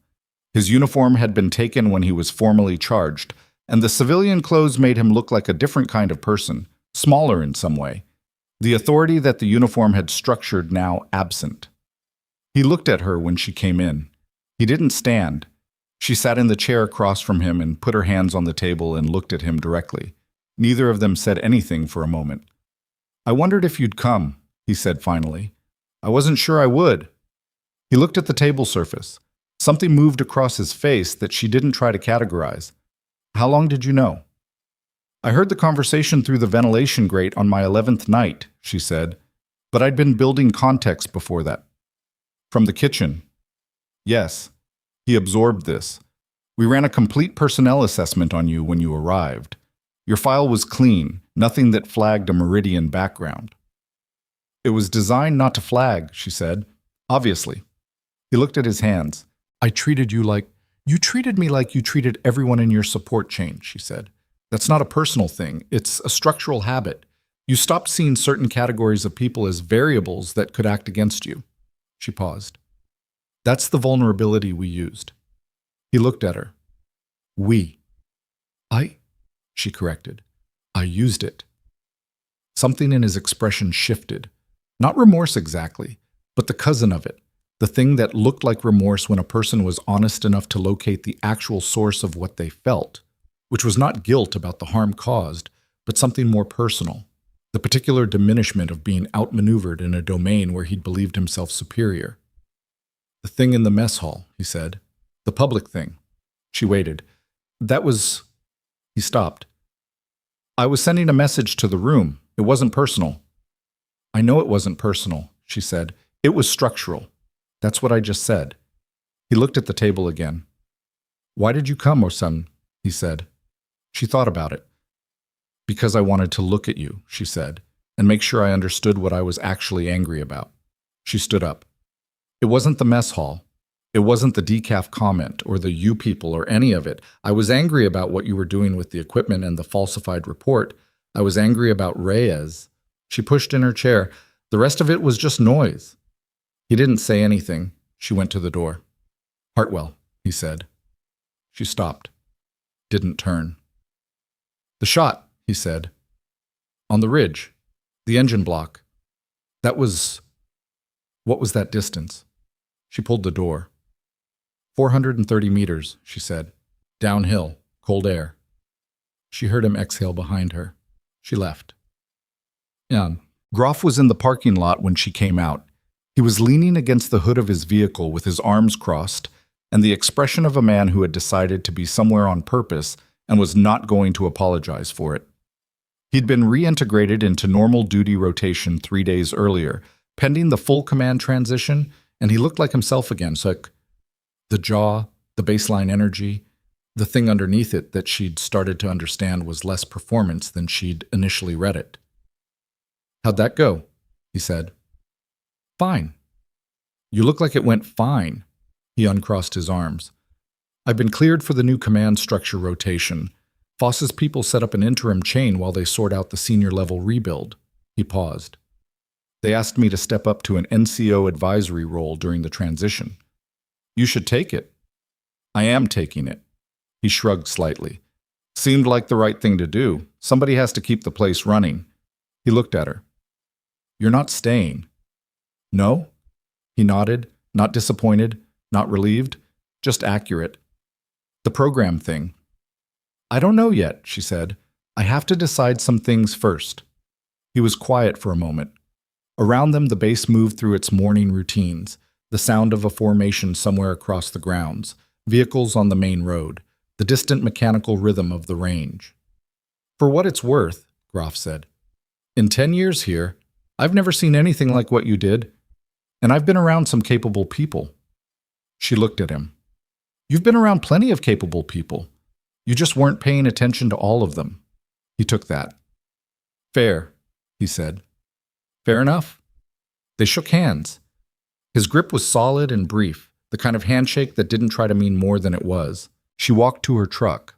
His uniform had been taken when he was formally charged, and the civilian clothes made him look like a different kind of person, smaller in some way. The authority that the uniform had structured now absent. He looked at her when she came in. He didn't stand. She sat in the chair across from him and put her hands on the table and looked at him directly. Neither of them said anything for a moment. "I wondered if you'd come," he said finally. "I wasn't sure I would." He looked at the table surface. Something moved across his face that she didn't try to categorize. "How long did you know?" "I heard the conversation through the ventilation grate on my 11th night," she said, "but I'd been building context before that." "From the kitchen?" "Yes." He absorbed this. "We ran a complete personnel assessment on you when you arrived. Your file was clean, nothing that flagged a Meridian background." "It was designed not to flag," she said. "Obviously." He looked at his hands. "I treated you like... You treated me like you treated everyone in your support chain," she said. "That's not a personal thing. It's a structural habit. You stopped seeing certain categories of people as variables that could act against you." She paused. "That's the vulnerability we used." He looked at her. "We." She corrected. "I used it." Something in his expression shifted. Not remorse exactly, but the cousin of it. The thing that looked like remorse when a person was honest enough to locate the actual source of what they felt, which was not guilt about the harm caused, but something more personal. The particular diminishment of being outmaneuvered in a domain where he'd believed himself superior. "The thing in the mess hall," he said. "The public thing." She waited. "That was..." He stopped. "I was sending a message to the room. It wasn't personal." "I know it wasn't personal," she said. "It was structural." "That's what I just said." He looked at the table again. "Why did you come, Osan?" he said. She thought about it. "Because I wanted to look at you," she said, "and make sure I understood what I was actually angry about." She stood up. "It wasn't the mess hall. It wasn't the decaf comment or the you people or any of it. I was angry about what you were doing with the equipment and the falsified report. I was angry about Reyes." She pushed in her chair. "The rest of it was just noise." He didn't say anything. She went to the door. "Hartwell," he said. She stopped. Didn't turn. "The shot," he said. "On the ridge. The engine block. That was... What was that distance?" She pulled the door. 430 meters, she said. "Downhill. Cold air." She heard him exhale behind her. She left. Groff was in the parking lot when she came out. He was leaning against the hood of his vehicle with his arms crossed, and the expression of a man who had decided to be somewhere on purpose and was not going to apologize for it. He'd been reintegrated into normal duty rotation 3 days earlier, pending the full command transition, and he looked like himself again. So the jaw, the baseline energy, the thing underneath it that she'd started to understand was less performance than she'd initially read it. "How'd that go?" he said. "Fine." "You look like it went fine." He uncrossed his arms. "I've been cleared for the new command structure rotation. Foss's people set up an interim chain while they sort out the senior-level rebuild." He paused. "They asked me to step up to an NCO advisory role during the transition." "You should take it." "I am taking it." He shrugged slightly. "Seemed like the right thing to do. Somebody has to keep the place running." He looked at her. "You're not staying." "No?" He nodded, not disappointed, not relieved, just accurate. "The program thing." "I don't know yet," she said. "I have to decide some things first." He was quiet for a moment. Around them, the base moved through its morning routines, the sound of a formation somewhere across the grounds, vehicles on the main road, the distant mechanical rhythm of the range. "For what it's worth," Groff said, "in 10 years here, I've never seen anything like what you did, and I've been around some capable people." She looked at him. "You've been around plenty of capable people. You just weren't paying attention to all of them." He took that. "Fair," he said. "Fair enough." They shook hands. His grip was solid and brief, the kind of handshake that didn't try to mean more than it was. She walked to her truck.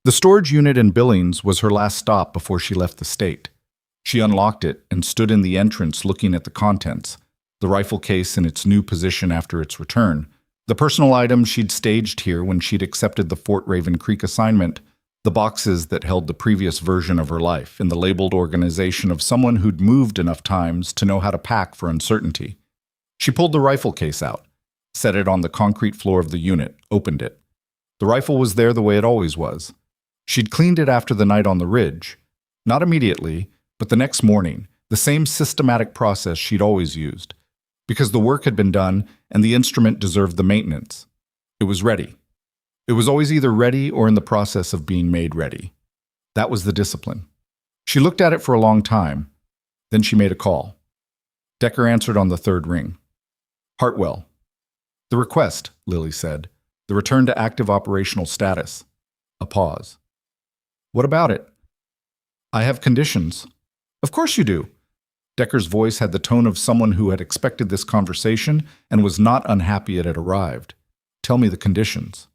The storage unit in Billings was her last stop before she left the state. She unlocked it and stood in the entrance looking at the contents, the rifle case in its new position after its return, the personal items she'd staged here when she'd accepted the Fort Raven Creek assignment, the boxes that held the previous version of her life in the labeled organization of someone who'd moved enough times to know how to pack for uncertainty. She pulled the rifle case out, set it on the concrete floor of the unit, opened it. The rifle was there the way it always was. She'd cleaned it after the night on the ridge. Not immediately, but the next morning, the same systematic process she'd always used. Because the work had been done and the instrument deserved the maintenance. It was ready. It was always either ready or in the process of being made ready. That was the discipline. She looked at it for a long time. Then she made a call. Decker answered on the third ring. Hartwell. The request, Lily said. The return to active operational status. A pause. What about it? I have conditions. Of course you do. Decker's voice had the tone of someone who had expected this conversation and was not unhappy it had arrived. Tell me the conditions.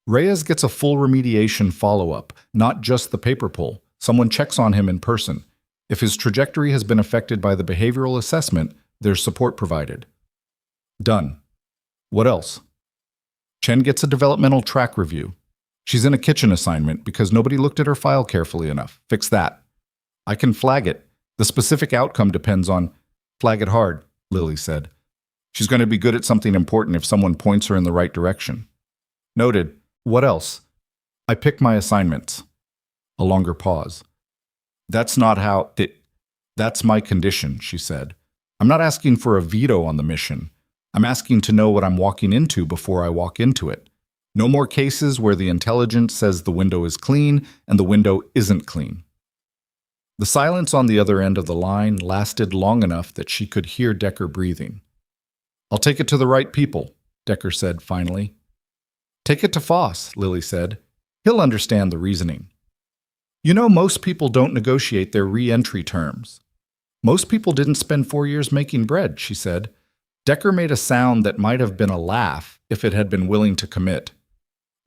Reyes gets a full remediation follow-up, not just the paper pull. Someone checks on him in person. If his trajectory has been affected by the behavioral assessment, there's support provided. Done. What else? Chen gets a developmental track review. She's in a kitchen assignment because nobody looked at her file carefully enough. Fix that. I can flag it. The specific outcome depends on... Flag it hard, Lily said. She's going to be good at something important if someone points her in the right direction. Noted. What else? I pick my assignments. A longer pause. That's not how... That's my condition, she said. I'm not asking for a veto on the mission. I'm asking to know what I'm walking into before I walk into it. No more cases where the intelligence says the window is clean and the window isn't clean. The silence on the other end of the line lasted long enough that she could hear Decker breathing. I'll take it to the right people, Decker said finally. Take it to Foss, Lily said. He'll understand the reasoning. You know, most people don't negotiate their re-entry terms. Most people didn't spend 4 years making bread, she said. Decker made a sound that might have been a laugh if it had been willing to commit.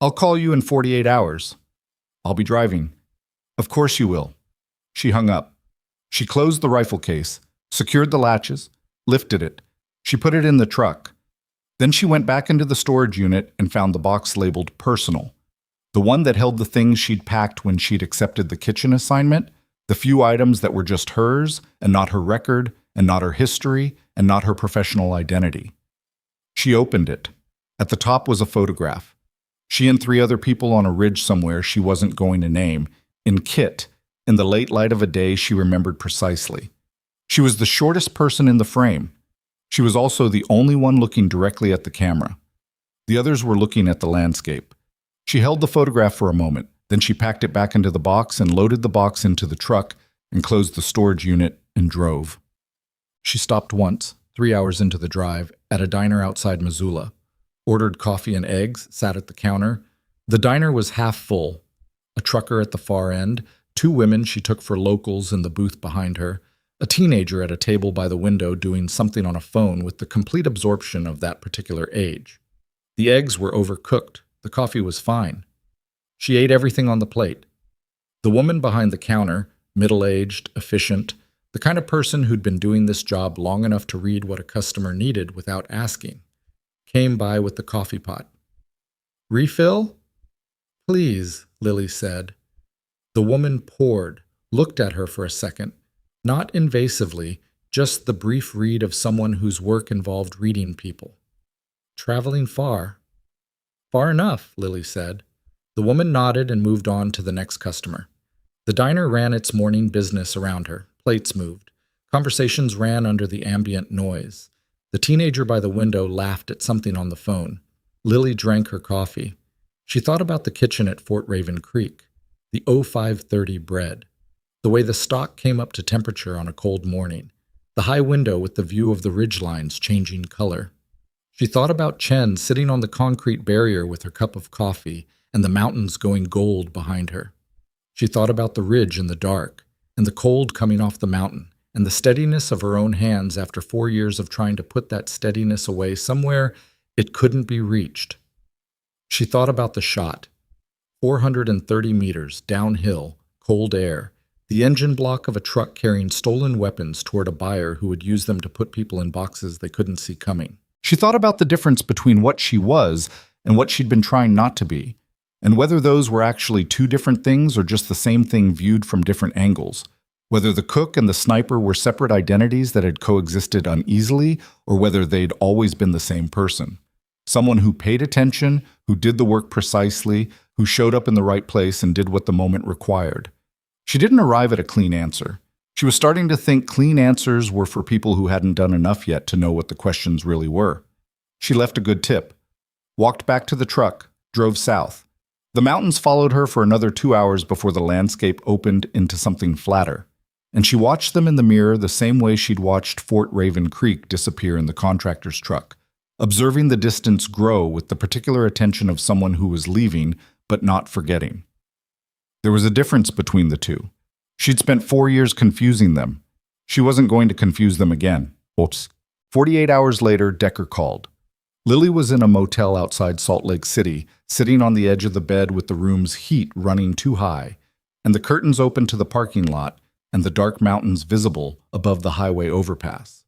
I'll call you in 48 hours. I'll be driving. Of course you will. She hung up. She closed the rifle case, secured the latches, lifted it. She put it in the truck. Then she went back into the storage unit and found the box labeled personal. The one that held the things she'd packed when she'd accepted the kitchen assignment, the few items that were just hers and not her record and not her history and not her professional identity. She opened it. At the top was a photograph. She and 3 other people on a ridge somewhere she wasn't going to name, in kit, in the late light of a day she remembered precisely. She was the shortest person in the frame. She was also the only one looking directly at the camera. The others were looking at the landscape. She held the photograph for a moment, then she packed it back into the box and loaded the box into the truck and closed the storage unit and drove. She stopped once, 3 hours into the drive, at a diner outside Missoula, ordered coffee and eggs, sat at the counter. The diner was half full. A trucker at the far end, 2 women she took for locals in the booth behind her, a teenager at a table by the window doing something on a phone with the complete absorption of that particular age. The eggs were overcooked. The coffee was fine. She ate everything on the plate. The woman behind the counter, middle-aged, efficient, the kind of person who'd been doing this job long enough to read what a customer needed without asking, came by with the coffee pot. Refill? Please, Lily said. The woman poured, looked at her for a second, not invasively, just the brief read of someone whose work involved reading people. Traveling far? Far enough, Lily said. The woman nodded and moved on to the next customer. The diner ran its morning business around her. Plates moved. Conversations ran under the ambient noise. The teenager by the window laughed at something on the phone. Lily drank her coffee. She thought about the kitchen at Fort Raven Creek, the 0530 bread, the way the stock came up to temperature on a cold morning, the high window with the view of the ridgelines changing color. She thought about Chen sitting on the concrete barrier with her cup of coffee and the mountains going gold behind her. She thought about the ridge in the dark, and the cold coming off the mountain, and the steadiness of her own hands after 4 years of trying to put that steadiness away somewhere it couldn't be reached. She thought about the shot. 430 meters, downhill, cold air, The engine block of a truck carrying stolen weapons toward a buyer who would use them to put people in boxes they couldn't see coming. She thought about the difference between what she was and what she'd been trying not to be, and whether those were actually two different things or just the same thing viewed from different angles. Whether the cook and the sniper were separate identities that had coexisted uneasily, or whether they'd always been the same person. Someone who paid attention, who did the work precisely, who showed up in the right place and did what the moment required. She didn't arrive at a clean answer. She was starting to think clean answers were for people who hadn't done enough yet to know what the questions really were. She left a good tip. Walked back to the truck, drove south. The mountains followed her for another 2 hours before the landscape opened into something flatter. And she watched them in the mirror the same way she'd watched Fort Raven Creek disappear in the contractor's truck, observing the distance grow with the particular attention of someone who was leaving but not forgetting. There was a difference between the two. She'd spent 4 years confusing them. She wasn't going to confuse them again. Oops. 48 hours later, Decker called. Lily was in a motel outside Salt Lake City, sitting on the edge of the bed with the room's heat running too high, and the curtains open to the parking lot and the dark mountains visible above the highway overpass.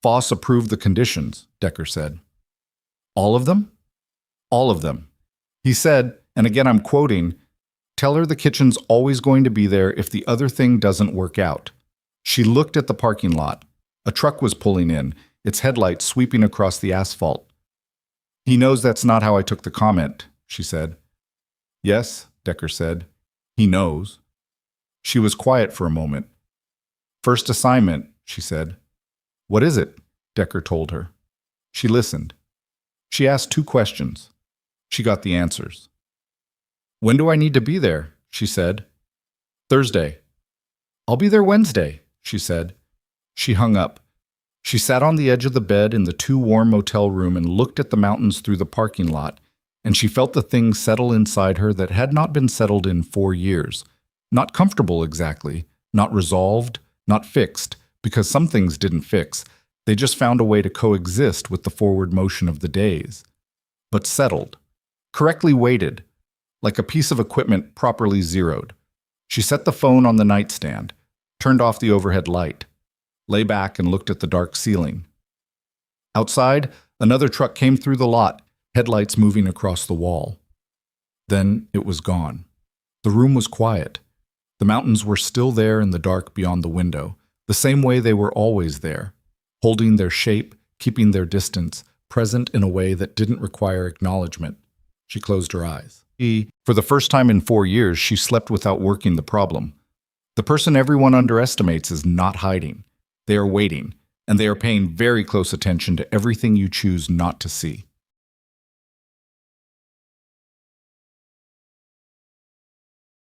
Foss approved the conditions, Decker said. All of them? All of them. He said, and again I'm quoting, "Tell her the kitchen's always going to be there if the other thing doesn't work out." She looked at the parking lot. A truck was pulling in, its headlights sweeping across the asphalt. "He knows that's not how I took the comment," she said. "Yes," Decker said. "He knows." She was quiet for a moment. "First assignment," she said. "What is it?" Decker told her. She listened. She asked 2 questions. She got the answers. "When do I need to be there?" she said. "Thursday." "I'll be there Wednesday," she said. She hung up. She sat on the edge of the bed in the too warm motel room and looked at the mountains through the parking lot, and she felt the things settle inside her that had not been settled in 4 years. Not comfortable exactly, not resolved, not fixed, because some things didn't fix. They just found a way to coexist with the forward motion of the days. But settled, correctly weighted, like a piece of equipment properly zeroed. She set the phone on the nightstand, turned off the overhead light, lay back and looked at the dark ceiling. Outside, another truck came through the lot, headlights moving across the wall. Then it was gone. The room was quiet. The mountains were still there in the dark beyond the window, the same way they were always there, holding their shape, keeping their distance, present in a way that didn't require acknowledgement. She closed her eyes. For the first time in 4 years, she slept without working the problem. The person everyone underestimates is not hiding. They are waiting, and they are paying very close attention to everything you choose not to see.